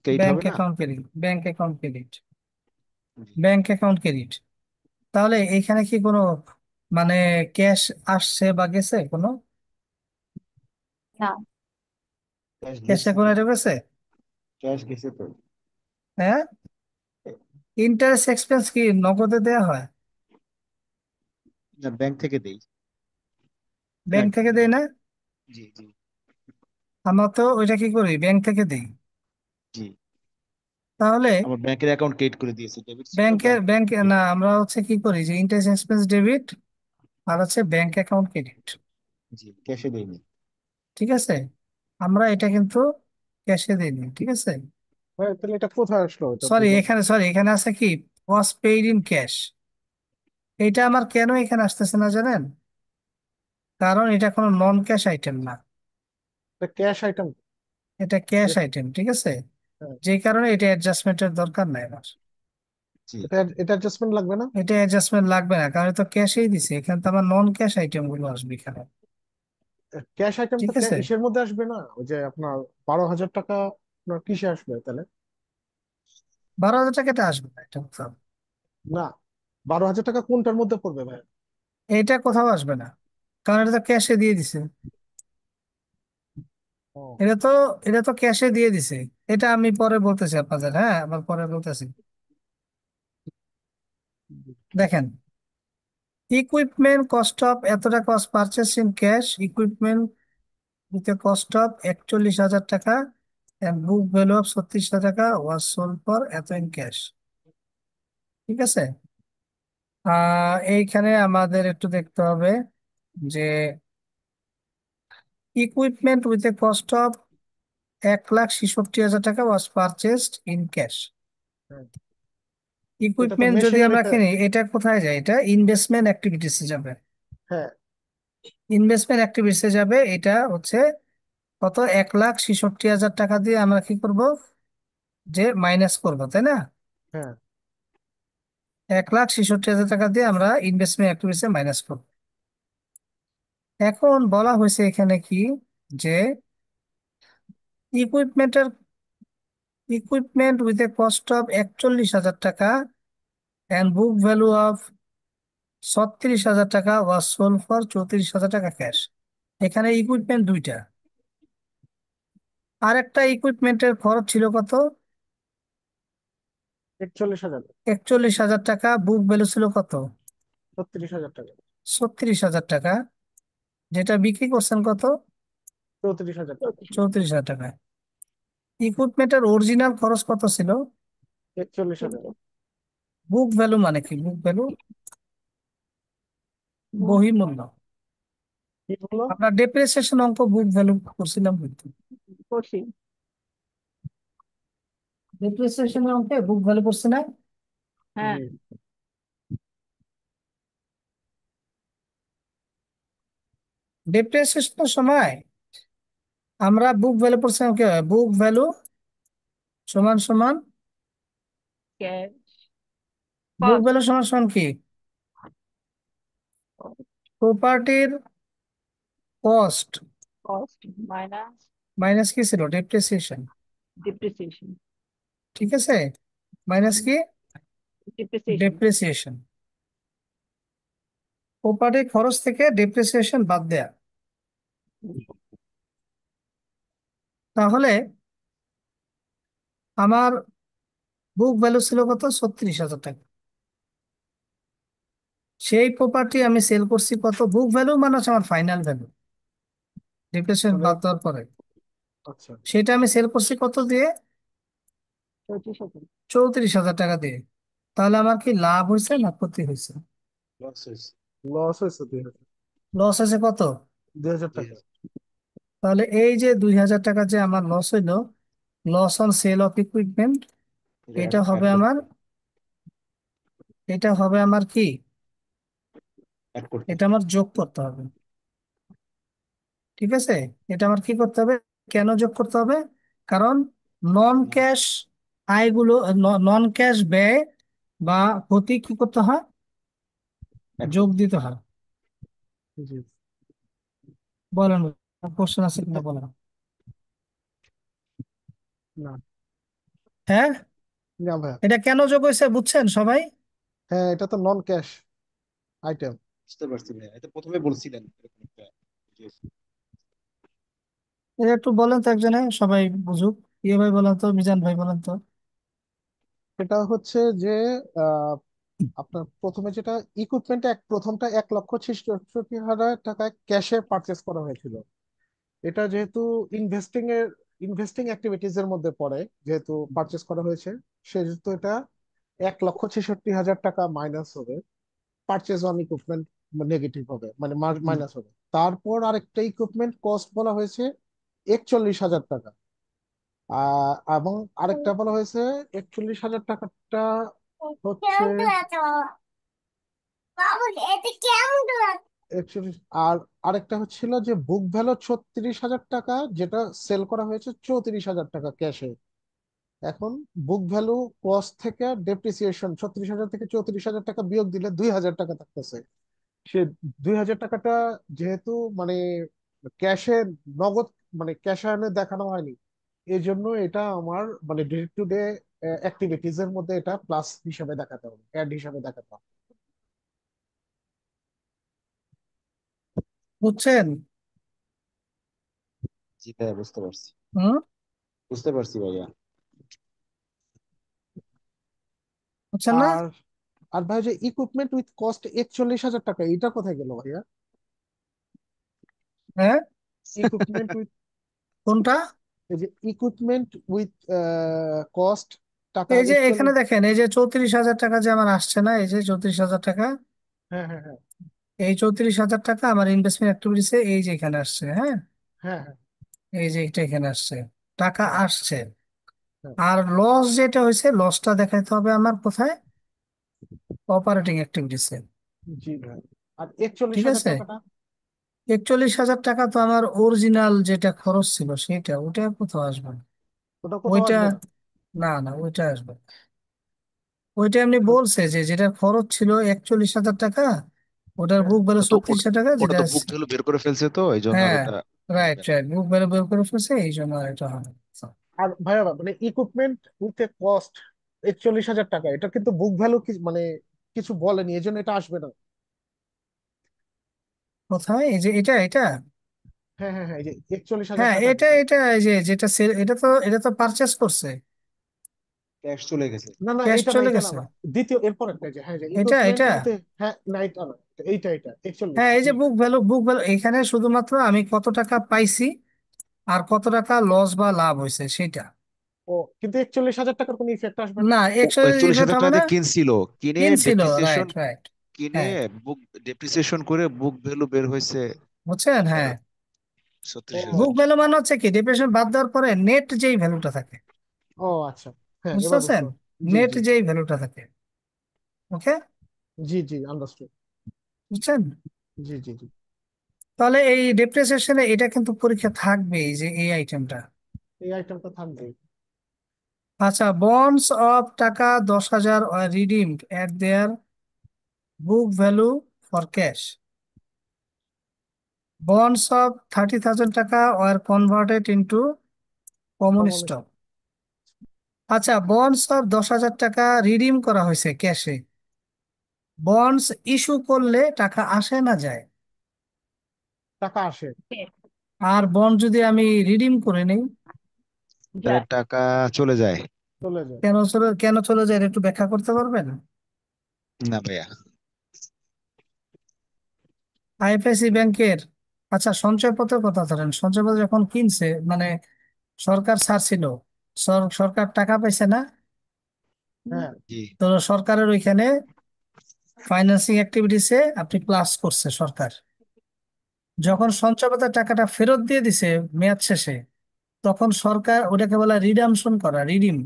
ক্রেডিট ব্যাংক হবে না? Account credit, bank account credit, জি। Bank account credit. তাহলে এখানে কি কোনো মানে ক্যাশ আসছে বা গেছে কোনো? না। ক্যাশ ক্যাশে গেছে কোনো তো, এটা গেছে? ক্যাশ গেছে তো। হ্যাঁ। ইন্টারেস্ট এক্সপেন্স কি নগদে দেয়া হয়? না, ব্যাংক থেকে দেই। না, ব্যাংক থেকে দেয় না? জি জি আমরা তো ওইটা কি করি, ব্যাংক থেকে দেই। জি। তাহলে আমার ব্যাংকের অ্যাকাউন্ট ক্রিয়েট করে দিয়েছে, ডেবিট ছিল ব্যাংকের ব্যাংক। ব্যাংক না, আমরা হচ্ছে কি করি যে ইন্টারেস্ট এক্সপেন্স ডেবিট আর হচ্ছে ব্যাংক অ্যাকাউন্ট ক্রেডিট। জি, ক্যাশে দেইনি। ঠিক আছে, আমরা এটা কিন্তু ক্যাশে দিইনি, ঠিক আছে। ভাই তাহলে এটা কোথায় আসলো, এটা সরি, বুঝলাম না। এখানে আছে কি ওয়াজ পেইড ইন ক্যাশ। এটা আমার কেন এখানে আসতেছে না জানেন? কারণ এটা কোনো নন ক্যাশ আইটেম না, এটা ক্যাশ আইটেম। এটা ক্যাশ আইটেম, ঠিক আছে। যে কারণে এটা অ্যাডজাস্টমেন্টের দরকার নাই আমার। জি এটা এটা অ্যাডজাস্টমেন্ট লাগবে না। এটা অ্যাডজাস্টমেন্ট লাগবে না, কারণ এটা তো ক্যাশেই দিছে, এখানে তো আমার নন ক্যাশ আইটেম গুলো আসবে এখানে। ক্যাশ আইটেম তো ঠিক আছে, ইসের মধ্যে আসবে না, ওই যে আপনার 12,000 টাকা আপনার কিসে আসবে তাহলে? 12,000 টাকা এটা আসবে না, এটা কোথাও, না, 12,000 টাকা কোনটার মধ্যে পড়বে ভাই? এটা কোথাও আসবে না, কারণ এটা তো ক্যাশে দিয়ে দিছে। ও, এটা তো এটা তো ক্যাশে দিয়ে দিছে। এটা আমি পরে বলতেছি আপনাদের, হ্যাঁ আবার পরে বলতেছি। দেখেন, ইকুইপমেন্ট কস্ট অফ এতটা, cost purchase in cash equipment with a cost of 41,000 টাকা and book value of 36,000 টাকা was sold for এত ইন ক্যাশ। ঠিক আছে, এইখানে আমাদের একটু দেখতে হবে যে equipment with a cost of 1,66,000 টাকা was purchased in cash। হ্যাঁ। এটা তো ইকুইপমেন্ট যদি আমরা মেশিনারিতে। কিনি, এটা কোথায় যায়? এটা ইনভেস্টমেন্ট অ্যাক্টিভিটিসে যাবে। হ্যাঁ ইনভেস্টমেন্ট অ্যাক্টিভিটিসে যাবে, এটা হচ্ছে কত? 1,66,000 টাকা দিয়ে আমরা কি করব, যে মাইনাস করব, তাই না? হ্যাঁ। 1,66,000 টাকা দিয়ে আমরা ইনভেস্টমেন্ট অ্যাক্টিভিটিসে মাইনাস করব। এখন বলা হয়েছে এখানে কি, যে ইকুইপমেন্টের equipment with a cost of 41,000 টাকা অ্যান্ড বুক ভ্যালু অফ 36,000 টাকা ওয়াজ সোল্ড ফর 34,000 টাকা ক্যাশ। এখানে ইকুইপমেন্ট দুইটা, আর একটা ইকুইপমেন্টের খরচ ছিল কত? 41,000। 41,000 টাকা। বুক ভ্যালু ছিল কত? 36,000 টাকা। 36,000 টাকা। যেটা বিক্রি করছেন কত? 34,000 টাকা। 34,000 টাকা। ইকুইপমেন্টের অরিজিনাল খরচ কত ছিল? 41,000। বুক ভ্যালু মানে কি? বুক ভ্যালু বুঝ- বহি মূল্য। কি বললো? আমরা ডেপ্রিসিয়েশন অঙ্ক বুক ভ্যালু করছিলাম কিন্তু, করছি। ডেপ্রিসিয়েশন অঙ্কে বুক ভ্যালু করছি না? হ্যাঁ। জি। ডেপ্রিসিয়েশনের সময় আমরা বুক ভ্যালু করছিলাম কি? বুক ভ্যালু সমান সমান, ক্যাশ বুক কস্ট। ভ্যালু সমান সমান কি? প্রপার্টির কস্ট কস্ট মাইনাস মাইনাস কি ছিল? ডেপ্রিসিয়েশন। ডিপ্রিসিয়েশন। ঠিক আছে, মাইনাস কি? ডিপ্রিসিয়েশন। ডেপ্রিসিয়েশন। প্রপার্টির খরচ থেকে ডেপ্রিসিয়েশন বাদ দেয়া। তাহলে আমার বুক ভ্যালু ছিল কত? 36,000 টাকা। সেই প্রপার্টি আমি সেল করছি কত? বুক ভ্যালু মানে হচ্ছে আমার ফাইনাল ভ্যালু, ডেপ্রিসিয়েশন মানে বাদ দেওয়ার পরে। আচ্ছা, সেটা আমি সেল করছি কত দিয়ে? 34,000। 34,000 টাকা দিয়ে। তাহলে আমার কি লাভ হয়েছে না ক্ষতি হয়েছে? লস হয়েছে লস হয়েছে 2,000। লস আছে কত? 2,000 টাকা। 2,000। তাহলে এই যে 2,000 টাকা যে আমার লস হইলো, loss on sale of equipment, এটা এটা অ্যাড হবে করতে আমার, এটা হবে আমার কি, অ্যাড করতে এটা আমার যোগ করতে হবে। ঠিক আছে, এটা আমার কি করতে হবে, কেন যোগ করতে হবে? কারণ নন ক্যাশ আয়গুলো, নন ক্যাশ ব্যয় বা ক্ষতি কি করতে হয়, অ্যাড যোগ করতে দিতে হয়। জি। বলেন, কোশ্চেন আছে কিনা বলেন। না, হ্যাঁ, না ভাইয়া। এটা কেন যোগ হয়েছে বুঝছেন সবাই? হ্যাঁ, এটা তো নন ক্যাশ আইটেম। বুঝতে পারছি ভাইয়া, এটা প্রথমে বলছিলেন এরকম একটা যে এটা একটু বলেন তো একজনে, সবাই বুঝুক। ইয়ে ভাই বলেন তো, মিজান ভাই বলেন তো। এটা হচ্ছে যে আহ, আপনার প্রথমে যেটা ইকুইপমেন্ট, প্রথমটা 1,66,000 টাকা ক্যাশে পারচেস করা হয়েছিল। এটা যেহেতু ইনভেস্টিং অ্যাক্টিভিটিজ এর মধ্যে পড়ে, যেহেতু পারচেস করা হয়েছে, সেহেতু এটা 1,66,000 টাকা মাইনাস হবে। পারচেজ অন ইকুইপমেন্ট নেগেটিভ হবে, মানে হুম। মাইনাস হবে। তারপর আরেকটা ইকুইপমেন্ট কস্ট বলা হয়েছে 41,000 টাকা। এবং আরেকটা বলা হয়েছে 41,000 টাকাটা হচ্ছে 41। আর আরেকটা হচ্ছিল যে বুক ভ্যালু 36,000 টাকা, যেটা সেল করা হয়েছে 34,000 টাকা ক্যাশে। এখন বুক ভ্যালু কস্ট থেকে ডেপ্রিসিয়েশন 36,000 থেকে 34,000 টাকা বিয়োগ দিলে 2,000 টাকা থাকতেছে। সে 2,000 টাকাটা যেহেতু মানে ক্যাশে, নগদ, মানে ক্যাশায়নে দেখানো হয়নি, এই জন্য এটা আমার মানে ডে টু ডে অ্যাক্টিভিটিজ এর মধ্যে এটা প্লাস হিসাবে দেখাতে হবে, অ্যাড হিসাবে দেখাতে হবে। বুঝছেন? জি ভাইয়া, বুঝতে পারছি। হুম। বুঝতে পারছি ভাইয়া। বুঝছেন না? আর আর ভাই, যে ইকুইপমেন্ট উইথ কস্ট 41,000 টাকা, এটা কোথায় গেল ভাইয়া? হ্যাঁ, ইকুইপমেন্ট উইথ, কোনটা? এই যে ইকুইপমেন্ট উইথ কস্ট টাকা এই যে এখানে 41। দেখেন, এই যে 34,000 টাকা যে আমার আসছে না, এই যে 34,000 টাকা, হ্যাঁ, হ্যাঁ, হ্যাঁ, এই 34,000 টাকা আমার ইনভেস্টমেন্ট অ্যাক্টিভিটিসে এই যে এখানে আসছে। হ্যাঁ, হ্যাঁ, হ্যাঁ, এই যে এটা এখানে আসছে, টাকা হ্যাঁ, আসছে। হ্যাঁ। আর লস যেটা হয়েছে, লসটা দেখাইতে হবে আমার কোথায়, অপারেটিং অ্যাক্টিভিটিসে। জি ভাই। আর একচল্লিশ ঠিক হাজার আছে, টাকাটা 41,000 টাকা তো আমার অরিজিনাল যেটা খরচ ছিল সেটা, ওটা কোথাও আসবে না। ওটা কোথাও ওইটা, আসবে না। না না, ওইটা আসবে না। ওইটা এমনি বলছে যে যেটা খরচ ছিল 41,000 টাকা, ওটার হ্যাঁ, বুক ভ্যালু ওটা তো 36,000 টাকা, ওটা যেটা তো বুক ভ্যালু বের করে ফেলছে, তো এই জন্য আর হ্যাঁ, ওটা রাইট আসবে না। রাইট, বুক ভ্যালু বের করে ফেলছে, এই জন্য আর এটা হবে না। আর ভাইয়া মানে ইকুইপমেন্ট উইথ এ কস্ট 41,000 টাকা, এটা কিন্তু বুক ভ্যালু মানে কিছু বলেনি, এই জন্য এটা আসবে না। কোথায়, এই যে এটা এটা? হ্যাঁ, হ্যাঁ, হ্যাঁ, এই যে একচল্লিশ হাজার হ্যাঁ, টাকা এটা যেটা। এটা এই যে যেটা সেল, এটা তো পারচেস করছে, ক্যাশ চলে গেছে। না, না, ক্যাশ এইটা না, চলে এটা না, গেছে। না। দ্বিতীয় এরপর একটা, যে হ্যাঁ, যে এটা ইকুইপমেন্ট এটা উইথ এ, হ্যাঁ না, এটা না, এইটা 41। হ্যাঁ, এই যে জি। বুক ভ্যালু এখানে শুধুমাত্র আমি কত টাকা পাইছি আর কত টাকা লস বা লাভ হয়েছে সেটা। ও, কিন্তু 41,000 টাকার কোনো ইফেক্ট আসবে না। না, ও একচুয়ালি 41,000 হবে টাকা না। দিয়ে কিনছিল, কিনে কিনছিল, ডেপ্রিসিয়েশন, রাইট রাইট। কিনে হ্যাঁ, বুক ডেপ্রিসিয়েশন করে বুক ভ্যালু বের হয়েছে বুঝছেন? হ্যাঁ, 36,000। বুক ভ্যালু মানে হচ্ছে কি, ডিপ্রেশন বাদ দেওয়ার পরে নেট যেই ভ্যালুটা থাকে। ও আচ্ছা, হ্যাঁ, বুঝতে এবার বুঝতে পারছেন? পারছি। জি, নেট জি, জি, যেই ভ্যালুটা থাকে। ওকে, জি, জি, আন্ডারস্টুড। বুঝছেন? জি, জি, জি। তাহলে এই ডেপ্রিসিয়েশনে এটা কিন্তু পরীক্ষা থাকবেই, যে এই আইটেমটা। এই আইটেমটা থাকবে। আচ্ছা, বন্ডস অফ টাকা 10,000 redeemed at their book value for cash. Bonds of 30,000 টাকা were converted into common common. Stock. আচ্ছা, বন্ডস অফ 10,000 টাকা রিডিম করা হয়েছে ক্যাশে, বন্ডস ইস্যু করলে টাকা আসে না যায়? টাকা আসে। আর বন্ড যদি আমি রিডিম করে নেই, তাহলে যায়। টাকা চলে যায়। চলে যায়। কেন চলে যায়, এটা একটু ব্যাখ্যা করতে পারবেন? না ভাইয়া। আইএফআইসি ব্যাংকের, আচ্ছা সঞ্চয়পত্রের কথা ধরেন, সঞ্চয়পত্র যখন কিনছে, মানে সরকার ছাড়ছিল, সরকার টাকা পাইছে না? হ্যাঁ। জি। তো সরকারের ওইখানে ফাইন্যান্সিং অ্যাক্টিভিটিসে আপনি প্লাস করছে সরকার, যখন সঞ্চয় খাতার টাকাটা ফেরত দিয়ে দিছে মেয়াদ শেষে, তখন সরকার ওটাকে বলে রিডামশন করা, রিডিম।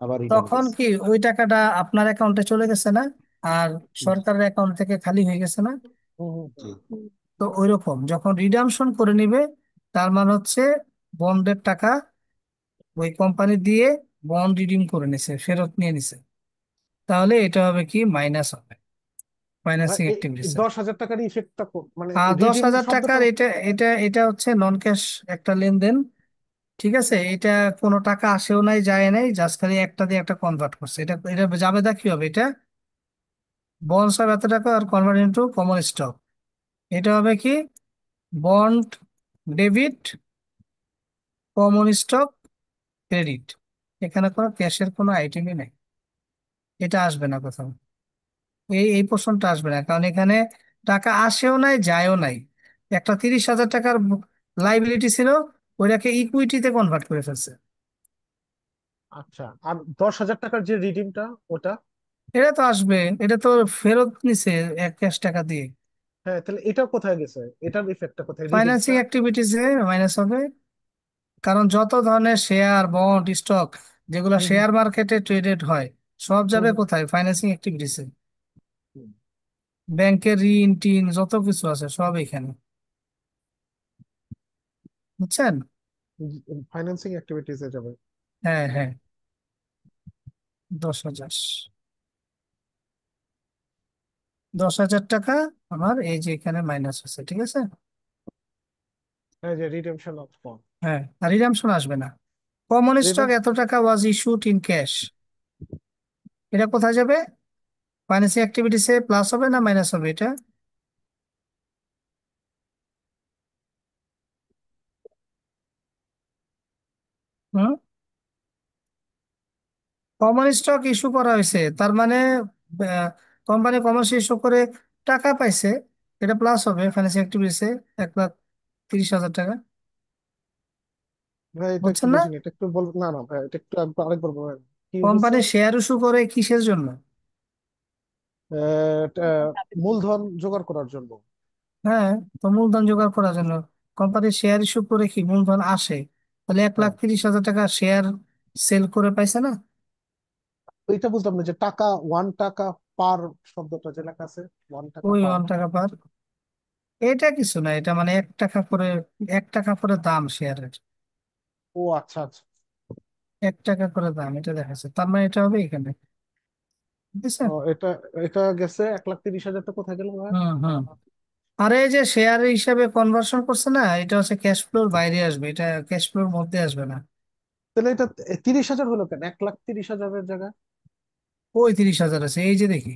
আবার রিটার্ন তখন করছে। কি ওই টাকাটা আপনার অ্যাকাউন্টে চলে গেছে না, আর সরকারের অ্যাকাউন্ট থেকে খালি হয়ে গেছে না? হুম হুম জি। হুম। তো ওইরকম যখন রিডামশন করে নিবে, তার মানে হচ্ছে বন্ডের টাকা ওই কোম্পানি দিয়ে বন্ড রিডিম করে নিছে, ফেরত নিয়ে নিছে, তাহলে এটা হবে কি মাইনাস হবে ফাইন্যান্সিং এই অ্যাক্টিভিটিস। 10,000 টাকার ইফেক্টটা মানে আর দশ রিডিম হাজার শব্দটা। টাকার এটা এটা এটা হচ্ছে নন ক্যাশ একটা লেনদেন, ঠিক আছে? এটা কোনো টাকা আসেও নাই যায় নাই, জাস্ট খালি একটা দিয়ে একটা কনভার্ট করছে। এটা এটা জাবেদা কি হবে? এটা বন্ডস হবে এত টাকা আর কনভার্ট ইনটু কমন স্টক। এটা হবে কি bond debit, common stock credit. এখানে কোনো ক্যাশের কোনো আইটেমই নাই, এটা আসবে না কোথাও। এই পোর্শনটা আসবে না, কারণ এখানে টাকা আসেও নাই যায়ও নাই। একটা 30,000 টাকার লাইবিলিটি ছিল, ওইটাকে ইকুইটিতে কনভার্ট করে ফেলছে। আচ্ছা, আর 10,000 টাকার যে রিডিমটা ওটা। এটা তো আসবে, এটা তো ফেরত নিছে এক ক্যাশ টাকা দিয়ে। হ্যাঁ, তাহলে এটা কোথায় গেছে? এটার ইফেক্টটা কোথায়, ফাইন্যান্সিং রিডিমটা? অ্যাক্টিভিটিসে মাইনাস হবে, কারণ যত ধরনের শেয়ার বন্ড স্টক যেগুলো হুম হুম শেয়ার মার্কেটে ট্রেডেড হয়, সব হুম যাবে হুম, কোথায়? ফাইন্যান্সিং অ্যাক্টিভিটিসে। হুম। ব্যাংকের ঋণ টিন যত কিছু আছে সব এখানে, বুঝছেন? ফাইন্যান্সিং অ্যাক্টিভিটিসে যাবে। হ্যাঁ হ্যাঁ, 10,000, 10,000 টাকা আমার এই যে এখানে মাইনাস আছে, ঠিক আছে? হ্যাঁ, যে রিডেমশন অফ ফন্ড। হ্যাঁ, আর রিডামশন আসবে না। কমন স্টক রিডেম এত টাকা ওয়াজ ইস্যুড ইন ক্যাশ, এটা কোথায় যাবে? ফাইন্যান্সিং অ্যাক্টিভিটিসে প্লাস হবে না মাইনাস হবে এটা? হুম, কমন স্টক ইস্যু করা হয়েছে, তার মানে কোম্পানি কমন ইস্যু করে টাকা পাইছে, এটা প্লাস হবে ফাইন্যান্সিং অ্যাক্টিভিটিসে 1,30,000 টাকা। ভাই এটা একটু বুঝছেন না? বুঝিনি, এটা একটু বল, না না ভাই, এটা একটু আরেকবার বলেন। কি হয়েছে? কোম্পানি শেয়ার ইস্যু করে কিসের জন্য? এটা মূলধন জোগাড় করার জন্য। হ্যাঁ, তো মূলধন জোগাড় করার জন্য কোম্পানি শেয়ার ইস্যু করে কি মূলধন আসে, তাহলে এক লাখ হ্যাঁ, তিরিশ হাজার টাকা শেয়ার সেল করে পাইছে না? এটা বুঝলাম না, যে টাকা 1 টাকা পার শব্দটা যে লেখা আছে, 1 টাকা ওই পার। 1 টাকা পার, এটা কিছু না, এটা মানে 1 টাকা করে, 1 টাকা করে দাম শেয়ারের, ও আচ্ছা আচ্ছা। 1 টাকা করে দাম, এটা দেখাচ্ছে, তার মানে এটা হবে এখানে, বুঝছেন? ও, এটা এটা গেছে 1,30,000 টাকা কোথায় গেল ভাই? হুম হুম। আর এই যে শেয়ার হিসাবে কনভার্সন করছে না, এটা হচ্ছে ক্যাশ ফ্লোর বাইরে আসবে, এটা ক্যাশ ফ্লোর মধ্যে আসবে না। তাহলে এটা 30,000 হলো কেন 1,30,000-এর জায়গায়? ওই 30,000 আছে, এই যে দেখি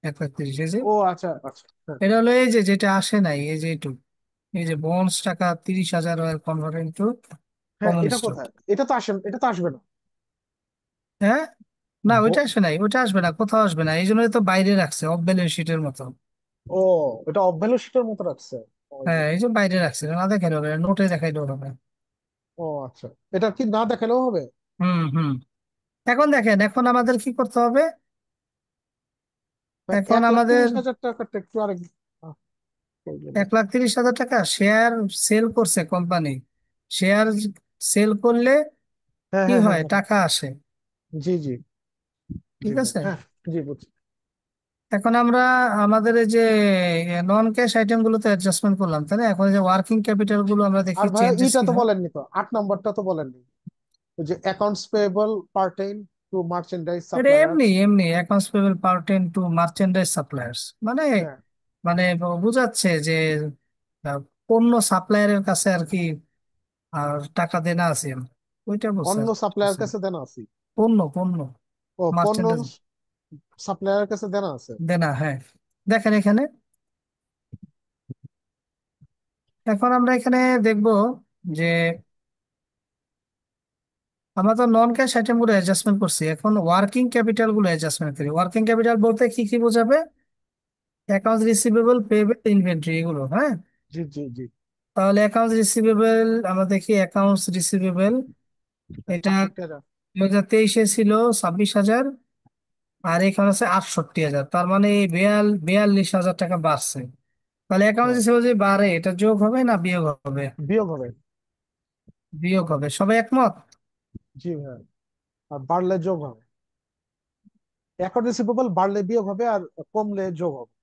1,30,000, এই যে ও আচ্ছা আচ্ছা, হ্যাঁ। এটা হলো এই যে যেটা আসে নাই, এই যে এইটুক, এই যে বন্ডস টাকা 30,000 কনভার্ট ইন্টু হ্যাঁ, কমন এটা স্টক। কোথায়? এটা তো আসবে না। হ্যাঁ, না ওইটা ব- আসে নাই, ওইটা আসবে না, কোথাও আসবে না, এই জন্যই তো বাইরে রাখছে অফ ব্যালেন্স শিটের মতো। ও, এটা অফ ভ্যালু শিটের মতো রাখছে। ও হ্যাঁ, এই যে বাইরে রাখছে, না দেখাইলে হবে, নোটে দেখাইলে হবে। ও আচ্ছা, এটা কি না দেখালেও হবে? হুম হুম। এখন দেখেন, এখন আমাদের কি করতে হবে? এখন এক লাখ আমাদের তিরিশ হাজার টাকাটা একটু আরেক আহ, এক লাখ তিরিশ হাজার টাকা শেয়ার সেল করছে কোম্পানি, শেয়ার সেল করলে হ্যাঁ কি হ্যাঁ হ্যাঁ হয়? হ্যাঁ, টাকা আসে, জি জি জি ঠিক ভাই, আছে? হ্যাঁ। জি বুঝছি। এখন আমরা আমাদের এই যে নন ক্যাশ আইটেম গুলোতে অ্যাডজাস্টমেন্ট করলাম, তাই না? এখন এই যে ওয়ার্কিং ক্যাপিটাল গুলো আমরা দেখি আর ভাই চেঞ্জেস এটা কি তো হয়। বলেননি, তো 8 নম্বরটা তো বলেননি, ওই যে accounts payable pertain to merchandise এটা এমনি সাপ্লায়ার্স। এমনি accounts payable pertain to merchandise suppliers, মানে হ্যাঁ, মানে বোঝাচ্ছে যে আহ, পণ্য সাপ্লায়ারের কাছে আর কি, আর টাকা দেনা আছে আমরা। ওইটা অন্য সাপ্লায়ার বুঝছে, কাছে দেনা আছে। পণ্য পণ্য ও, পণ্য মার্চেন্ডাইজ সাপ্লায়ারের কাছে দেনা আছে। দেনা, হ্যাঁ। দেখেন এখানে, এখন আমরা এখানে দেখব যে আমরা তো নন ক্যাশ আইটেম গুলো অ্যাডজাস্টমেন্ট করছি, এখন ওয়ার্কিং ক্যাপিটাল গুলো অ্যাডজাস্টমেন্ট করি। ওয়ার্কিং ক্যাপিটাল বলতে কি কি বোঝাবে? অ্যাকাউন্টস রিসিভেবল, পেয়েবল, ইনভেন্টরি, এগুলো, হ্যাঁ। জি জি জি তাহলে অ্যাকাউন্টস রিসিভেবল আমরা দেখি। অ্যাকাউন্টস রিসিভেবল এটা 65,000। 2023-এ ছিল 26,000, আর এখানে আছে 68,000, তার মানে এই 42,000 টাকা বাড়ছে। তাহলে অ্যাকাউন্টস হ্যাঁ, রিসিভেবল যদি বাড়ে, এটা যোগ হবে না বিয়োগ হবে? বিয়োগ হবে। বিয়োগ হবে, সবাই একমত? জি ভাই, আর বাড়লে যোগ হবে। অ্যাকাউন্ট রিসিভেবল বাড়লে বিয়োগ হবে, আর কমলে যোগ হবে।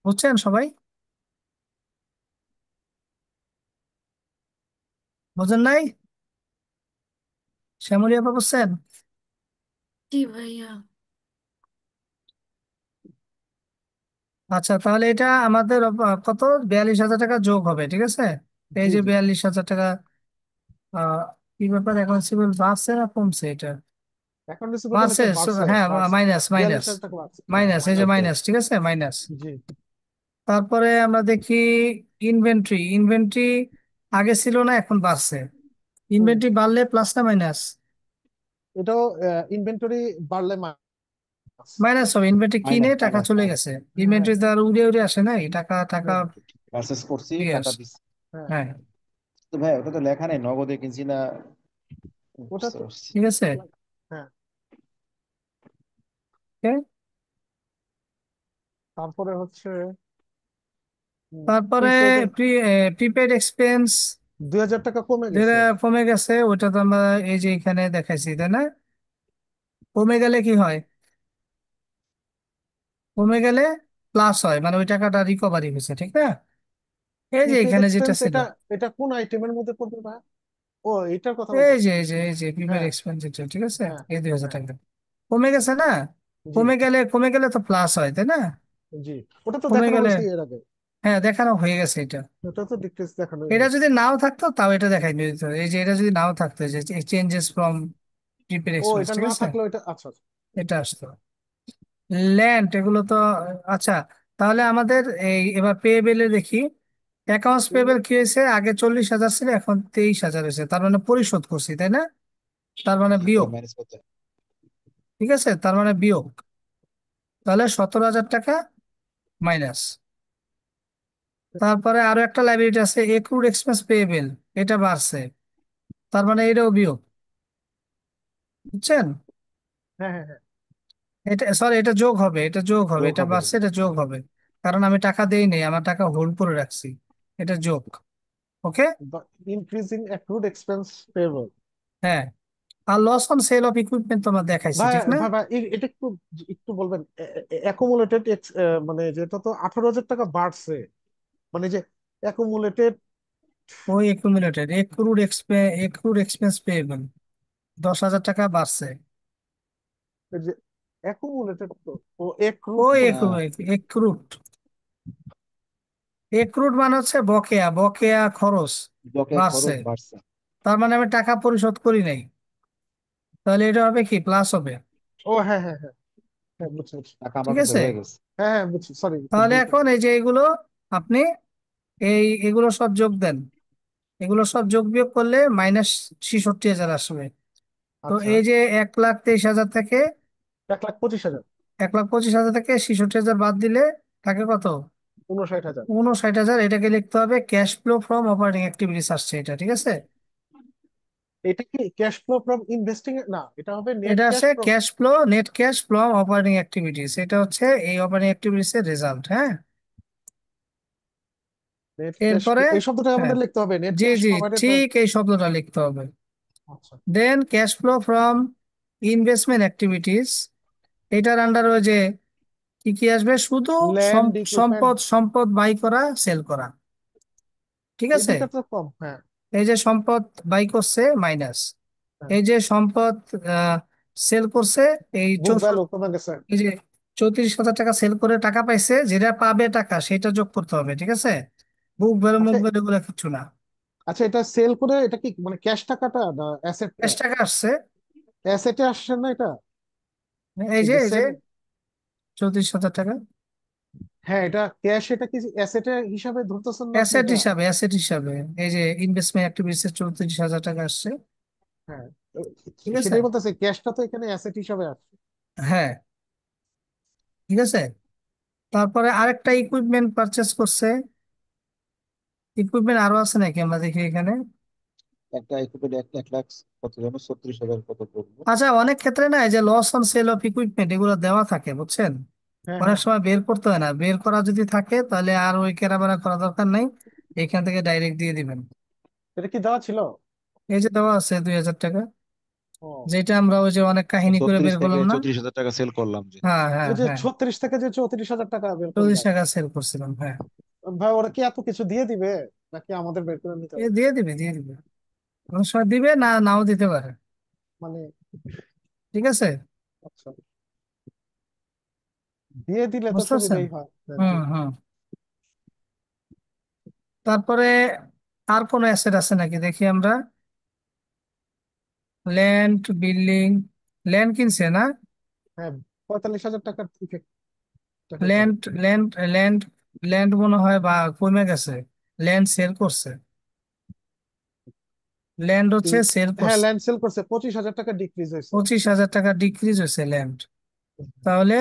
বুঝছেন সবাই? বুঝেন নাই? শ্যামলী আপা বুঝছেন? জি ভাইয়া। আচ্ছা, তাহলে এটা আমাদের কত, 42,000 টাকা যোগ হবে, ঠিক আছে? এই জি যে জি। 42,000 টাকা। আহ কি ব্যাপার, অ্যাকাউন্ট রিসিভেবল বাড়ছে না কমছে এটা? অ্যাকাউন্ট রিসিভেবল বাড়ছে, একটা বাড়ছে, হ্যাঁ, বাড়ছে। মাইনাস বিয়াল্লিশ মাইনাস হাজার টাকা বাড়ছে, হ্যাঁ, মাইনাস, এই যে মাইনাস মাইনাস, বিয়াল্লিশ। ঠিক আছে, মাইনাস। জি। তারপরে আমরা দেখি ইনভেন্টরি। ইনভেন্টরি আগে ছিল না, এখন বাড়ছে। হুম। ইনভেন্টরি বাড়লে প্লাস না মাইনাস? এটাও ইনভেন্টরি বাড়লে মাইনাস। মাইনাস হবে, ইনভেন্টরি কিনে মাইনাস টাকা মাইনাস চলে মাইনাস। গেছে। হ্যাঁ ইনভেন্টরি তো আর উড়ে উড়ে আসে নাই, টাকা টাকা হ্যাঁ পারচেস করছি, দিয়ে টাকা আসে। দিচ্ছি। হ্যাঁ। হ্যাঁ, তো ভাই ওটা তো লেখা নেই নগদে কিনছি না। ওটা বুঝতে তো, পারছি। ঠিক আছে। হ্যাঁ। Okay? তারপরে হচ্ছে তারপরে প্রিপেড প্রিপেড এক্সপেন্স 2,000 টাকা কমে যেটা গেছে। কমে গেছে, ওটা তো আমরা এই যে এখানে দেখাইছি, তাই না? কমে গেলে কি হয়? কমে গেলে প্লাস হয়, মানে ওই টাকাটা রিকভারি হয়েছে, ঠিক না? এই যে প্রিপেড এখানে যেটা এক্সপেন্স ছিল, এটা, এটা কোন আইটেমের মধ্যে পড়বে ভাই? ও, এটার কথা এই বলতেছে। যে প্রিপেড হ্যাঁ এক্সপেন্স, ঠিক আছে, হ্যাঁ এই 2,000 হ্যাঁ। টাকা কমে গেছে না? জি কমে গেলে তো প্লাস হয়, তাই না? জি। ওটা তো কমে দেখানো গেলে, হয়েছে এর আগে। হ্যাঁ, দেখানো হয়ে গেছে এটা। ওটা তো ডিটেলস দেখানো এটা হয়েছে। যদি নাও থাকতো তাও এটা দেখাই দিত, এই যে এটা যদি নাও থাকতো, যে চেঞ্জেস ফ্রম প্রিপেড ও, এক্সপেন্স, এটা ঠিক না আছে, থাকলেও এটা, আচ্ছা আচ্ছা। এটা আসতো। ল্যান্ড এগুলো তো, আচ্ছা, তাহলে আমাদের এই এবার পেয়েবেলে দেখি। অ্যাকাউন্টস পেয়েবেল কি হয়েছে, আগে 40,000 ছিল, এখন 23,000 হয়েছে, তার মানে পরিশোধ করছি, তাই না? তার মানে জি তো বিয়োগ, মাইনাস করতে হয়। ঠিক আছে, তার মানে বিয়োগ। তাহলে 17,000 টাকা মাইনাস। তারপরে আরো একটা লাইবিলিটি আছে, এক্রুড এক্সপেন্স পেয়েবেল, এটা বাড়ছে, তার মানে এটাও বিয়োগ। বুঝছেন? হ্যাঁ হ্যাঁ হ্যাঁ। এটা সরি, এটা যোগ হবে, এটা যোগ হবে, যোগ এটা হবে। বাড়ছে, এটা যোগ হবে, কারণ আমি টাকা দেই নেই, আমার টাকা হোল্ড করে রাখছি। এটা যোগ। Okay. Increasing accrued expense payable. হ্যাঁ, আর loss on sale of equipment তো আমরা দেখাইছি, ভাই ঠিক না? ভাই ভাই, এটা একটু, একটু বলবেন। অ্যাকুমুলেটেড, মানে যেটা তো 18,000 টাকা বাড়ছে, মানে যে অ্যাকুমুলেটেড। ওই এক্রুড এক্সপেন্স পেয়েবেল 10,000 টাকা বাড়ছে। যে অ্যাকুমুলেটেড তো, ও এক্রুড ওই বলতে। আহ এক্রুড এক্রুড মানে হচ্ছে বকেয়া, বকেয়া খরচ বকেয়া বাড়ছে, খরচ বাড়ছে। তার মানে আমি টাকা পরিশোধ করি নাই, তাহলে এটা হবে কি, প্লাস হবে। ও হ্যাঁ হ্যাঁ হ্যাঁ হ্যাঁ, বুঝছি বুঝছি। টাকা আমার ঠিক কাছে আছে, হয়ে গেছে। হ্যাঁ হ্যাঁ বুঝছি, সরি একটু তাহলে ভুল এখন করছি। এই যে এগুলো আপনি এগুলো সব যোগ দেন, এগুলো সব যোগ বিয়োগ করলে -66,000 আসবে। তো আচ্ছা। এই যে 1,23,000 থেকে, 1,25,000। 1,25,000 থেকে 66,000 বাদ দিলে থাকে কত? 59,000। 59,000। এটাকে লিখতে হবে cash flow from operating activities আসছে এটা, ঠিক আছে? এটা কি ক্যাশ ফ্লো ফ্রম ইনভেস্টিং? না, এটা হবে নেট এটা ক্যাশ আছে from. Cash flow, net cash from operating activities, এটা হচ্ছে এই অপারেটিং অ্যাক্টিভিটিস এর রেজাল্ট, হ্যাঁ। নেট ক্যাশ, এরপরে, এই শব্দটা হ্যাঁ, আমাদের লিখতে হবে, নেট জি ক্যাশ জি, প্রোভাইডেড বাই। ঠিক এই শব্দটা লিখতে হবে। আচ্ছা। Then cash flow from investment activities, এটার আন্ডার ওই যে কি কি আসবে, শুধু ল্যান্ড ইকুইপমেন্ট। সম্পদ সম্পদ বাই করা, সেল করা, ঠিক এই আছে। দুইটা তো কম, হ্যাঁ। এই যে সম্পদ বাই করছে মাইনাস, হ্যাঁ, এই যে সম্পদ সেল করছে, এই বুক ভ্যালু কমে গেছে। এই যে 34,000 টাকা সেল করে টাকা পাইছে, যেটা পাবে টাকা সেটা যোগ করতে হবে, ঠিক আছে। বুক ভ্যালু মুখ আচ্ছা ভ্যালু এগুলো কিছু না। আচ্ছা, এটা সেল করে এটা কি মানে ক্যাশ টাকাটা না অ্যাসেটটা? 20 টাকা আসছে, অ্যাসেটে আসছে না এটা? এই এই যে যে এই যে সেল, 34,000 টাকা হ্যাঁ, এটা ক্যাশ, এটা কি অ্যাসেটে হিসাবে ধরতেছেন না আপনি অ্যাসেট এটা? হিসাবে, এই যে ইনভেস্টমেন্ট অ্যাক্টিভিটিস 34,000 টাকা আসছে, হ্যাঁ, ঠিক আছে। সেটাই বলতেছে, ক্যাশটা তো এখানে অ্যাসেট হিসাবে আসছে। হ্যাঁ, ঠিক আছে। তারপরে আরেকটা ইকুইপমেন্ট পারচেস করছে, ইকুইপমেন্ট আরো আছে নাকি আমরা দেখি এখানে। একটা ইকুইপমেন্ট 1 লাখ কত যেন 36,000 কত পড়লো। আচ্ছা, অনেক ক্ষেত্রে না এই যে loss on sale of equipment এগুলো দেওয়া থাকে বুঝছেন। হ্যাঁ অনেক হ্যাঁ। সময় বের করতে হয় না, বের করা যদি থাকে তাহলে আর ওই কেনাবেচা করা দরকার নাই, এখান থেকে ডাইরেক্ট দিয়ে দিবেন। এটা কি দেওয়া ছিল? এই যে দেওয়া আছে 2,000 টাকা, ও, যেটা আমরা ওই যে অনেক কাহিনী করে 36 বের থেকে করলাম না। 34,000 টাকা সেল করলাম যে। হ্যাঁ হ্যাঁ ওই যে হ্যাঁ, 36 থেকে যে 34,000 টাকা বের 40 করলাম, টাকা সেল করছিলাম, হ্যাঁ। ভাই ওরা কি এত কিছু দিয়ে দিবে নাকি আমাদের বের করে নিতে এ হবে? দিয়ে দিবে, দিয়ে দিবে। অনেক সময় দিবে না, নাও দিতে পারে। মানে, ঠিক আছে, আচ্ছা, দিয়ে দিলে তো বুঝতে পারছেন। সুবিধাই হয়। হ্যাঁ, জি। হুম হুম। তারপরে আর কোন অ্যাসেট আছে নাকি দেখি আমরা। ল্যান্ড, বিল্ডিং, ল্যান্ড কিনছে না। হ্যাঁ, 45,000 টাকার ইফেক্ট দেখাইতে হবে। ল্যান্ড, ল্যান্ড, ল্যান্ড মনে হয় বা কমে গেছে, ল্যান্ড সেল করছে, ল্যান্ড হচ্ছে ল- সেল হ্যাঁ, করছে। ল্যান্ড সেল করছে, 25,000 টাকা ডিক্রিজ হয়েছে। 25,000 টাকা ডিক্রিজ হয়েছে ল্যান্ড। তাহলে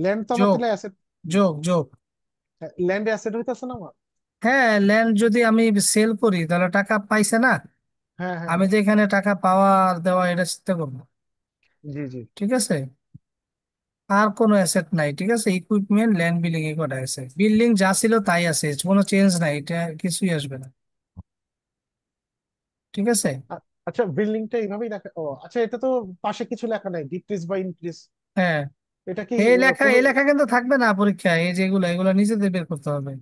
ল্যান্ড তো আমার যোগ, তাহলে অ্যাসেট। যোগ, যোগ। ল্যান্ড অ্যাসেট হইতেছে না আমার? হ্যাঁ, ল্যান্ড যদি আমি সেল করি তাহলে টাকা পাইছে না। হ্যাঁ হ্যাঁ আমি হ্যাঁ। তো এখানে টাকা পাওয়া আর দেওয়া এটা চিন্তা করবো। জি জি। ঠিক আছে, আর কোনো অ্যাসেট নাই। ঠিক আছে, ইকুইপমেন্ট, ল্যান্ড, বিল্ডিং এই কটা আছে। বিল্ডিং যা ছিল তাই আছে, কোনো চেঞ্জ নাই, এটা কিছুই আসবে না। ঠিক আছে। আচ্ছা, বিল্ডিংটা এইভাবেই লেখা, ও আচ্ছা, এটা তো পাশে কিছু লেখা নাই, ডিক্রিজ বা ইনক্রিজ। হ্যাঁ, এটা কি এই লেখা, কোনো এই লেখা কিন্তু থাকবে না পরীক্ষায়, এই যেগুলো এগুলো নিজেদের বের করতে হবে।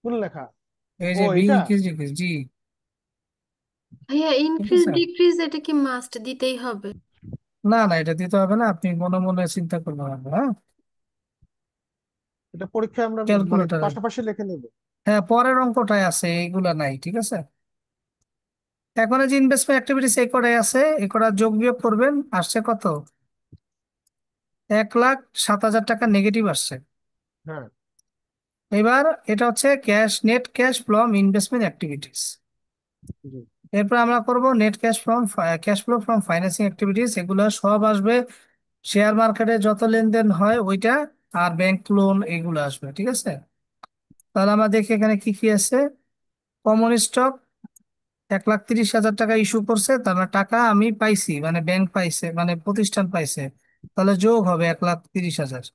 কোন লেখা? এই ও, যে বি এটা। ইনক্রিজ ডিক্রিজ, জি। ভাইয়া ঠিক ইনক্রিজ আছে, ডিক্রিজ এটা কি মাস্ট দিতেই হবে? না না, এটা দিতে হবে না, আপনি মনে মনে চিন্তা করতে হবে, হ্যাঁ। এটা পরীক্ষায় আমরা মানে ক্যালকুলেটারে, পাশাপাশি লিখে নেব? হ্যাঁ, পরের অঙ্কটায় আছে, এইগুলা নাই। ঠিক আছে, এখন এই যে ইনভেস্টমেন্ট অ্যাক্টিভিটিস এই কটাই আছে, এই কটা যোগ বিয়োগ করবেন, আসছে কত, 1,07,000 টাকা নেগেটিভ আসছে। হ্যাঁ। এবার এটা হচ্ছে cash, net cash from investment activities. জি। এরপর আমরা করব net cash flow from financing activities, এগুলো সব আসবে শেয়ার মার্কেটে যত লেনদেন হয় ওইটা, আর ব্যাংক লোন এগুলো আসবে। ঠিক আছে, তাহলে আমরা দেখি এখানে কি কি আছে। কমন স্টক 1,30,000 টাকা ইস্যু করছে, তার মানে টাকা আমি পাইছি, মানে ব্যাংক পাইছে, মানে প্রতিষ্ঠান পাইছে, তাহলে যোগ হবে 1,30,000,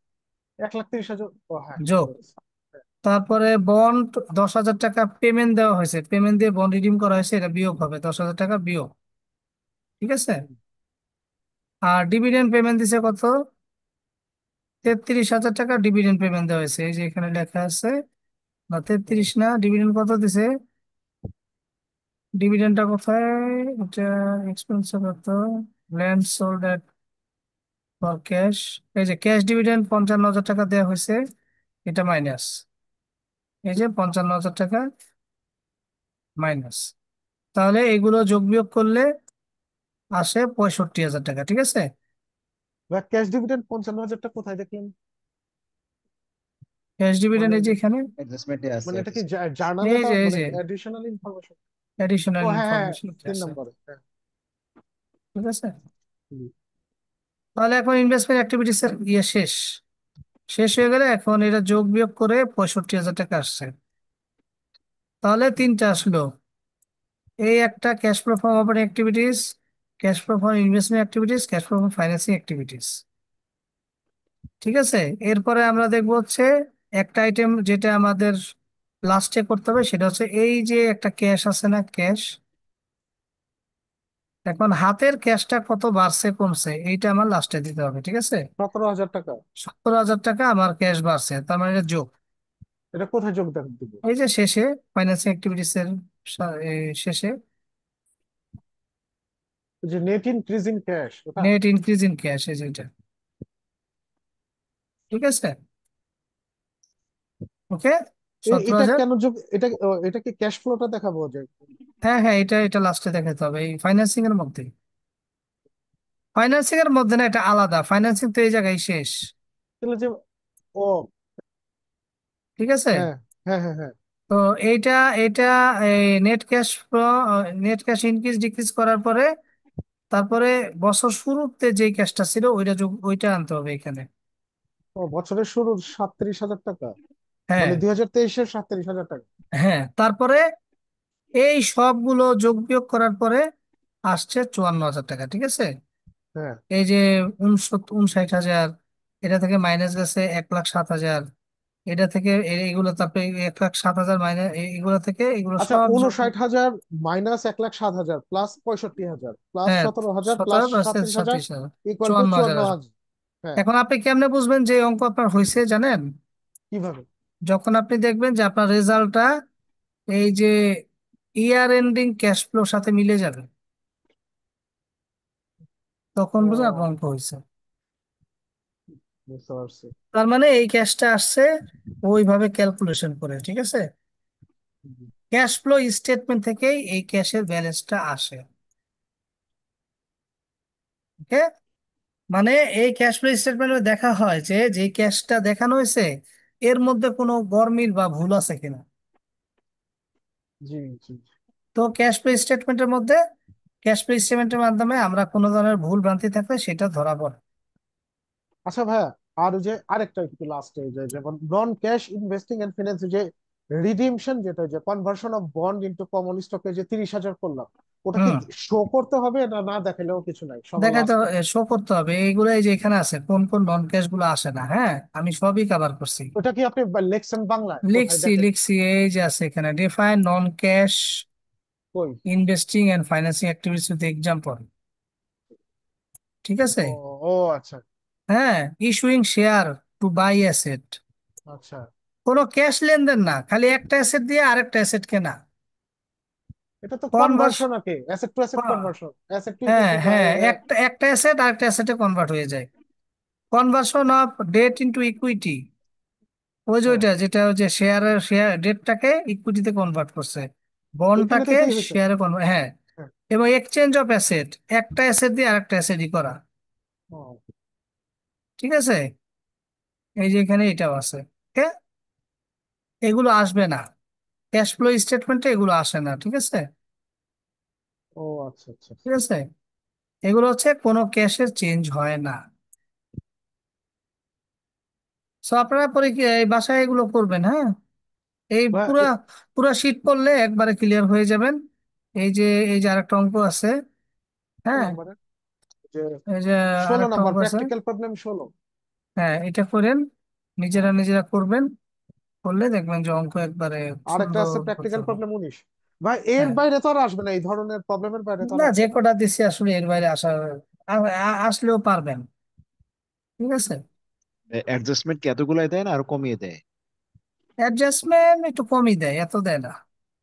1,30,000, ও হ্যাঁ, যোগ। তারপরে বন্ড 10,000 টাকা পেমেন্ট দেওয়া হয়েছে, পেমেন্ট দিয়ে বন্ড রিডিম করা হয়েছে, এটা বিয়োগ হবে, 10,000 টাকা বিয়োগ। ঠিক আছে, আর ডিভিডেন্ড পেমেন্ট দিছে কত, 33,000 টাকা ডিভিডেন্ড পেমেন্ট দেওয়া হয়েছে, এই যে এখানে লেখা আছে। না, 33 না, ডিভিডেন্ড কত দিছে, ডিভিডেন্ডটা কোথায়, এটা এক্সপেন্স কত, land sold at for cash, এই যে ক্যাশ ডিভিডেন্ড 55,000 টাকা দেওয়া হয়েছে, এটা মাইনাস, এই যে 55,000 টাকা মাইনাস, তাহলে এগুলো যোগ বিয়োগ করলে আসে 65,000 টাকা। ঠিক আছে, ক্যাশ ডিভিডেন্ড 55,000 টাকা কোথায় দেখলেন? ক্যাশ ডিভিডেন্ড মানে এই যে এখানে, অ্যাডজাস্টমেন্টে আছে মানে এটা কি অ্যাডজাস্টমেন্ট। জার্নালে এই তা যে, এই মানে যে অ্যাডিশনাল ইনফরমেশন? ও অ্যাডিশনাল হ্যাঁ হ্যাঁ, ইনফরমেশন তিন আছে। নম্বরে, হ্যাঁ। ঠিক আছে, হুম। তাহলে এখন ইনভেস্টমেন্ট অ্যাক্টিভিটিস এর ইয়ে শেষ, শেষ হয়ে গেলে এখন এটা যোগ বিয়োগ করে 65,000 টাকা আসছে। তাহলে তিনটা আসলো, এই একটা cash flow from operating activities, cash flow from investment activities, cash flow from financing activities. ঠিক আছে, এরপরে আমরা দেখবো হচ্ছে একটা আইটেম যেটা আমাদের লাস্টে করতে হবে, সেটা হচ্ছে এই যে একটা ক্যাশ আছে না, ক্যাশ। এখন হাতের ক্যাশটা কত বাড়ছে কমছে এইটা আমার লাস্টে দিতে হবে। ঠিক আছে, 17,000 টাকা। 17,000 টাকা আমার ক্যাশ বাড়ছে, তার মানে এটা যোগ। এটা কোথায় যোগদান দিব? এই যে শেষে ফাইন্যান্সিং অ্যাক্টিভিটিস এর শেষে, ওই যে নেট ইনক্রিজিং ক্যাশ, ওটা? নেট ইনক্রিজ ইন ক্যাশ, এই যেটা। ঠিক আছে, ওকে, সতেরো এটা হাজার কেন যোগ, এটা কি ক্যাশ ফ্লোটা দেখাবো যায়? হ্যাঁ হ্যাঁ, এটা এটা লাস্টে দেখাতে হবে এই ফাইন্যান্সিং এর মধ্যে। ফাইন্যান্সিং এর মধ্যে না, এটা আলাদা, ফাইন্যান্সিং তো এই জায়গায় শেষ। তাহলে যে, ও, ঠিক আছে, হ্যাঁ হ্যাঁ হ্যাঁ হ্যাঁ। তো এইটা, এটা net cash, net cash increase decrease করার পরে, তারপরে বছর শুরুতে যে ক্যাশটা ছিল ওইটা ওইটা আনতে হবে এখানে। ও, বছরের শুরুর 37,000 টাকা, হ্যাঁ মানে 2023-এর 37,000 টাকা। হ্যাঁ, তারপরে এই সবগুলো যোগ বিয়োগ করার পরে আসছে 54,000 টাকা, ঠিক আছে। হ্যাঁ। এই যে 59,000, এটা থেকে মাইনাস গেছে 1,07,000, এটা থেকে এইগুলো, তারপরে 1,07,000 মাইনাস এগুলো থেকে এগুলো আচ্ছা, সব যোগ। 59,000 মাইনাস 1,07,000 প্লাস 65,000 প্লাস হ্যাঁ, 17,000 প্লাস 37,000 17,000 ইকুয়াল টু 54,000 আসবে। 54,000। হ্যাঁ। এখন আপনি কেমনে বুঝবেন যে এই অঙ্ক আপনার হয়েছে জানেন? কিভাবে? যখন আপনি দেখবেন যে আপনার রেজাল্টটা এই যে ইয়ার এন্ডিং ক্যাশ ফ্লোর সাথে মিলে যাবে, তখন বুঝুন আপনার ও, অঙ্ক হয়েছে। বুঝতে পারছি। তার মানে এই ক্যাশটা আসছে ওইভাবে ক্যালকুলেশন করে, ঠিক আছে। ক্যাশ ফ্লো স্টেটমেন্ট থেকেই এই ক্যাশের ব্যালেন্সটা আসে। ওকে, মানে এই ক্যাশ ফ্লো স্টেটমেন্টে দেখা হয় যে যে ক্যাশটা দেখানো হয়েছে এর মধ্যে কোনো গরমিল বা ভুল আছে কিনা। জি, জি। তো ক্যাশ ফ্লো স্টেটমেন্টের মধ্যে, ক্যাশ ফ্লো স্টেটমেন্টের মাধ্যমে আমরা কোনো ধরনের ভুল ভ্রান্তি থাকলে সেটা ধরা পড়ে। আচ্ছা ভাইয়া, আর ওই যে আরেকটা একটু লাস্টে, যে যেমন নন ক্যাশ ইনভেস্টিং এন্ড ফিনান্স, যে রিডিমশন, যেটা যে conversion of bond into common স্টকে যে 30,000 করলাম, ওটা কি হুম, শো করতে হবে, না না দেখালেও কিছু নাই, সবার দেখাতে লাস্টে? শো করতে হবে এইগুলো। এই যে এখানে আছে কোন কোন নন ক্যাশ গুলো আসে না, হ্যাঁ আমি সবই কভার করছি। ওটা কি আপনি লিখছেন বাংলায়? কোথায় লিখছি দেখেন? লিখছি এই যে আছে এখানে, ডিফাইন নন ক্যাশ কই? Investing and financing activities with example, ঠিক আছে। ও, ও আচ্ছা। হ্যাঁ, issuing share to buy asset, আচ্ছা, কোনো ক্যাশ লেনদেন না, খালি একটা অ্যাসেট দিয়ে আরেকটা অ্যাসেট কেনা। এটা তো কনভার্স কনভার্সন, আর কি asset to asset conversion, asset to হ্যাঁ ইকুইটি। হ্যাঁ, একটা একটা অ্যাসেট আরেকটা অ্যাসেটে কনভার্ট হয়ে যায়। Conversion of debt into equity, ওই যে হ্যাঁ, ওইটা যেটা হচ্ছে শেয়ার ডেটটাকে ইকুইটিতে কনভার্ট করছে, এখানে তো বন্ডটাকে এটাই হয়েছে। শেয়ারে কনভার্ট, হ্যাঁ। হ্যাঁ। এবং এক্সচেঞ্জ অফ অ্যাসেট, একটা অ্যাসেট দিয়ে আরেকটা অ্যাসেটই করা, ও, ঠিক আছে। এই যে এখানে এটাও আছে। Okay? এগুলো আসবে না, ক্যাশ ফ্লো স্টেটমেন্টে এগুলো আসে না, ঠিক আছে। ও আচ্ছা, আচ্ছা। ঠিক আছে, এগুলো হচ্ছে কোনো ক্যাশের চেঞ্জ হয় না। সো আপনারা পরীক্ষা এই বাসায় এগুলো করবেন, হ্যাঁ। এই বা পুরা পুরা শীট পড়লে একবারে ক্লিয়ার হয়ে যাবেন। এই যে এই যে আরেকটা অঙ্ক আছে, কত হ্যাঁ, নাম্বারে? যে এই যে 16 আরেকটা নাম্বার, অঙ্ক আছে, প্র্যাকটিক্যাল প্রবলেম 16। হ্যাঁ এটা করেন, নিজেরা হ্যাঁ। নিজেরা করবেন, করলে দেখবেন যে অঙ্ক একবারে আর একটা সুন্দর আছে করতে প্র্যাকটিক্যাল হবে। প্রবলেম 19। ভাই এর হ্যাঁ, বাইরে তো আর আসবে না, এই ধরনের প্রবলেমের বাইরে তো আর না যে আসবে না। কটা দিচ্ছি আসলে এর বাইরে আসলেও পারবেন, ঠিক আছে। অ্যাডজাস্টমেন্ট কি এতগুলাই দেয় না আরো কমিয়ে দেয়? অ্যাডজাস্টমেন্ট একটু কমই দেয়, এত দেয় না,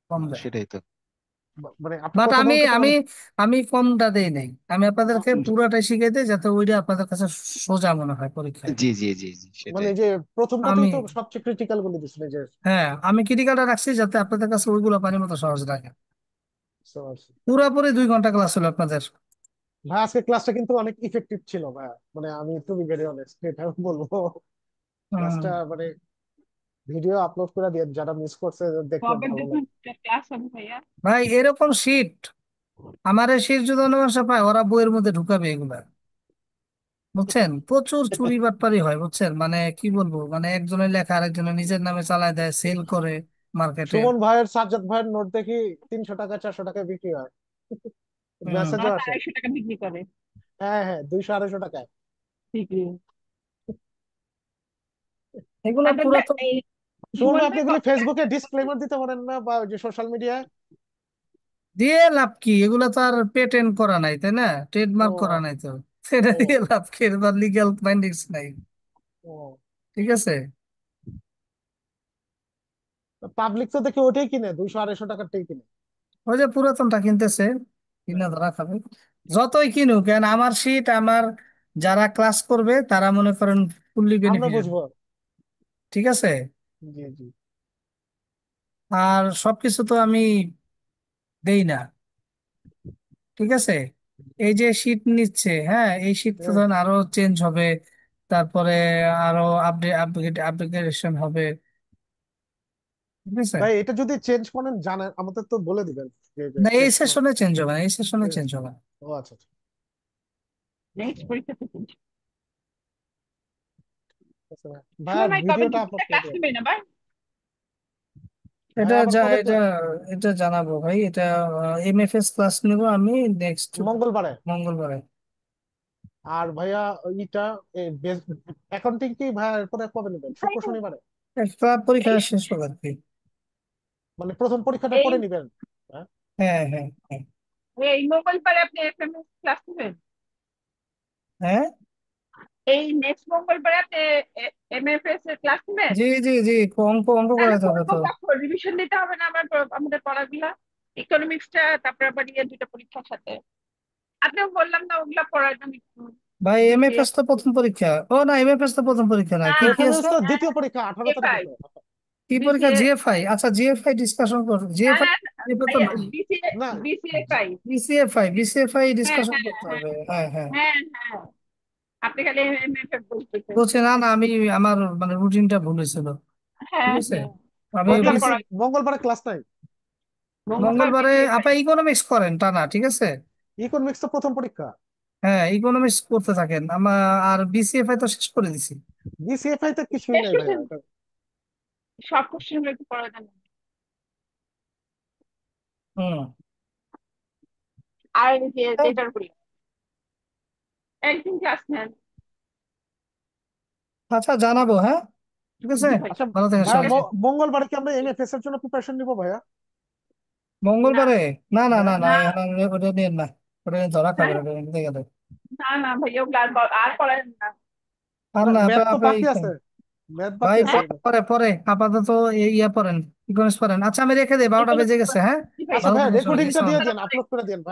কম দেয়। সেটাই তো। মানে আপনি বাট কত আমি বলতে আমি পারেন? আমি কমটা দেই নাই, আমি আপনাদেরকে আচ্ছা। পুরোটাই শিখিয়ে দিই যাতে ওইটা আপনাদের কাছে সোজা মনে হয় পরীক্ষায়। জি জি জি জি, মানে সেটাই। যে প্রথমটাতেই আমি তো সবচেয়ে ক্রিটিক্যাল বলে দিচ্ছেন, যে হ্যাঁ, আমি ক্রিটিক্যালটা রাখছি যাতে আপনাদের কাছে ওইগুলো পানির মতো সহজ লাগে। বুঝতে পারছি। পুরোপুরি 2 ঘন্টা ক্লাস হলো আপনাদের। ভাই আজকে ক্লাসটা কিন্তু অনেক ইফেক্টিভ ছিল ভাই, মানে আমি টু বি ভেরি অনেস্ট এটা বলবো। হম, ক্লাসটা মানে ভিডিও আপলোড করে দিয়ে যারা মিস করছে দেখলে কবে ভালো দেখুন লাগে। ক্লাস হবে ভাইয়া? ভাই এরকম শীট, আমার এই শীট যদি অন্য ভাষা পায় ওরা বইয়ের মধ্যে ঢুকাবে এগুলা, বুঝছেন। প্রচুর চুরি বাটপারি হয়, বুঝছেন, মানে কি বলবো, মানে একজনের লেখা আরেকজনের নিজের নামে চালায় দেয়, সেল করে মার্কেটে। সুমন ভাইয়ের, সাজ্জাদ ভাইয়ের নোট দেখি 300 টাকা 400 টাকায় বিক্রি হয়, হম, মেসেজও নয়তো আসে। 250 টাকা বিক্রি করে। হ্যাঁ, হ্যাঁ, 200 250 টাকায়। ঠিকই। এগুলো সাজ্জাদ ভাই পুরাতন। এই সুমন সুমন ভাই, আপনি ভাই এগুলি ফেসবুকে ডিসক্লেমার দিতে পারেন না, বা ওই যে সোশ্যাল মিডিয়ায়? দিয়ে লাভ কি, এগুলো তো আর পেটেন্ট করা নাই তাই না, ট্রেডমার্ক করা ও, নাই তো, সেটা দিয়ে ও, লাভ কি, বা লিগ্যাল বাইন্ডিংস নাই, ও। ঠিক আছে। পাবলিক তো দেখি ওটাই কিনে, 200 250 টাকারটাই কিনে। ওই যে পুরাতনটা কিনতেছে, কিনা হ্যাঁ, ধরা খাবে। যতই কিনুক কেন, আমার সিট আমার, যারা ক্লাস করবে তারা মনে করেন ফুললি আমরা বেনিফিটেড, বুঝবো। ঠিক আছে। জি, জি। আর সবকিছু তো আমি দেই না, ঠিক আছে। এই যে শীট নিচ্ছে, হ্যাঁ এই শীট তো হ্যাঁ। ধরেন আরো চেঞ্জ হবে, তারপরে আরো আপডেটেশন হবে, ঠিক আছে। ভাই এটা যদি চেঞ্জ করেন জানেন, আমাদের তো বলে দিবেন, যে যে না এই চেঞ্জ করেন। সেশনে চেঞ্জ হবে না, এই সেশনে ঠিক চেঞ্জ আছে। হবে না। ও আচ্ছা, আচ্ছা। নেক্সট পরীক্ষা থেকে। আচ্ছা, ভাই সুমন আর ভাই কবে ভিডিওটা আপলোড দুপুরে করে ক্লাস দিবেন। নেবেন আবার? এটা ভাই আবার যা কবে এটা এটা জানাবো ভাই। এটা এমএফএস ক্লাস নিব আমি নেক্সট মঙ্গলবারে? মঙ্গলবারে। আর ভাইয়া ইটা অ্যাকাউন্টিং কি ভাইয়া এরপরে কবে নেবেন, শুক্র ভাইয়া, শনিবারে? একটা পরীক্ষা এই শেষ হোক আর কি। মানে প্রথম পরীক্ষাটা এই পরে নিবেন? হ্যাঁ। হ্যাঁ হ্যাঁ হ্যাঁ। এই মঙ্গলবারে আপনি এফএমএস ক্লাস নেবেন? হ্যাঁ এই নেক্সট মঙ্গলবারে আপনি এমএফএস এর ক্লাস নেবেন? জি জি জি, অঙ্ক অঙ্ক তাহলে করাতে হবে করবো তো। রিভিশন দিতে হবে না আমাদের পড়াগুলা, ইকোনমিক্সটা, তারপর আবার দুটো পরীক্ষার সাথে। আপনিও বললাম না ওগুলা পড়ার জন্য একটু ভাই বেশি। এমএফএস তো প্রথম পরীক্ষা। ও না, এমএফএস তো প্রথম পরীক্ষা না, না কি কি এফএমএস আছে? তো দ্বিতীয় পরীক্ষা 18 তারিখে বিসিএ তো। কি পরীক্ষা? BCA GFI? আচ্ছা জিএফআই ডিসকাশন কর। জিএফআই জিএফআই তো নাই। বিসিএ না, বিসিএ ফাইভ। বিসিএফআই বিসিএফআই হ্যাঁ ডিসকাশন হ্যাঁ করতে হ্যাঁ হবে। হ্যাঁ হ্যাঁ। হ্যাঁ হ্যাঁ, আপনি খালি এমএফএ বলতেছেন। বলছি না না, আমি আমার মানে রুটিনটা ভুল হয়েছিল। ঠিক হ্যাঁ আছে, হ্যাঁ, আমি ওগুলা মঙ্গলবার বিসি পড়া মঙ্গলবারে ক্লাস নাই? মঙ্গলবার মঙ্গলবারে বিসিএ ফাইভ। আপা ইকোনমিক্স করেন টানা, ঠিক আছে? ইকোনমিক্স তো প্রথম পরীক্ষা। হ্যাঁ ইকোনমিক্স করতে থাকেন আমার। আর বিসিএফআই তো শেষ করে দিছি। বিসিএফআই তে কিছুই নাই ভাইয়া এটা। সব কোশ্চেন গুলো একটু পড়া যাবে। হুম। আর এই যে যেটার উপরে একদিন ক্লাস নেন। আচ্ছা জানাবো, হ্যাঁ ঠিক আছে। জি ভাই। আচ্ছা ভালো থাকেন ভাইয়া, সবাই। মঙ্গলবারে কি আমরা এমএফএস এর জন্য প্রিপারেশন নিব ভাইয়া? না মঙ্গলবারে? না না না হ্যাঁ। না, না এখন ওটা নিয়ে না। ওটা নিয়ে ধরা খাবে, না ওটা নিতে গেলে। না না ভাই, ওগুলো আর পড়ায় না। আর না আপা ম্যাথ তো আপা বাকি আছে, ম্যাথ বাকি ভাই আছে। হ্যাঁ পরে পরে আপাতত ইয়া পড়েন, ইকোনমিক্স পড়েন। আচ্ছা আমি রেখে দিই, 12টা এগুলো বেজে গেছে, হ্যাঁ। জি ভাই। আচ্ছা ভালো ভাইয়া, থাকেন সবাই, রেকর্ডিংটা দিয়ে আসসালাম। দেন, আপলোড করে দেন ভাই।